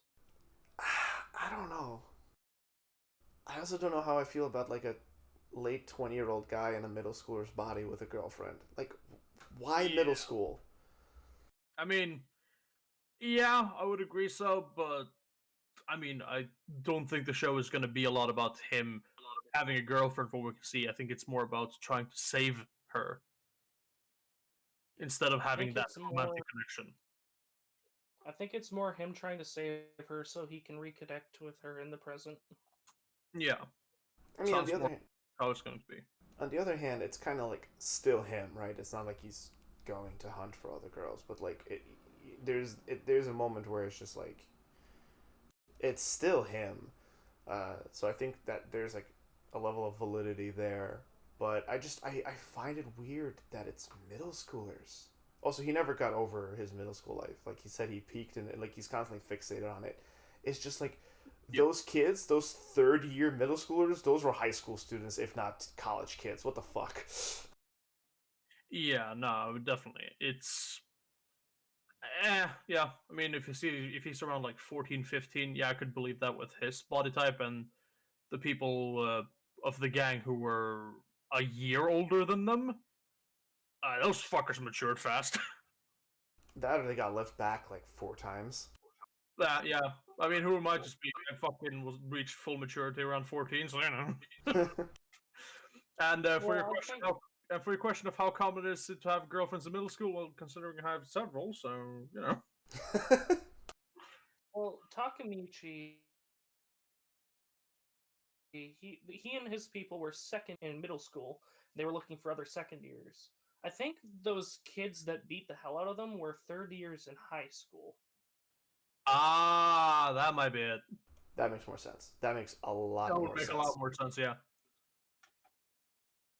I don't know. I also don't know how I feel about a late 20-year-old guy in a middle schooler's body with a girlfriend. Why middle school? I mean, yeah, I would agree so, but I mean, I don't think the show is going to be a lot about him having a girlfriend from what we can see. I think it's more about trying to save her instead of having that romantic connection. I think it's more him trying to save her so he can reconnect with her in the present. Yeah. I mean, on the other hand, how it's going to be. On the other hand, it's kind of still him, right? It's not he's going to hunt for other girls, but there's a moment where it's just it's still him. So I think that there's a level of validity there, but I find it weird that it's middle schoolers. Also, he never got over his middle school life. He said he peaked and he's constantly fixated on it. It's just those kids, those third-year middle schoolers, those were high school students, if not college kids. What the fuck? Yeah, no, definitely. It's Yeah. I mean, if he's around like 14, 15, yeah, I could believe that with his body type and the people of the gang who were a year older than them. Those fuckers matured fast. That or they got left back like 4 times. Yeah. I mean, who am I to speak? I fucking was reached full maturity around 14, so you know. And for your question of how common it is to have girlfriends in middle school, well, considering I have several, so you know. Well, Takamichi, he and his people were second in middle school. They were looking for other second years. I think those kids that beat the hell out of them were third years in high school. That might be it. That makes more sense. That makes a lot That would more make sense. a lot more sense, yeah.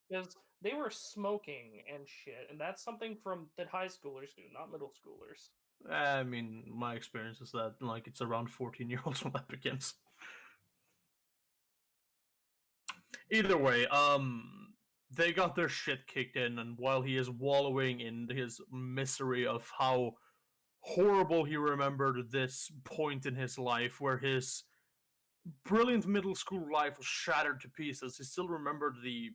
Because they were smoking and shit, and that's something that high schoolers do, not middle schoolers. I mean, my experience is that like it's around 14-year-olds when that begins. Either way, they got their shit kicked in, and while he is wallowing in his misery of how horrible he remembered this point in his life where his brilliant middle school life was shattered to pieces, he still remembered the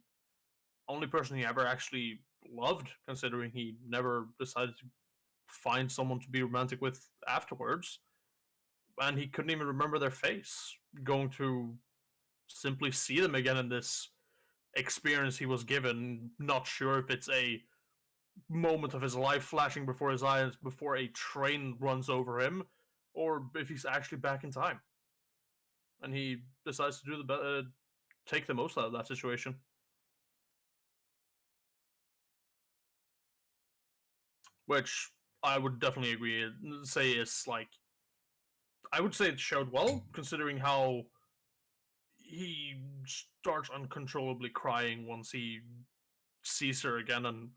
only person he ever actually loved, considering he never decided to find someone to be romantic with afterwards. And he couldn't even remember their face. Going to simply see them again in this experience he was given, not sure if it's a moment of his life flashing before his eyes before a train runs over him, or if he's actually back in time. And he decides to do take the most out of that situation. Which I would definitely agree. Say is like, I would say it showed well, considering how he starts uncontrollably crying once he sees her again and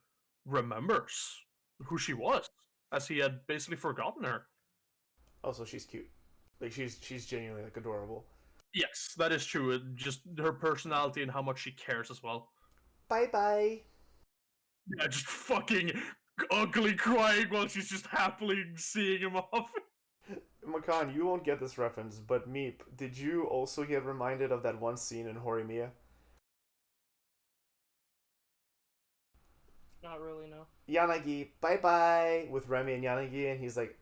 remembers who she was, as he had basically forgotten her. Also, she's cute. Like she's genuinely like adorable. Yes, that is true. Just her personality and how much she cares as well. Bye bye. Yeah, just fucking ugly crying while she's just happily seeing him off. Makan, you won't get this reference, but Meep, did you also get reminded of that one scene in Horimiya? Not really, no. Yanagi, bye bye, with Remy and Yanagi, and he's like,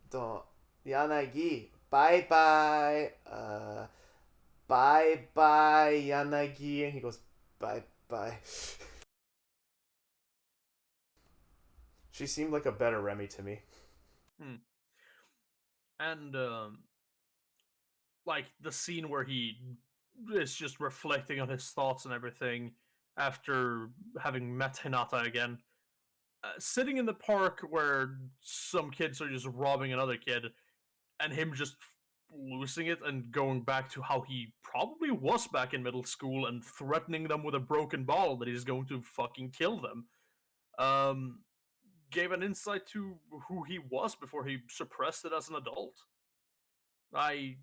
don't, Yanagi, bye bye, bye bye, Yanagi, and he goes, bye bye. She seemed like a better Remy to me. And like the scene where he is just reflecting on his thoughts and everything after having met Hinata again. Sitting in the park where some kids are just robbing another kid, and him just losing it and going back to how he probably was back in middle school and threatening them with a broken bottle that he's going to fucking kill them. Gave an insight to who he was before he suppressed it as an adult. I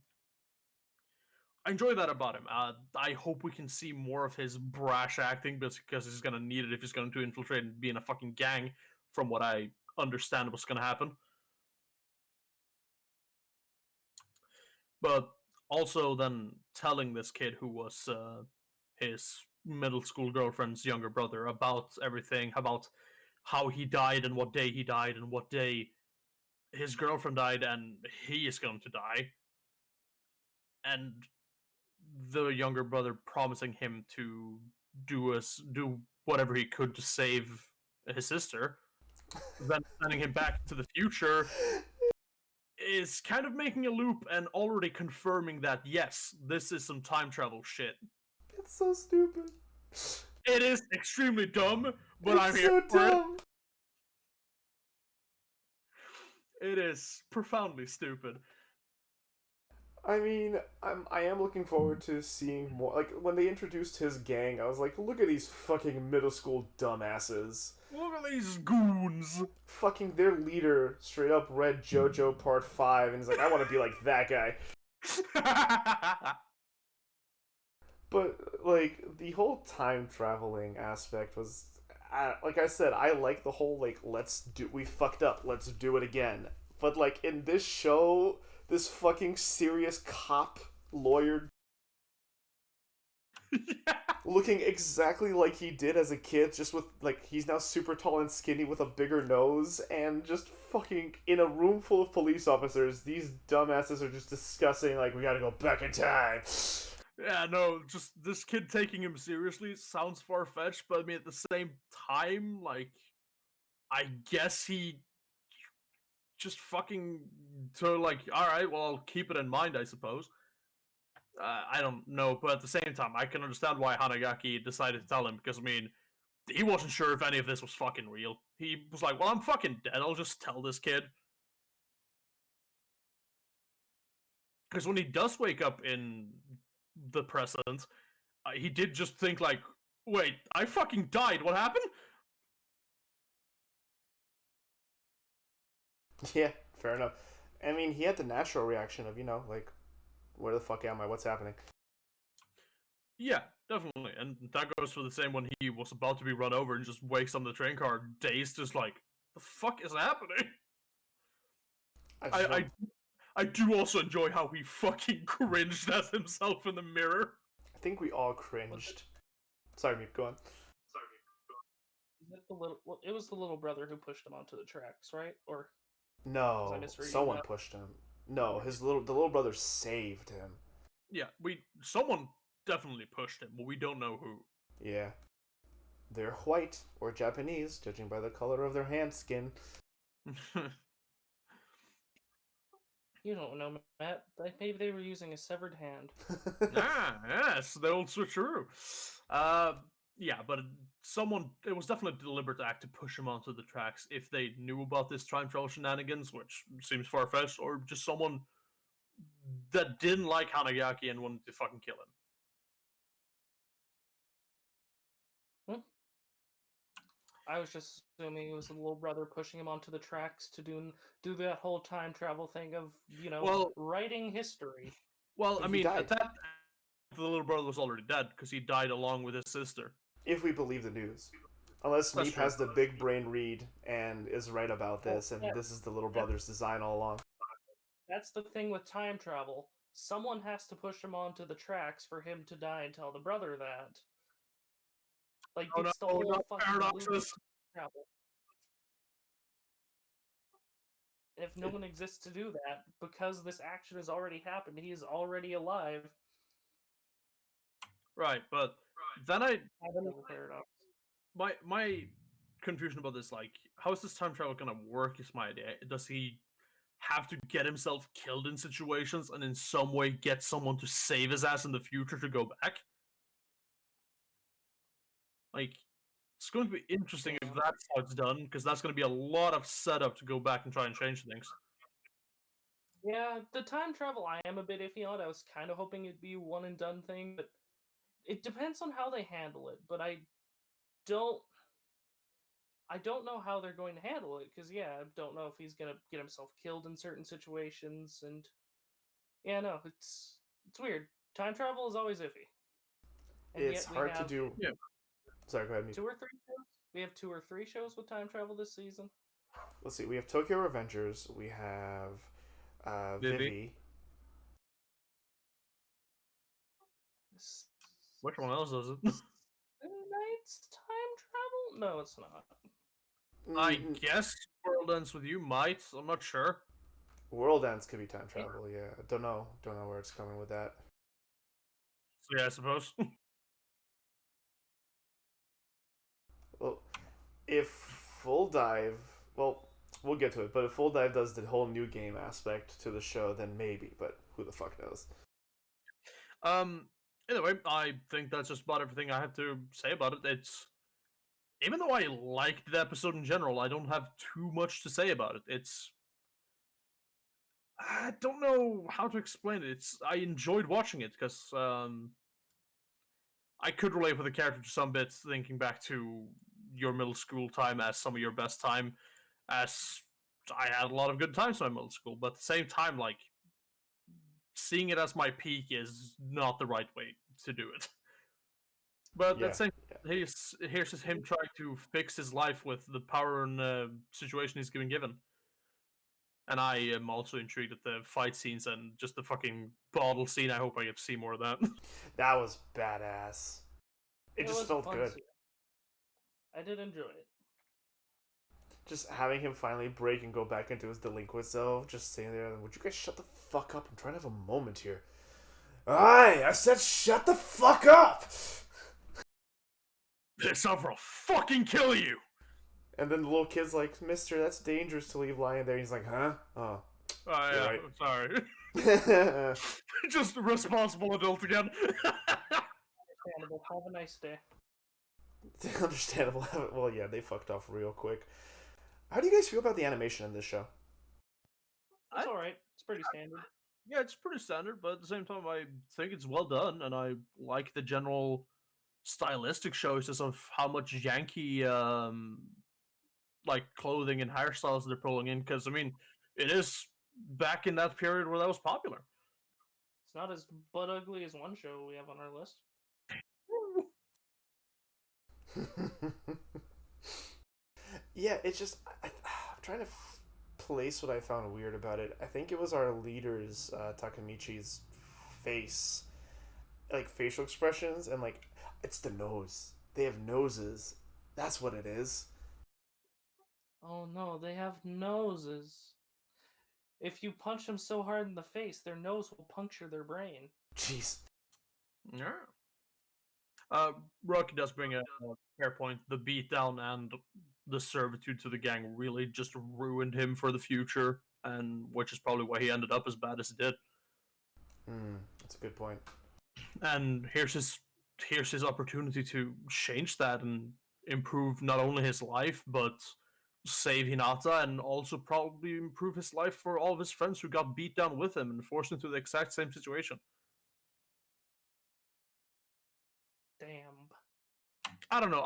enjoy that about him. I hope we can see more of his brash acting because he's gonna need it if he's going to infiltrate and be in a fucking gang. From what I understand, what's gonna happen. But also then telling this kid who was his middle school girlfriend's younger brother about everything, about how he died and what day he died and what day his girlfriend died and he is going to die. And the younger brother promising him to do whatever he could to save his sister, then sending him back to the future is kind of making a loop and already confirming that yes, this is some time travel shit. It's so stupid. It is extremely dumb, but it's I'm here so for dumb. it. It is profoundly stupid. I mean, I am looking forward to seeing more. Like when they introduced his gang, I was like, look at these fucking middle school dumbasses. Look at these goons. Fucking their leader straight up read JoJo Part 5 and he's like, I want to be like that guy. But like the whole time traveling aspect was like I said, I like the whole like we fucked up, let's do it again. But like in this show, this fucking serious cop lawyer Yeah. looking exactly like he did as a kid, just with like he's now super tall and skinny with a bigger nose, and just fucking in a room full of police officers, these dumbasses are just discussing like we gotta go back in time. Yeah, no, just this kid taking him seriously sounds far fetched, but I mean, at the same time, like, I guess he just fucking to like, all right, well, I'll keep it in mind, I suppose. I don't know, but at the same time, I can understand why Hanagaki decided to tell him because I mean, he wasn't sure if any of this was fucking real. He was like, "Well, I'm fucking dead. I'll just tell this kid." Because when he does wake up in the present, he did just think like, "Wait, I fucking died. What happened?" Yeah, fair enough. I mean, he had the natural reaction of, you know, like, where the fuck am I? What's happening? Yeah, definitely. And that goes for the same when he was about to be run over and just wakes up in the train car, dazed, just like, the fuck is happening? I I, just I, don't. I do also enjoy how he fucking cringed at himself in the mirror. I think we all Was it, cringed. Sorry, Meep, go on. is it the little? Well, it was the little brother who pushed him onto the tracks, right? Or was I No, misreading someone that? pushed him. No, the little brother saved him. Yeah, someone definitely pushed him, but we don't know who. Yeah. They're white or Japanese, judging by the color of their hand skin. You don't know, Matt. Like maybe they were using a severed hand. Yes, the old switcheroo. Uh, yeah, but it was definitely a deliberate act to push him onto the tracks if they knew about this time travel shenanigans, which seems far fetched, or just someone that didn't like Hanagaki and wanted to fucking kill him. Hmm? I was just assuming it was the little brother pushing him onto the tracks to do that whole time travel thing of Well, writing history. well, But I he mean, at died, that the little brother was already dead because he died along with his sister. if we believe the news. Unless That's Meep true. has the big brain read and is right about Well, this, and yeah, this is the little that, brother's design all along. that's the thing with time travel. Someone has to push him onto the tracks for him to die and tell the brother that. Like Oh no, it's the whole not fucking loop of paradoxes. travel. And if no one exists to do that, because this action has already happened, he is already alive. Right, but then I don't know paradox. my confusion about this, like, how is this time travel gonna work? Is my idea. Does he have to get himself killed in situations and in some way get someone to save his ass in the future to go back? Like, it's going to be interesting if Yeah. that's how it's done, because that's going to be a lot of setup to go back and try and change things. Yeah, the time travel I am a bit iffy on. I was kind of hoping it'd be one and done thing, but it depends on how they handle it. But don't I don't know how they're going to handle it because yeah, I don't know if he's gonna get himself killed in certain situations, and yeah, no, it's weird. Time travel is always iffy, and It's yet we hard to have do. Yeah. Sorry, go ahead, Meep. two or three shows. We have two or three shows with time travel this season. Let's see. We have Tokyo Revengers. We have Vivy. Vivy. Which one else does it? Night's time travel? No, it's not. I guess World Ends With You might. I'm not sure. World Ends could be time travel. Yeah, don't know. Don't know where it's coming with that. So yeah, I suppose. Well, if Full Dive, well, we'll get to it. But if Full Dive does the whole new game aspect to the show, then maybe. But who the fuck knows? um. Anyway, I think that's just about everything I have to say about it. It's even though I liked the episode in general, I don't have too much to say about it. I don't know how to explain it. I enjoyed watching it because I could relate with the character to some bits, thinking back to your middle school time as some of your best time, as I had a lot of good times in my middle school. But at the same time, like seeing it as my peak is not the right way to do it. But Yeah. that's here's just him trying to fix his life with the power and situation he's been given. And I am also intrigued at the fight scenes and just the fucking bottle scene. I hope I get to see more of that. That was badass. It just was a felt fun good. scene. I did enjoy it. Just having him finally break and go back into his delinquent self, just sitting there, would you guys shut the fuck up? I'm trying to have a moment here. Aye, I said shut the fuck up! This over, I'll fucking kill you! And then the little kid's like, Mister, that's dangerous to leave lying there. He's like, huh? Oh. Oh yeah, right. sorry. Just a responsible adult again. Understandable. Have a nice day. Understandable. Well, yeah, they fucked off real quick. How do you guys feel about the animation in this show? It's alright. It's pretty standard. Yeah, it's pretty standard, but at the same time, I think it's well done, and I like the general stylistic choices of how much Yankee like clothing and hairstyles they're pulling in. Because I mean, it is back in that period where that was popular. It's not as butt ugly as one show we have on our list. Yeah, it's just I'm trying to place what I found weird about it. I think it was our leader's Takamichi's face, like facial expressions, and like it's the nose. They have noses. That's what it is. Oh no, they have noses. If you punch them so hard in the face, their nose will puncture their brain. Jeez. Yeah. Rocky does bring a fair point. The beatdown and the servitude to the gang really just ruined him for the future, and which is probably why he ended up as bad as he did. That's a good point. And here's his opportunity to change that and improve not only his life but save Hinata and also probably improve his life for all of his friends who got beat down with him and forced into the exact same situation. Damn. I don't know.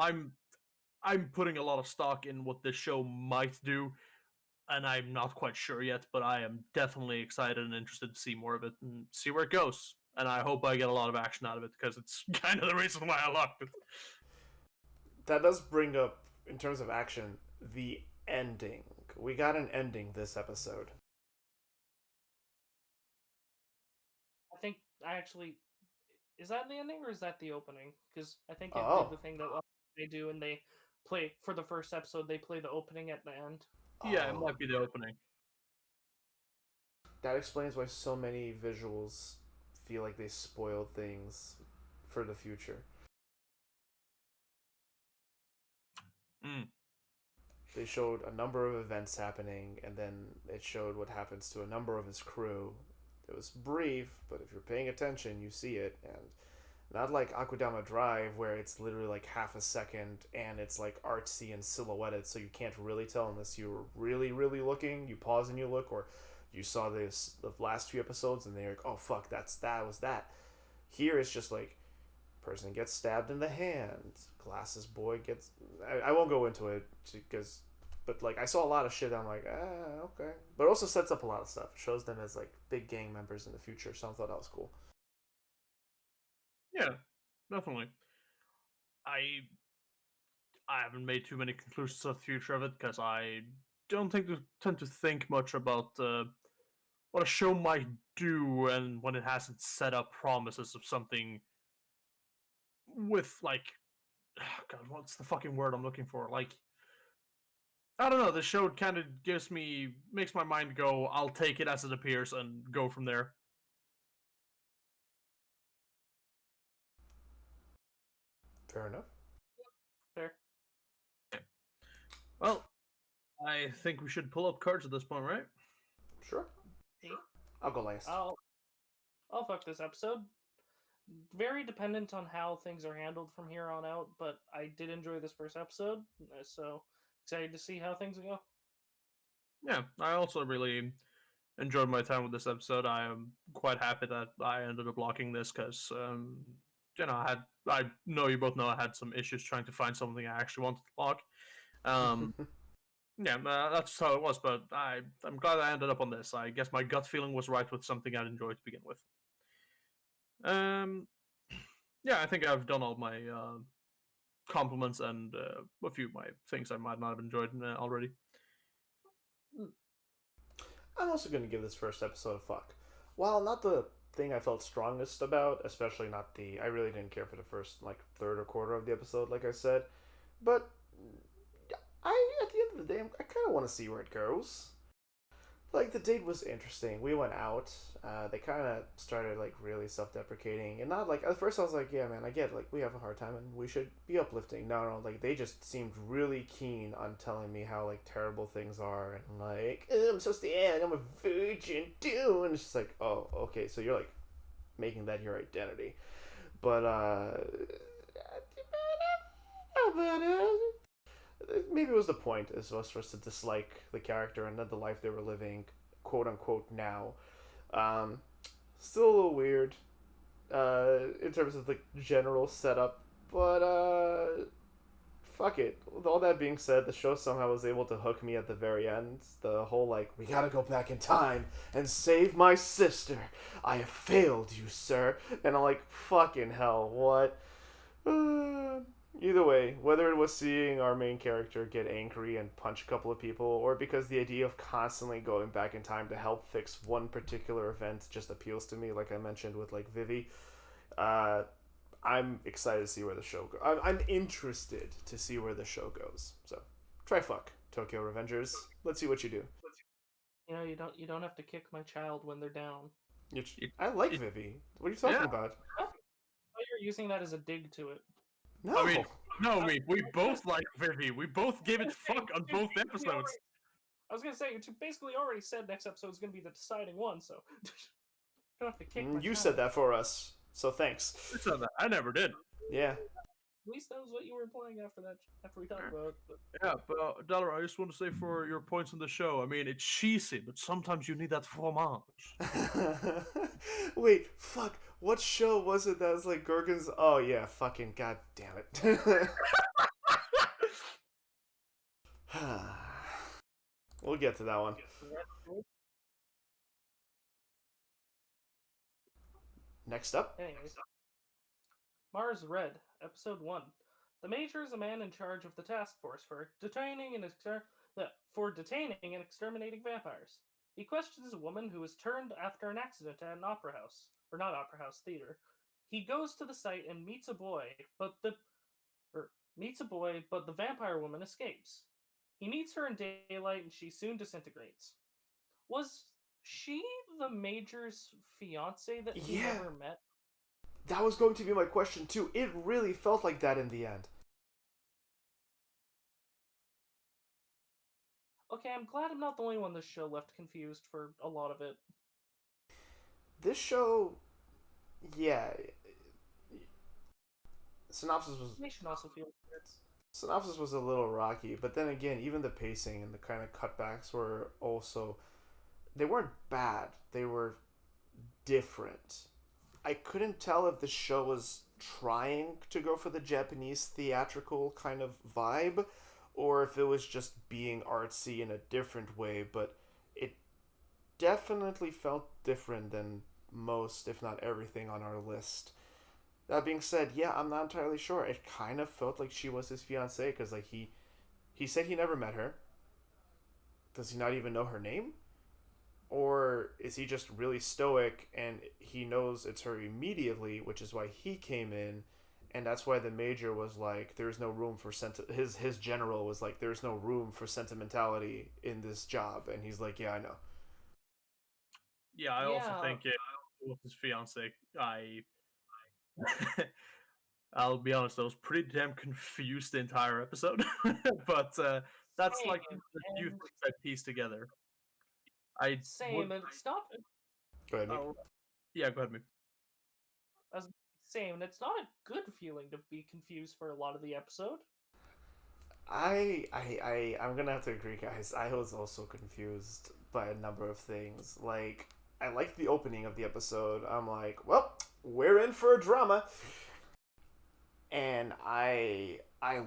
I'm putting a lot of stock in what this show might do, and I'm not quite sure yet, but I am definitely excited and interested to see more of it and see where it goes. And I hope I get a lot of action out of it because it's kind of the reason why I locked it. That does bring up, in terms of action, the ending. We got an ending this episode. I think I actually is that the ending or is that the opening? Because I think it Oh. did the thing that they do and they play for the first episode. They play the opening at the end. Yeah, it Oh. might be the opening. That explains why so many visuals feel like they spoiled things for the future. Mm. They showed a number of events happening, and then it showed what happens to a number of his crew. It was brief, but if you're paying attention, you see it, and not like Akudama Drive, where it's literally like half a second, and it's like artsy and silhouetted, so you can't really tell unless you're really, really looking. You pause and you look, or you saw this the last few episodes, and they're like, "Oh fuck, that was that." Here it's just like person gets stabbed in the hand, glasses boy gets I won't go into it because but like I saw a lot of shit. I'm like, okay, but it also sets up a lot of stuff. It shows them as like big gang members in the future, so I thought that was cool. Yeah, definitely. I haven't made too many conclusions of the future of it because I don't tend to think much about what a show might do and when it hasn't set up promises of something with like God, what's the fucking word I'm looking for? Like I don't know, the show kind of makes my mind go, I'll take it as it appears and go from there. Fair enough. Fair. Well, I think we should pull up cards at this point, right? Sure. See? I'll go last. I'll fuck this episode. Very dependent on how things are handled from here on out, but I did enjoy this first episode, so excited to see how things go. Yeah, I also really enjoyed my time with this episode. I am quite happy that I ended up locking this because, I know you both know I had some issues trying to find something I actually wanted to lock. Yeah, that's how it was, but I'm glad I ended up on this. I guess my gut feeling was right with something I'd enjoy to begin with. Um, Yeah, I think I've done all my compliments and a few of my things I might not have enjoyed already. I'm also going to give this first episode a fuck. While not the thing I felt strongest about, especially not the. I really didn't care for the first, like, third or quarter of the episode, like I said, but at the end of the day, I kind of want to see where it goes. Like, the date was interesting. We went out. They kind of started, like, really self-deprecating, and not like at first I was like, yeah, man, I get it. Like, we have a hard time and we should be uplifting. No, like, they just seemed really keen on telling me how, like, terrible things are, and like, I'm so sad, I'm a virgin too, and it's just like, oh, okay, so you're like making that your identity. But maybe it was the point is was for us to dislike the character and not the life they were living, quote unquote, now. Um, Still a little weird in terms of the general setup, but fuck it. With all that being said, the show somehow was able to hook me at the very end. The whole, like, we gotta go back in time and save my sister. I have failed you, sir. And I'm like, fucking hell, what? Either way, whether it was seeing our main character get angry and punch a couple of people, or because the idea of constantly going back in time to help fix one particular event just appeals to me, like I mentioned with, like, Vivy, uh, I'm excited to see where the show goes. I'm interested to see where the show goes. So, try fuck, Tokyo Revengers. Let's see what you do. You don't have to kick my child when they're down. I like Vivy. What are you talking Yeah, about? Oh, you're using that as a dig to it. No. I mean, no, we both like Vivy. We both gave it fuck on both episodes. I was gonna say, you basically already said next episode is gonna be the deciding one, so you don't have to kick my You child. said that for us, so thanks. I said that. I never did. Yeah. At least that was what you were implying after we talked about it. But Yeah, but Dollar, I just want to say for your points on the show, I mean, it's cheesy, but sometimes you need that fromage. Wait, fuck. What show was it that was like Gherkins? Oh, yeah, fucking god damn it. We'll get to that one. Next up. anyways, Mars Red, Episode 1. The Major is a man in charge of the task force for detaining and exterminating vampires. He questions a woman who was turned after an accident at an opera house, or not opera house, theater. He goes to the site and meets a boy, but the vampire woman escapes. He meets her in daylight and she soon disintegrates. Was she the Major's fiance that he Yeah. never met? That was going to be my question, too. It really felt like that in the end. Okay, I'm glad I'm not the only one this show left confused for a lot of it. This show, yeah. Synopsis was Nation also feels synopsis was a little rocky, but then again, even the pacing and the kind of cutbacks were also they weren't bad. They were different. I couldn't tell if the show was trying to go for the Japanese theatrical kind of vibe or if it was just being artsy in a different way, but it definitely felt different than most, if not everything, on our list. That being said, yeah, I'm not entirely sure. It kind of felt like she was his fiance because, like, he said he never met her. Does he not even know her name? Or is he just really stoic and he knows it's her immediately, which is why he came in, and that's why the major was like, "There's no room for his general was like, "There's no room for sentimentality in this job," and he's like, "Yeah, I know." Yeah, I also Yeah, think it was his fiance. I'll be honest, I was pretty damn confused the entire episode, but that's like same. the few And things I pieced together. I would. same, and it's not. Go ahead, Nick. Oh, yeah, go ahead, me. As same, and it's not a good feeling to be confused for a lot of the episode. I'm gonna have to agree, guys. I was also confused by a number of things. Like, I liked the opening of the episode. I'm like, well, we're in for a drama. And I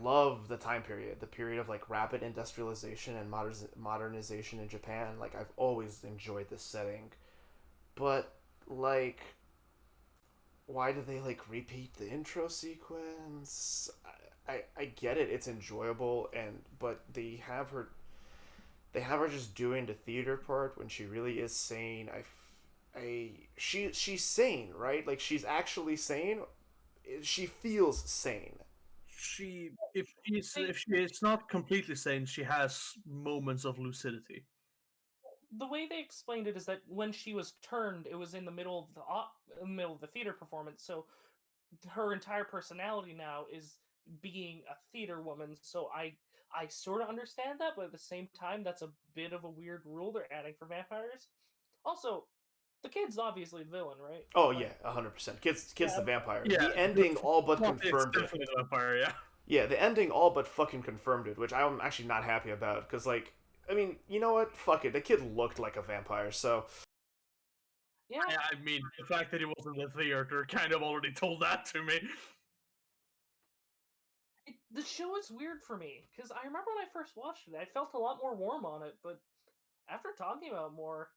love the time period, the period of, like, rapid industrialization and modernization in Japan. Like, I've always enjoyed this setting. But, like, why do they like repeat the intro sequence? I get it, it's enjoyable, and but they have her just doing the theater part when she really is sane. She's sane, right? Like she's actually sane. She feels sane. If she is not completely sane, she has moments of lucidity. The way they explained it is that when she was turned, it was in the middle of the theater performance. So her entire personality now is being a theater woman. So I sort of understand that, but at the same time, that's a bit of a weird rule they're adding for vampires. Also, the kid's obviously the villain, right? Oh Like, yeah, 100%. Kids the yeah, vampire. Yeah, The ending all but it's confirmed it. definitely the vampire. Yeah, Yeah, the ending all but fucking confirmed it, which I'm actually not happy about because like I mean, you know what? Fuck it. The kid looked like a vampire, so yeah. I mean, the fact that he was in the theater kind of already told that to me. The show is weird for me because I remember when I first watched it, I felt a lot more warm on it, but after talking about it more,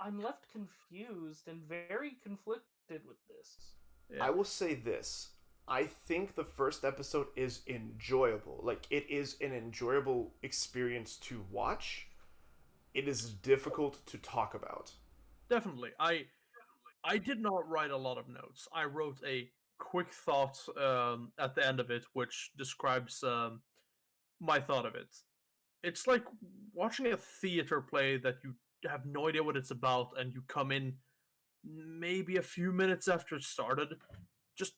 I'm left confused and very conflicted with this. Yeah, I will say this. I think the first episode is enjoyable. Like it is an enjoyable experience to watch. It is difficult to talk about. definitely. I did not write a lot of notes. I wrote a quick thought at the end of it, which describes my thought of it. It's like watching a theater play that you have no idea what it's about, and you come in maybe a few minutes after it started. Just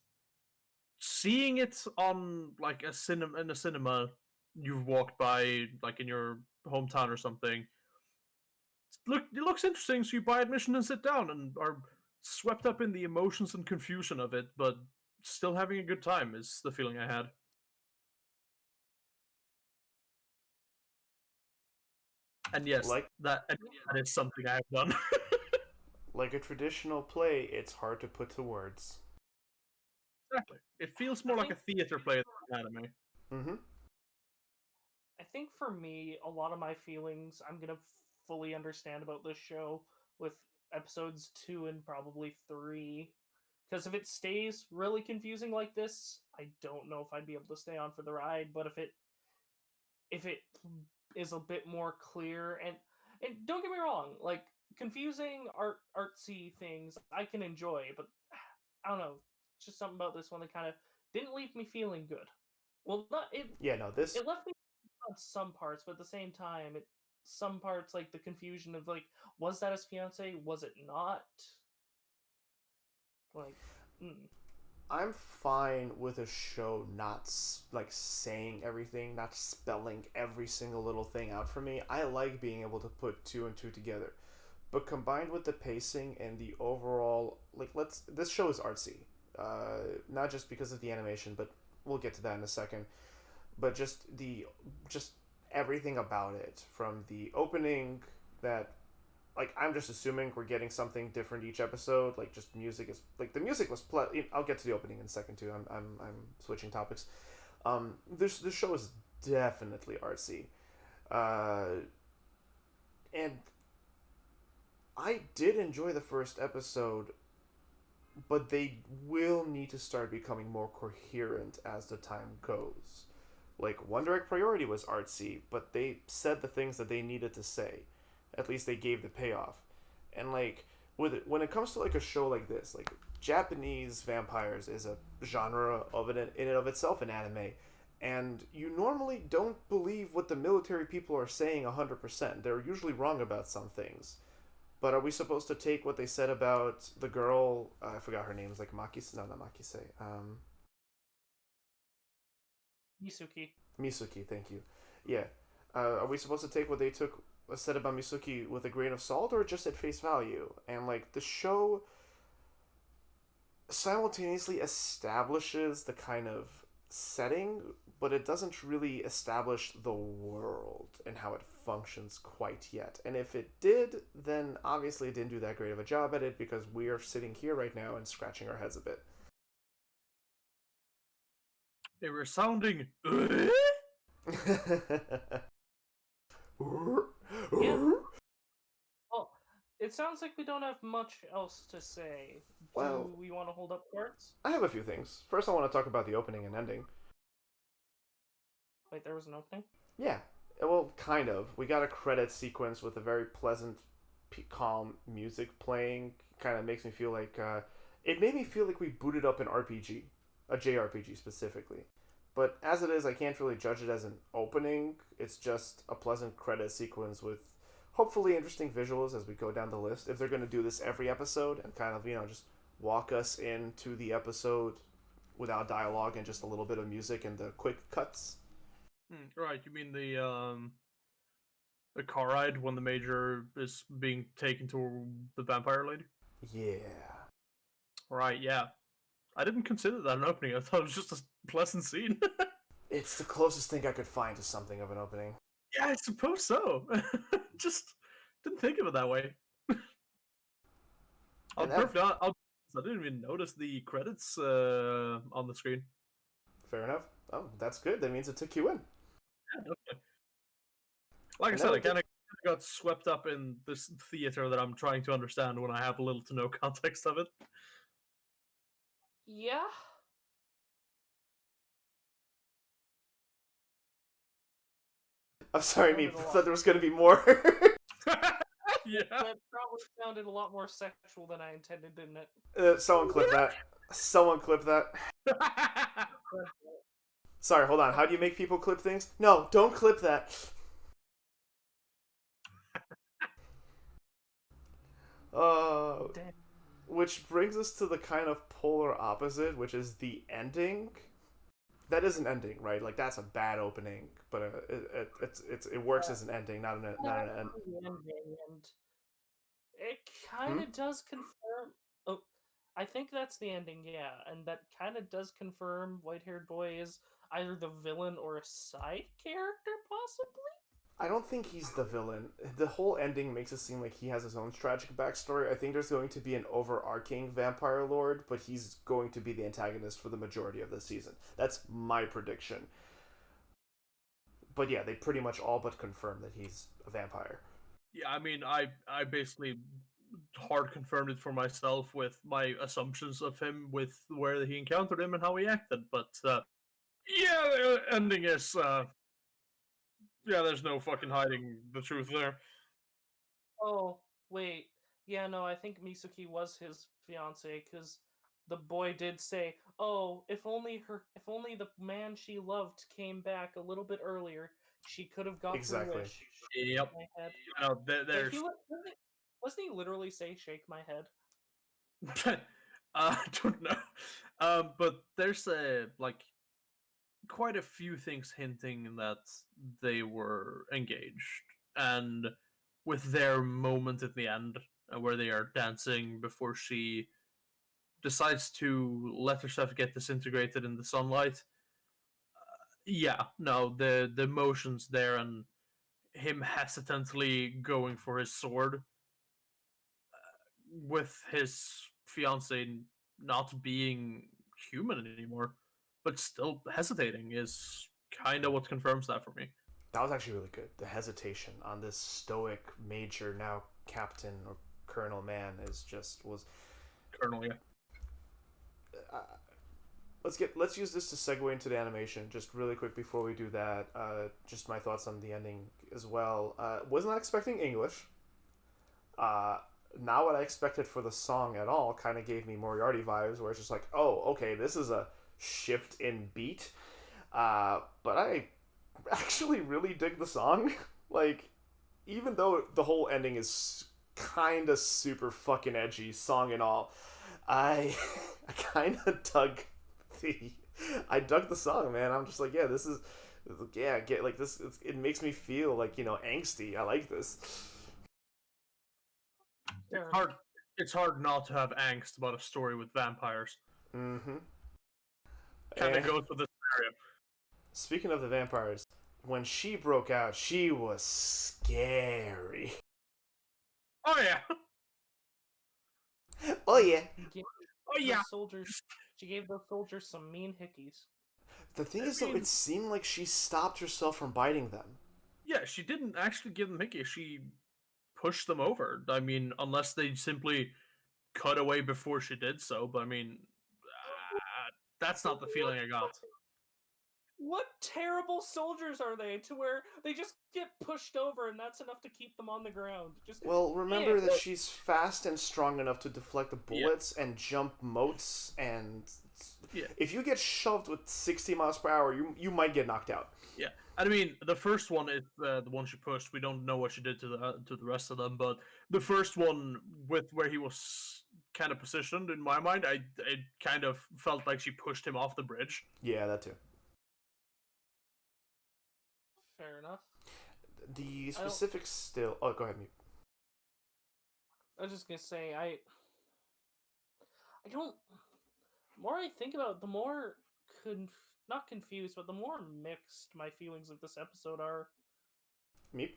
seeing it on like a cinema in a cinema you've walked by, like in your hometown or something. It looks interesting, so you buy admission and sit down and are swept up in the emotions and confusion of it, but still having a good time is the feeling I had. And yes, Like that is something I have done. like a traditional play, it's hard to put to words. Exactly. It feels I more like a think theater play than an anime. Mm-hmm. I think for me, a lot of my feelings I'm gonna fully understand about this show with episodes 2 and probably 3. Because if it stays really confusing like this, I don't know if I'd be able to stay on for the ride. But if it is a bit more clear and don't get me wrong, like confusing artsy things I can enjoy, but I don't know, it's just something about this one that kind of didn't leave me feeling good. Well, not it. Yeah, no, this It left me on some parts, but at the same time, some parts like the confusion of like, was that his fiance? Was it not? Like, mm. I'm fine with a show not like saying everything, not spelling every single little thing out for me. I like being able to put two and two together. But combined with the pacing and the overall, like, this show is artsy. Not just because of the animation, but we'll get to that in a second. But just everything about it, from the opening that like I'm just assuming we're getting something different each episode. Like just music is like the music was. I'll get to the opening in a second too. I'm switching topics. This show is definitely artsy, and I did enjoy the first episode, but they will need to start becoming more coherent as the time goes. Like One Direct Priority was artsy, but they said the things that they needed to say. At least they gave the payoff. And like with it, when it comes to like a show like this, like Japanese vampires is a genre of it in and of itself in anime, and you normally don't believe what the military people are saying 100%. They're usually wrong about some things. But are we supposed to take what they said about the girl? I forgot her name. Is like Makise? No, not Makise. Misuki. Misuki. Thank you. Yeah. Are we supposed to take what they said about Misuki with a grain of salt, or just at face value? And like the show simultaneously establishes the kind of setting, but it doesn't really establish the world and how it functions quite yet. And if it did, then obviously it didn't do that great of a job at it because we are sitting here right now and scratching our heads a bit. They were sounding. Yeah. Well, It sounds like we don't have much else to say. Well, Do we want to hold up cards? I have a few things. First, I want to talk about the opening and ending. Wait, there was an opening? Yeah, well, kind of. We got a credit sequence with a very pleasant, calm music playing. Kind of makes me feel like it made me feel like we booted up an RPG, a JRPG specifically. But as it is, I can't really judge it as an opening. It's just a pleasant credit sequence with hopefully interesting visuals as we go down the list. If they're going to do this every episode and kind of, just walk us into the episode without dialogue and just a little bit of music and the quick cuts. Right, you mean the car ride when the major is being taken to the vampire lady? Yeah. Right, yeah. I didn't consider that an opening. I thought it was just a pleasant scene. It's the closest thing I could find to something of an opening. Yeah, I suppose so. Just didn't think of it that way. I didn't even notice the credits on the screen. Fair enough. Oh, that's good. That means it took you in. Like I And said, then I kind of got swept up in this theater that I'm trying to understand when I have little to no context of it. Yeah. I'm sorry, me. Sounded a I lot. thought there was going to be more. Yeah. That probably sounded a lot more sexual than I intended, didn't it? Someone clip that. Someone clip that. Sorry, hold on. How do you make people clip things? No, don't clip that. Damn. Which brings us to the kind of polar opposite, which is the ending. That is an ending, right? Like that's a bad opening, but it works as an ending, not an end. And it kind of does confirm. Oh, I think that's the ending, yeah. And that kind of does confirm White Haired Boy is either the villain or a side character, possibly? I don't think he's the villain. The whole ending makes it seem like he has his own tragic backstory. I think there's going to be an overarching vampire lord, but he's going to be the antagonist for the majority of the season. That's my prediction. But yeah, they pretty much all but confirm that he's a vampire. Yeah, I mean, I basically hard confirmed it for myself with my assumptions of him, with where he encountered him and how he acted. But yeah, the ending is yeah. There's no fucking hiding the truth there. Oh, wait. Yeah, no, I think Misuki was his fiance because the boy did say, "Oh, if only the man she loved came back a little bit earlier, she could have got her Exactly. wish." Yep. My head. No, Wait, there's wasn't he literally say "shake my head"? I don't know. But there's like quite a few things hinting that they were engaged, and with their moment at the end where they are dancing before she decides to let herself get disintegrated in the sunlight. Yeah, no, the emotions there and him hesitantly going for his sword with his fiance not being human anymore, but still hesitating is kind of what confirms that for me. That was actually really good. The hesitation on this stoic major, now captain or colonel man, is just was. Colonel, yeah. Uh, let's use this to segue into the animation just really quick before we do that. Just my thoughts on the ending as well. Was not expecting English. Not what I expected for the song at all. Kind of gave me Moriarty vibes, where it's just like, oh, okay, this is a shift in beat. But I actually really dig the song. Like, even though the whole ending is kind of super fucking edgy, song and all, I I kind of dug the the song, man. I'm just like, yeah, this is get like this. It makes me feel like angsty. I like this. It's hard. It's hard not to have angst about a story with vampires. Mm-hmm. Kind of And goes with the scenario. speaking of the vampires, when she broke out, she was scary. Oh yeah. Oh yeah. Oh yeah. She gave those soldiers some mean hickeys. The thing is, though, it seemed like she stopped herself from biting them. Yeah, she didn't actually give them Mickey. She push them over. I mean, unless they simply cut away before she did so. But I mean, that's not the feeling I got. What terrible soldiers are they to where they just get pushed over and that's enough to keep them on the ground? Just Well, remember that she's fast and strong enough to deflect the bullets and jump moats, and if you get shoved with 60 miles per hour, you might get knocked out. Yeah, and I mean the first one is the one she pushed. We don't know what she did to the rest of them, but the first one with where he was kind of positioned in my mind, it kind of felt like she pushed him off the bridge. Yeah, that too. Fair enough. The specifics still. Oh, go ahead, mute. I was just gonna say I don't. The more I think about it, the more not confused, but the more mixed my feelings of this episode are. Meep?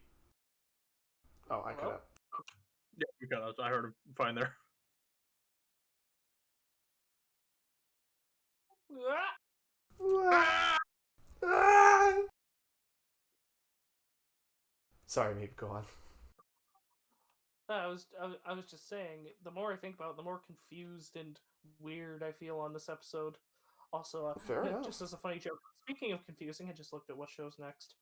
Oh, I cut out. Yeah, you cut out. I heard him fine there. Sorry, Meep, go on. I was just saying, the more I think about it, the more confused and weird I feel on this episode. Also, Fair enough. Just as a funny joke, speaking of confusing, I just looked at what show's next.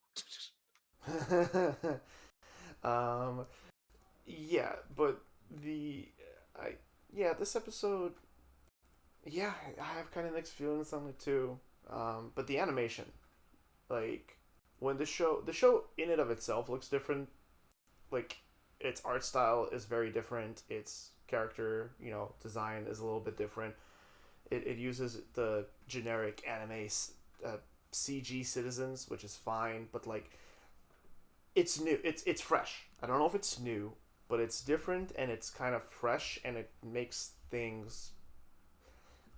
Yeah, but this episode, yeah, I have kind of mixed feelings on it too. But the animation, like, when the show in and of itself looks different, like, its art style is very different, its character, design is a little bit different. It uses the generic anime CG citizens, which is fine, but like, it's new. It's fresh. I don't know if it's new, but it's different and it's kind of fresh, and it makes things.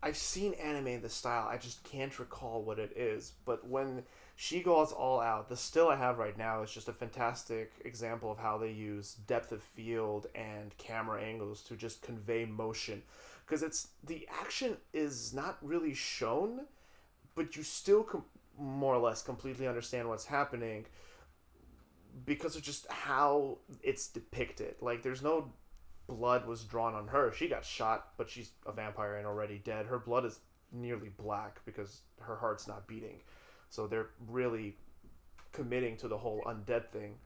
I've seen anime in this style. I just can't recall what it is. But when she goes all out, the still I have right now is just a fantastic example of how they use depth of field and camera angles to just convey motion. Because the action is not really shown, but you still more or less completely understand what's happening because of just how it's depicted. Like, there's no blood was drawn on her. She got shot, but she's a vampire and already dead. Her blood is nearly black because her heart's not beating. So they're really committing to the whole undead thing.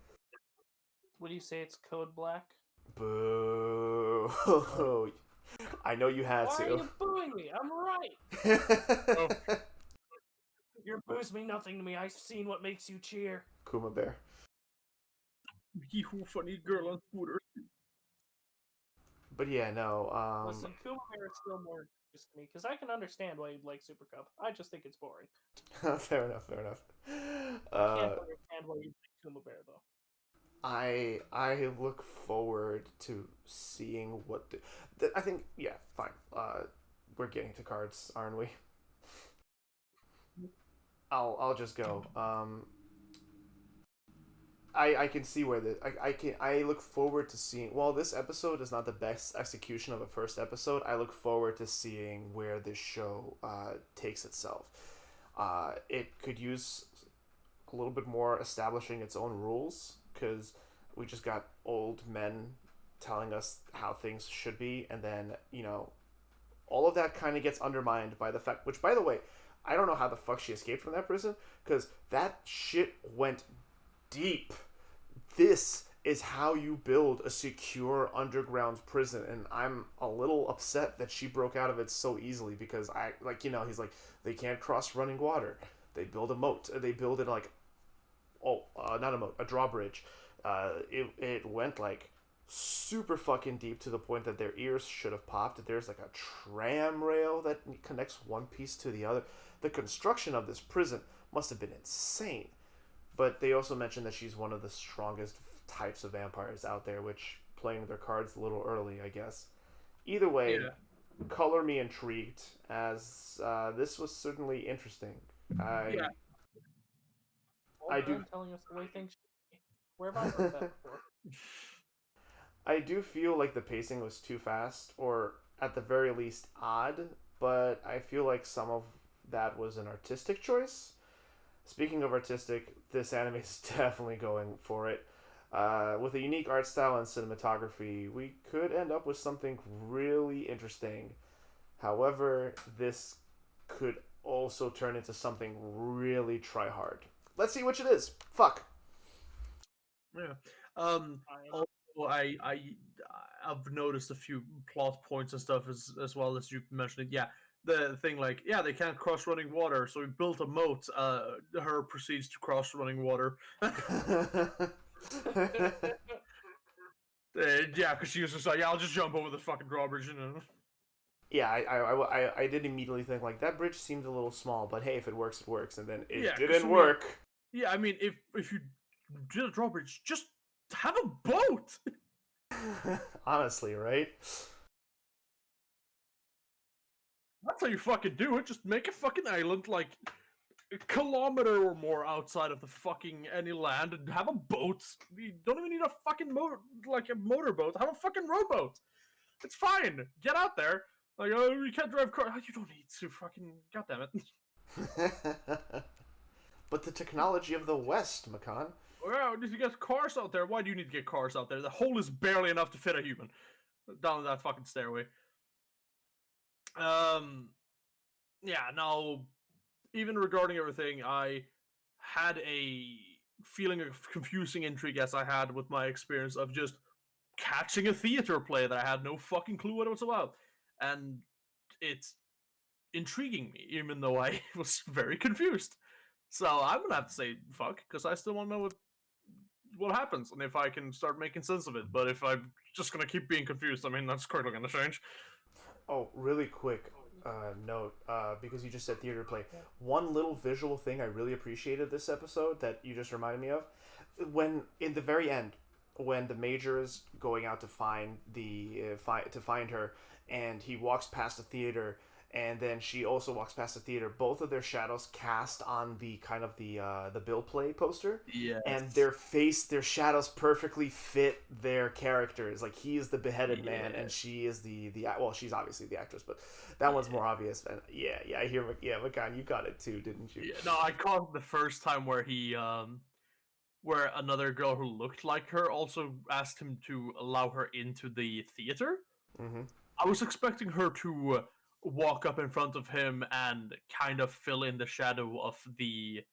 Would you say it's code black? Boo. I know you had Why to. are you booing me? I'm right. Your boos mean nothing to me. I've seen what makes you cheer. Kuma Bear. You funny girl on scooter. But yeah, no. Listen, Kuma Bear is still more just to me because I can understand why you'd like Super Cup. I just think it's boring. Fair enough. I can't understand why you'd like Kuma Bear though. I look forward to seeing what I think. Yeah, fine. We're getting to cards, aren't we? I'll just go. I can see where I look forward to seeing. While this episode is not the best execution of a first episode, I look forward to seeing where this show takes itself. It could use a little bit more establishing its own rules, because we just got old men telling us how things should be, and then all of that kind of gets undermined by the fact. Which, by the way, I don't know how the fuck she escaped from that prison, because that shit went deep. This is how you build a secure underground prison, and I'm a little upset that she broke out of it so easily, because he's like, they can't cross running water. They build a moat. They build it like, not a moat, a drawbridge. It went like super fucking deep to the point that their ears should have popped. There's like a tram rail that connects one piece to the other. The construction of this prison must have been insane. But they also mentioned that she's one of the strongest types of vampires out there, which, playing their cards a little early, I guess. Either way, color me intrigued, as this was certainly interesting. I do telling us the way things should be. Where have I heard that before? I do feel like the pacing was too fast, or at the very least odd, but I feel like some of that was an artistic choice. Speaking of artistic, this anime is definitely going for it. With a unique art style and cinematography, we could end up with something really interesting. However, this could also turn into something really try hard. Let's see which it is. Fuck. Yeah. Fine. Also, I've noticed a few plot points and stuff as well as you mentioned. Yeah, the thing like they can't cross running water, so we built a moat. Her proceeds to cross running water. Yeah, because she was just like, I'll just jump over the fucking drawbridge, Yeah, I did immediately think like that bridge seemed a little small, but hey, if it works, it works, and then it Yeah, didn't work. Yeah, I mean, if you did a drawbridge, just have a boat. Honestly, right? That's how you fucking do it. Just make a fucking island like a kilometer or more outside of the fucking any land and have a boat. You don't even need a fucking motor, like a motorboat. Have a fucking rowboat. It's fine. Get out there. Like, oh, you can't drive car. You don't need to fucking. God damn it. But the technology of the West, Makan. Well, if you get cars out there, why do you need to get cars out there? The hole is barely enough to fit a human down that fucking stairway. Yeah, now, even regarding everything, I had a feeling of confusing intrigue as I had with my experience of just catching a theater play that I had no fucking clue what it was about. And it's intriguing me, even though I was very confused. So I'm gonna have to say fuck, because I still want to know what happens and if I can start making sense of it. But if I'm just gonna keep being confused, I mean that's quickly gonna change. Oh, really quick note, because you just said theater play. One little visual thing I really appreciated this episode that you just reminded me of, when in the very end, when the major is going out to find to find her, and he walks past the theater, and then she also walks past the theater. Both of their shadows cast on the kind of the bill play poster, Yes. and their shadows perfectly fit their characters. Like he is the beheaded man, and she is the well, she's obviously the actress, but that one's more obvious. And yeah, I hear. Yeah, Makan, you got it too, didn't you? Yeah, no, I caught the first time where he where another girl who looked like her also asked him to allow her into the theater. Mm-hmm. I was expecting her to walk up in front of him and kind of fill in the shadow of the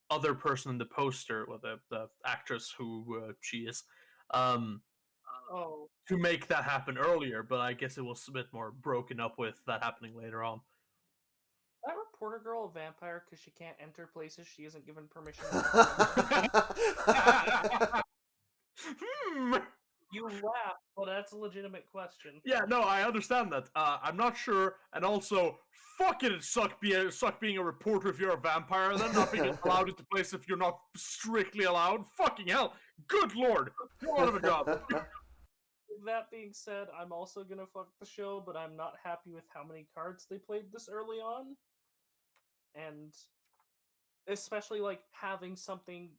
other person in the poster, well, the actress who she is, um, Oh, to make that happen earlier. But I guess it was a bit more broken up with that happening later on. that reporter girl a vampire because she can't enter places she isn't given permission to enter? You laugh, but that's a legitimate question. Yeah, no, I understand that. I'm not sure, and also, fuck it, suck being a reporter if you're a vampire, and then not being allowed into places if you're not strictly allowed. Fucking hell, good lord, you're out of a job. That being said, I'm also gonna fuck the show, but I'm not happy with how many cards they played this early on, and especially like having something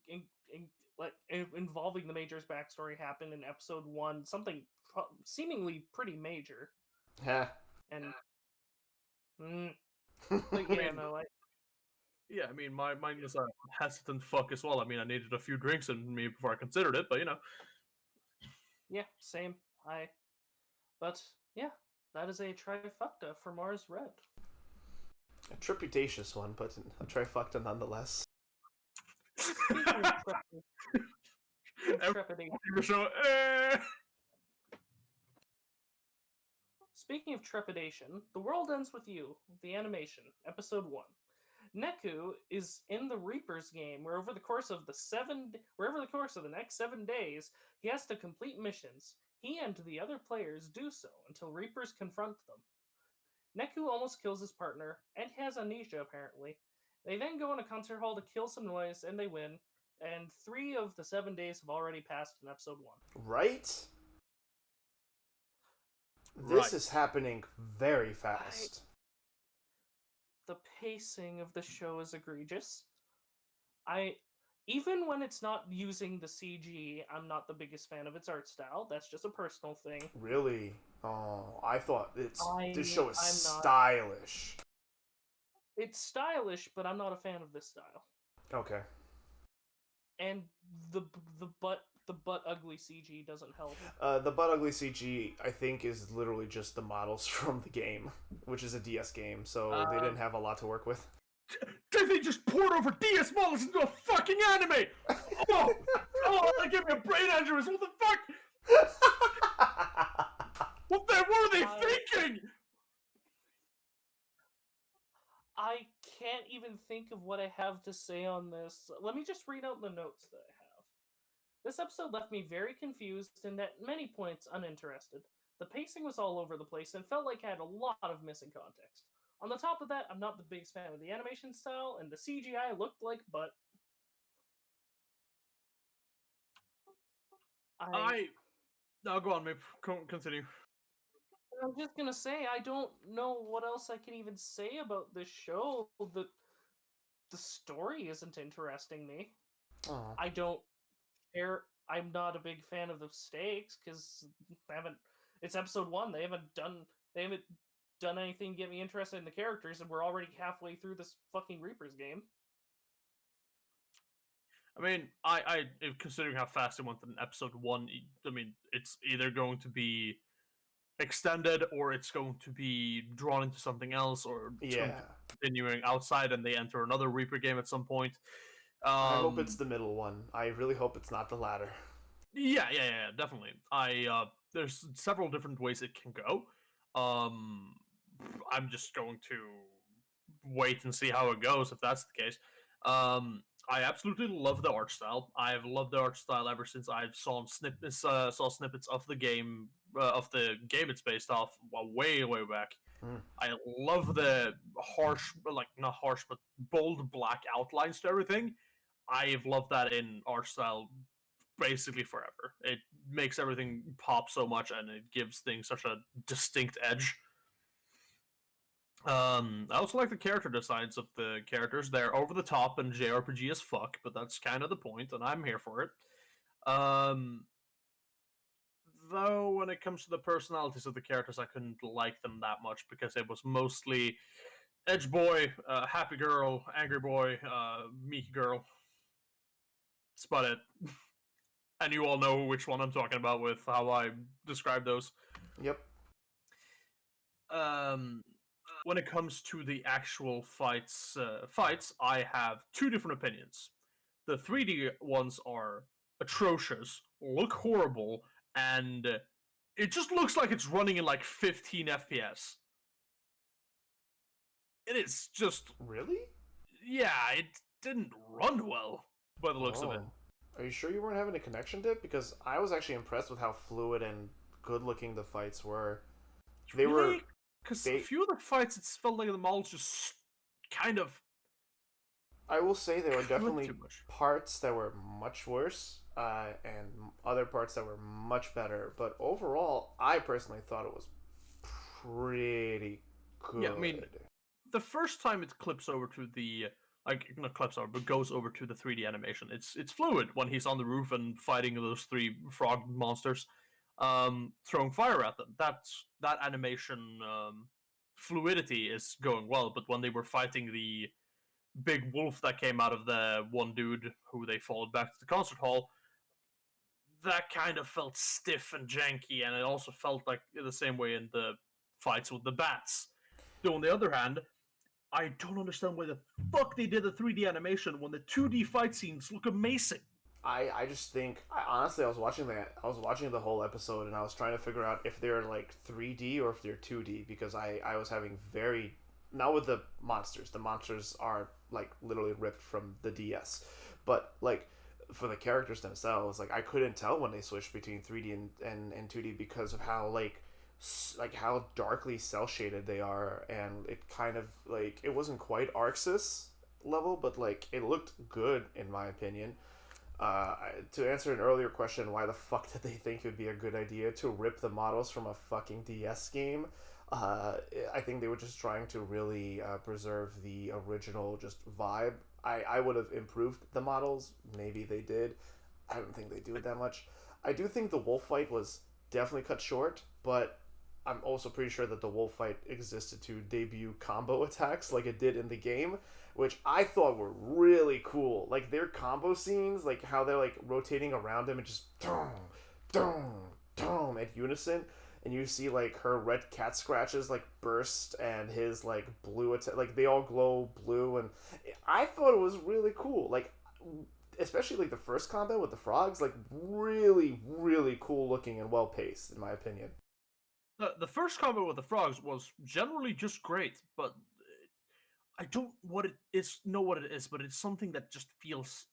involving the Major's backstory happen in episode 1, something seemingly pretty major, Yeah. and but I yeah, mean, no, yeah, I mean, mine was a hesitant fuck as well. I mean, I needed a few drinks in me before I considered it, but you know. yeah, same. But yeah, that is a trifecta for Mars Red. A trepidatious one, but a trifecta nonetheless. Speaking of trepidation, So, speaking of trepidation, The World Ends With You, the animation, episode 1. Neku is in the Reaper's game, where over the course of the next 7 days, he has to complete missions. He and the other players do so until Reapers confront them. Neku almost kills his partner, and he has amnesia apparently. They then go in a concert hall to kill some noise, and they win. And 3 of the 7 days have already passed in episode 1. Right? This is happening very fast. The pacing of the show is egregious. Even when it's not using the CG, I'm not the biggest fan of its art style. That's just a personal thing. Really? Oh, I thought this show is stylish. It's stylish, but I'm not a fan of this style. Okay. And the the butt ugly CG doesn't help. The butt ugly CG, I think, is literally just the models from the game, which is a DS game, so they didn't have a lot to work with. They just poured over DS models into a fucking anime! Oh! That gave me a brain aneurysm! What the fuck? What were they thinking? I can't even think of what I have to say on this. Let me just read out the notes that I have. This episode left me very confused and at many points uninterested. The pacing was all over the place and felt like I had a lot of missing context. On the top of that, I'm not the biggest fan of the animation style, and the CGI looked like butt. No, go on, maybe continue. I'm just gonna say, I don't know what else I can even say about this show. The story isn't interesting me. Oh. I don't care. I'm not a big fan of the stakes because it's episode 1. They haven't done anything to get me interested in the characters, and we're already halfway through this fucking Reapers game. I mean, I considering how fast it went in episode 1, I mean, it's either going to be extended or it's going to be drawn into something else, or it's going to be continuing outside and they enter another Reaper game at some point. I hope it's the middle one. I really hope it's not the latter. Yeah, definitely. There's several different ways it can go. I'm just going to wait and see how it goes if that's the case. I absolutely love the art style. I've loved the art style ever since I saw snippets of the game it's based off way back. I love the harsh, like not harsh, but bold black outlines to everything. I've loved that in art style basically forever. It makes everything pop so much, and it gives things such a distinct edge. I also like the character designs of the characters. They're over the top and JRPG as fuck, but that's kind of the point, and I'm here for it. Though when it comes to the personalities of the characters, I couldn't like them that much because it was mostly edge boy, happy girl, angry boy, meek girl. That's about it. And you all know which one I'm talking about with how I describe those. Yep. When it comes to the actual fights, I have two different opinions. The 3D ones are atrocious, look horrible, and it just looks like it's running in like 15 FPS. It is just... Really? Yeah, it didn't run well by the looks of it. Are you sure you weren't having a connection dip? Because I was actually impressed with how fluid and good-looking the fights were. They really? Because a few of the fights, it felt like the models just kind of... I will say there were definitely parts that were much worse, and other parts that were much better. But overall, I personally thought it was pretty good. Yeah, I mean, the first time it clips over to the... not clips over, but goes over to the 3D animation. It's fluid when he's on the roof and fighting those 3 frog monsters, throwing fire at them. That animation fluidity is going well, but when they were fighting the big wolf that came out of the one dude who they followed back to the concert hall, that kind of felt stiff and janky, and it also felt like the same way in the fights with the bats. Though on the other hand, I don't understand why the fuck they did the 3D animation when the 2D fight scenes look amazing. I just think, honestly, I was watching the whole episode, and I was trying to figure out if they're like 3D or if they're 2D, because I was having not with the monsters. The monsters are like literally ripped from the DS, but like for the characters themselves, like I couldn't tell when they switched between 3D and 2D because of how how darkly cell shaded they are, and it kind of like it wasn't quite ArcSys level, but like it looked good in my opinion. To answer an earlier question, why the fuck did they think it would be a good idea to rip the models from a fucking DS game? I think they were just trying to really preserve the original just vibe. I would have improved the models. Maybe they did. I don't think they do it that much. I do think the wolf fight was definitely cut short, but I'm also pretty sure that the wolf fight existed to debut combo attacks like it did in the game, which I thought were really cool. Like their combo scenes, like how they're like rotating around him and just dum dum at unison, and you see like her red cat scratches like burst and his like blue attack, like they all glow blue, and I thought it was really cool. Like especially like the first combat with the frogs, like really cool looking and well paced in my opinion. The first combat with the frogs was generally just great, but I don't what it is know what it is, but it's something that just feels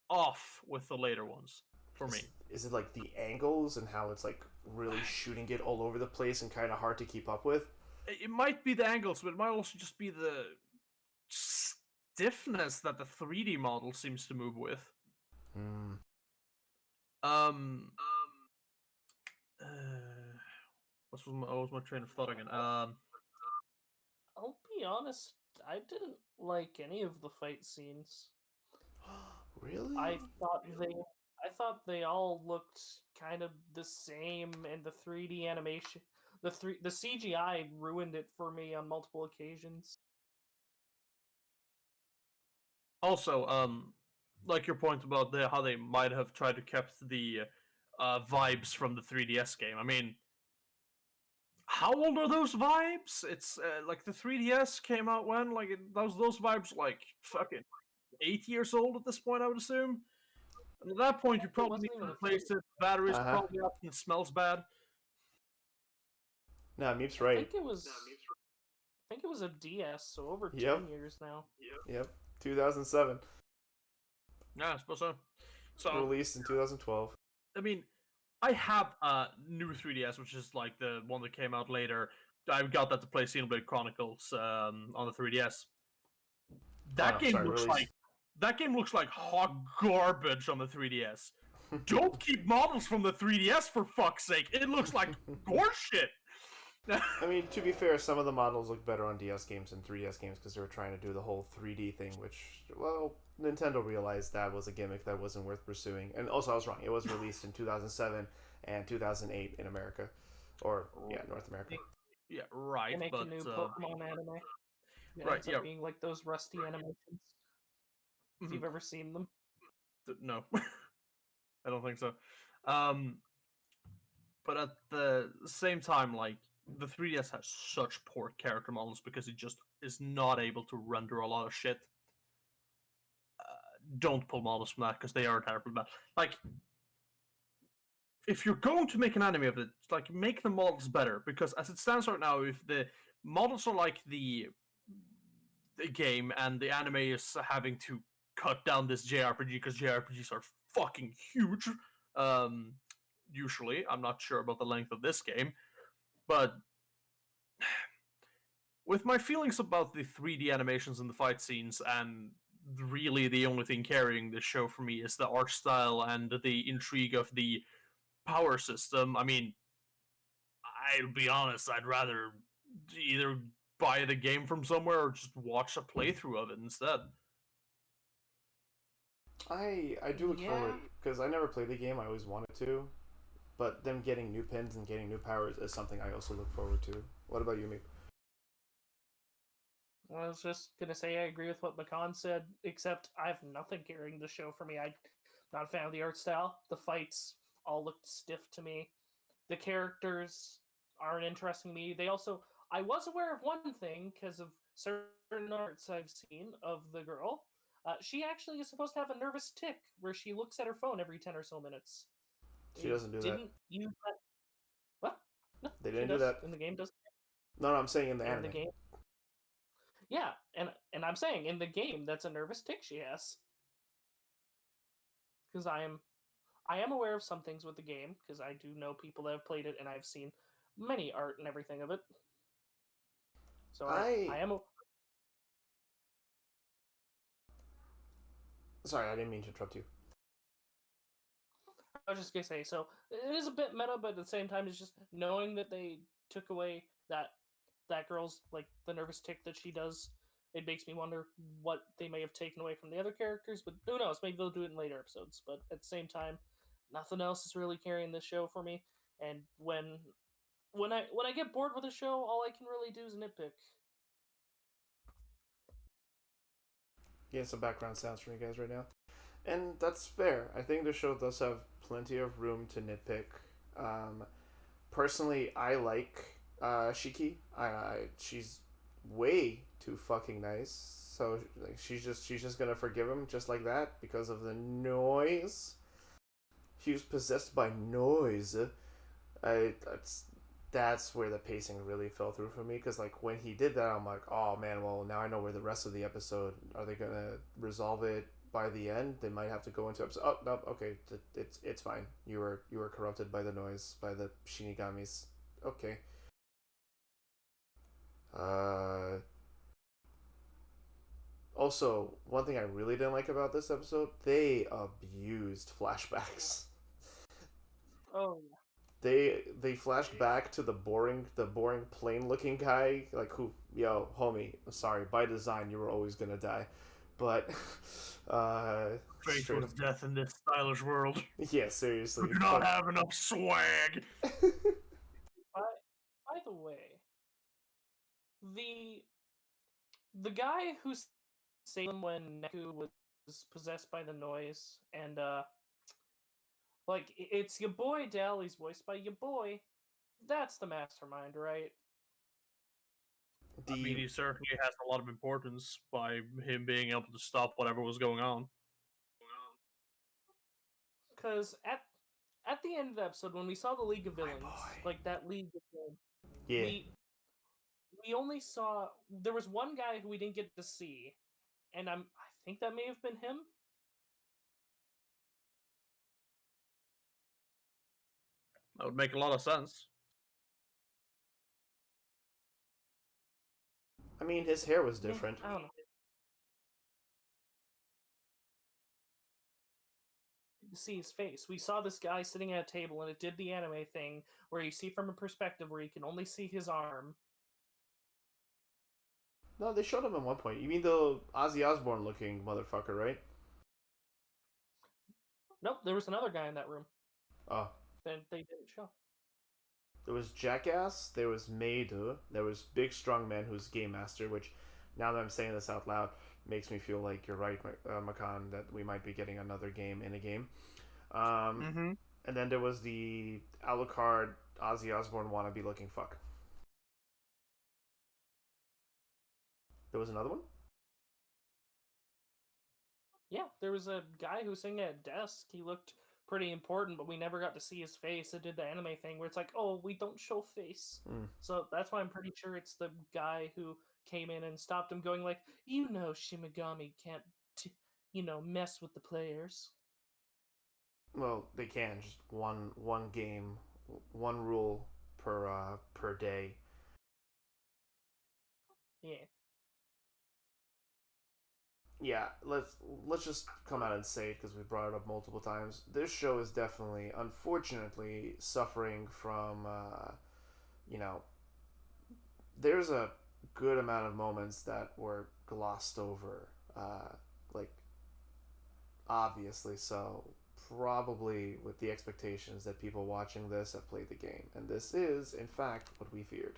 off with the later ones for me. Is it like the angles and how it's like really shooting it all over the place and kind of hard to keep up with? It might be the angles, but it might also just be the stiffness that the 3D model seems to move with. Hmm. Um, uh, what was my train of thought again? I'll be honest, I didn't like any of the fight scenes. Really? I thought they all looked kind of the same, and the 3D animation, the CGI ruined it for me on multiple occasions. Also, like your point about how they might have tried to kept the vibes from the 3DS game. I mean, how old are those vibes? It's like the 3DS came out when like those vibes like fucking 8 years old at this point, I would assume. And at that point, you It probably need wasn't to even a replace thing. it. Battery's Uh huh. probably up and it smells bad. No, Meep's I right. think it was. I think it was a DS, so over Yep. 10 years now. Yep. 2007. Yeah, I suppose so. So, Released in 2012. I mean, I have a new 3DS, which is like the one that came out later. I got that to play Xenoblade Chronicles on the 3DS. Oh no, That game sorry, looks released. like that game looks like hot garbage on the 3DS. Don't keep models from the 3DS for fuck's sake. It looks like horseshit. I mean, to be fair, some of the models look better on DS games than 3DS games because they were trying to do the whole 3D thing, which, well, Nintendo realized that was a gimmick that wasn't worth pursuing. And also, I was wrong. It was released in 2007 and 2008 in America. Or, yeah, North America. Yeah, They right, make a but new Pokemon anime. It right, ends yeah, up being like those rusty animations. If mhm, you've ever seen them. no, I don't think so. Um, but at the same time, like the 3DS has such poor character models because it just is not able to render a lot of shit. Don't pull models from that because they are terrible. Bad. Like, if you're going to make an anime of it, like make the models better because as it stands right now, if the models are like the game and the anime is having to cut down this JRPG because JRPGs are fucking huge. Um, Usually, I'm not sure about the length of this game, but with my feelings about the 3D animations and the fight scenes, and really the only thing carrying this show for me is the art style and the intrigue of the power system. I mean, I'll be honest, I'd rather either buy the game from somewhere or just watch a playthrough of it instead. I do look Yeah. forward, because I never played the game, I always wanted to. But them getting new pins and getting new powers is something I also look forward to. What about you, Meep? I was just gonna say I agree with what Makan said, except I have nothing carrying the show for me. I'm not a fan of the art style. The fights all looked stiff to me. The characters aren't interesting me. They also I was aware of one thing because of certain arts I've seen of the girl. She actually is supposed to have a nervous tick where she looks at her phone every 10 or so minutes. She They doesn't do that. didn't use that. What? No, They she didn't do does that. in the game. Does No, no, I'm saying in the in the anime. game? Yeah, and I'm saying in the game that's a nervous tick she has because I am aware of some things with the game because I do know people that have played it and I've seen many art and everything of it. So I I am Sorry, I didn't mean to interrupt you. I was just gonna say, so it is a bit meta, but at the same time, it's just knowing that they took away that girl's like the nervous tick that she does. It makes me wonder what they may have taken away from the other characters, but who knows? Maybe they'll do it in later episodes. But at the same time, nothing else is really carrying this show for me. And when when I get bored with a show, all I can really do is nitpick. Getting some background sounds from you guys right now. And that's fair. I think the show does have plenty of room to nitpick. Personally, I like Shiki. She's way too fucking nice. So like she's just gonna forgive him just like that because of the noise. He was possessed by noise. I that's where the pacing really fell through for me because like when he did that, I'm like, oh man, well now I know where the rest of the episode are they gonna resolve it by the end. They might have to go into episode. Oh no, okay, it's fine. You were corrupted by the noise by the Shinigamis. Okay. Uh. Also, one thing I really didn't like about this episode, they abused flashbacks. Oh, They flashed back to the boring plain looking guy like who yo homie, I'm sorry, by design you were always gonna die, but Fate straight up, was death in this stylish world. yeah, seriously, We do not have enough swag. by, by the way, the the guy who saved him when Neku was possessed by the noise, and like it's your boy Dell. He's voiced by your boy. That's the mastermind, right? I mean, the he certainly has a lot of importance by him being able to stop whatever was going on. Because at the end of the episode, when we saw the League of My Villains, boy. like that League of yeah we we only saw there was one guy who we didn't get to see, and I think that may have been him. That would make a lot of sense. I mean his hair was different. I don't know. To see his face. We saw this guy sitting at a table, and it did the anime thing where you see from a perspective where you can only see his arm. No, they showed him at one point. You mean the Ozzy Osbourne looking motherfucker, right? Nope, there was another guy in that room Oh, that they didn't show. there was Jackass, there was Meidu, there was Big Strong Man who's Game Master, which, now that I'm saying this out loud, makes me feel like you're right, Makan, that we might be getting another game in a game. Mm-hmm. And then there was the Alucard Ozzy Osbourne wannabe looking fuck. There was another one? Yeah, there was a guy who was sitting at a desk. He looked pretty important, but we never got to see his face. It did the anime thing where it's like, oh, we don't show face. Mm. So that's why I'm pretty sure it's the guy who came in and stopped him, going like, Shimigami can't, mess with the players. Well, they can. Just one game, one rule per day. Yeah. Yeah, let's just come out and say it because we brought it up multiple times. This show is definitely, unfortunately, suffering from, you know, there's a good amount of moments that were glossed over, like obviously so. Probably with the expectations that people watching this have played the game, and this is, in fact, what we feared.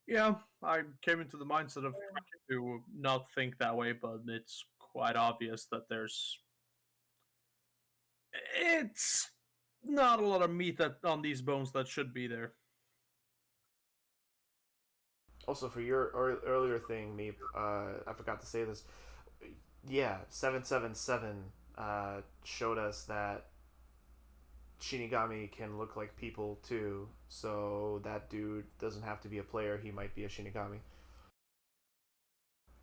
Yeah, I came into the mindset of trying to not think that way, but it's quite obvious that it's not a lot of meat that on these bones that should be there. Also, for your earlier thing, Meep, I forgot to say this. Yeah, 777 showed us that Shinigami can look like people too, so that dude doesn't have to be a player, he might be a Shinigami.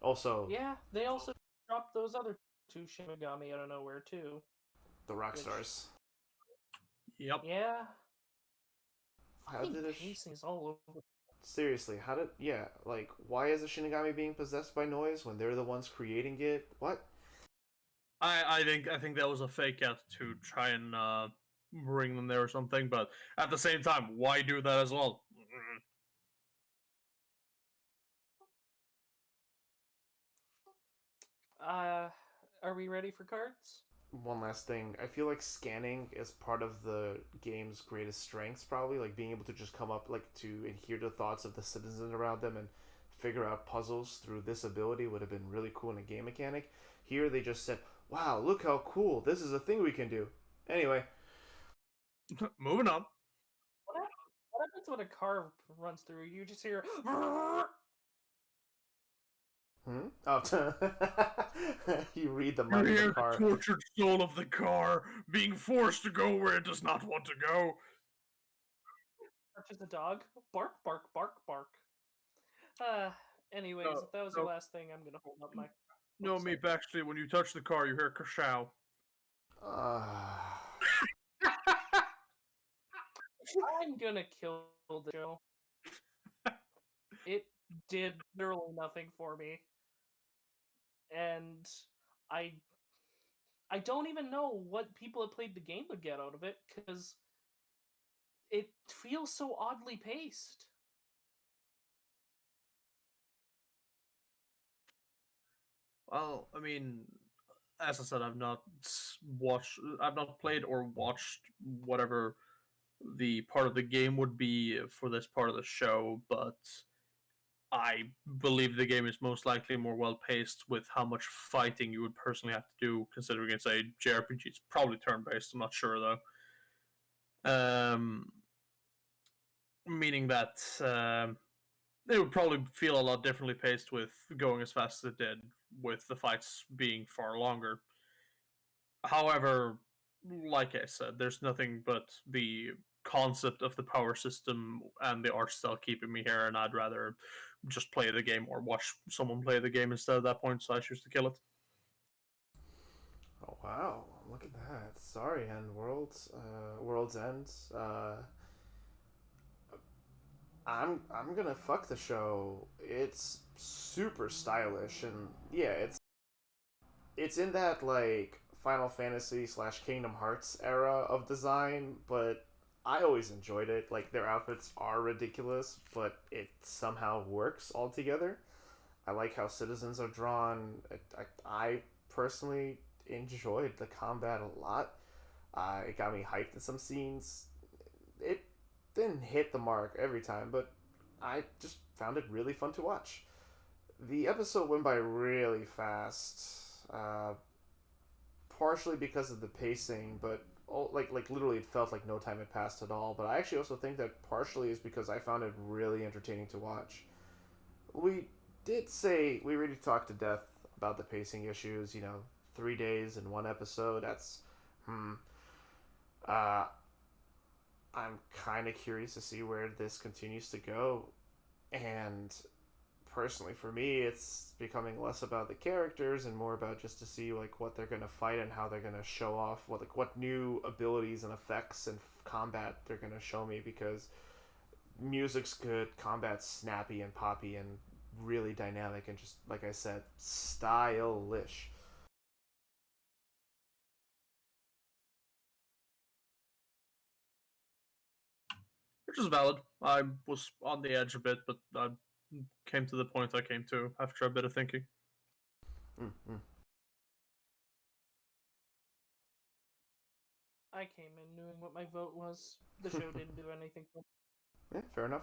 Also, Yeah, they also dropped those other two Shimigami out of nowhere, too. the rock Which- stars. Yep. Yeah. How Fucking did it? pacing is all over. Seriously, how did? Yeah, like, why is a Shinigami being possessed by noise when they're the ones creating it? What? I think that was a fake out to try and bring them there or something, but at the same time, why do that as well? Uh, are we ready for cards? one last thing. I feel like scanning is part of the game's greatest strengths, probably. Like being able to just come up, like to adhere to the thoughts of the citizens around them and figure out puzzles through this ability would have been really cool in a game mechanic. Here they just said, "Wow, look how cool! This is a thing we can do." Anyway, Moving on. What happens when a car runs through? You just hear. Oh, you read the You mind of the hear car. the tortured soul of the car being forced to go where it does not want to go. Touches a dog. Bark, bark, bark, bark. Anyways, No, if that was no. your last thing, I'm gonna hold up my. No, sorry. Meep, actually, when you touch the car, you hear kershow. I'm gonna kill the show. It did literally nothing for me, and I I don't even know what people that played the game would get out of it because it feels so oddly paced. Well, I mean, as I said, I've not played or watched whatever the part of the game would be for this part of the show, but I believe the game is most likely more well paced with how much fighting you would personally have to do, considering it's a JRPG. It's probably turn based. I'm not sure though. Meaning that it would probably feel a lot differently paced with going as fast as it did, with the fights being far longer. However, like I said, there's nothing but the concept of the power system and the art style keeping me here, and I'd rather just play the game or watch someone play the game instead at that point, so I choose to kill it. Oh wow! Look at that. Sorry, End Worlds. World's End. I'm gonna fuck the show. It's super stylish and yeah, it's in that like Final Fantasy slash Kingdom Hearts era of design, but I always enjoyed it. Like their outfits are ridiculous, but it somehow works all together. I like how citizens are drawn. I personally enjoyed the combat a lot. It got me hyped in some scenes. It didn't hit the mark every time, but I just found it really fun to watch. The episode went by really fast, partially because of the pacing, but like literally it felt like no time had passed at all. But I actually also think that partially is because I found it really entertaining to watch. We did say we really talked to death about the pacing issues. 3 days in one episode. That's hmm. Uh, I'm kind of curious to see where this continues to go. And personally, for me, it's becoming less about the characters and more about just to see like what they're gonna fight and how they're gonna show off what new abilities and effects and combat they're gonna show me because music's good, combat's snappy and poppy and really dynamic and just like I said, stylish. Which is valid. I was on the edge a bit, but I came to the point I came to after a bit of thinking. Mm-hmm. I came in knowing what my vote was. The show didn't do anything for me. Yeah, fair enough.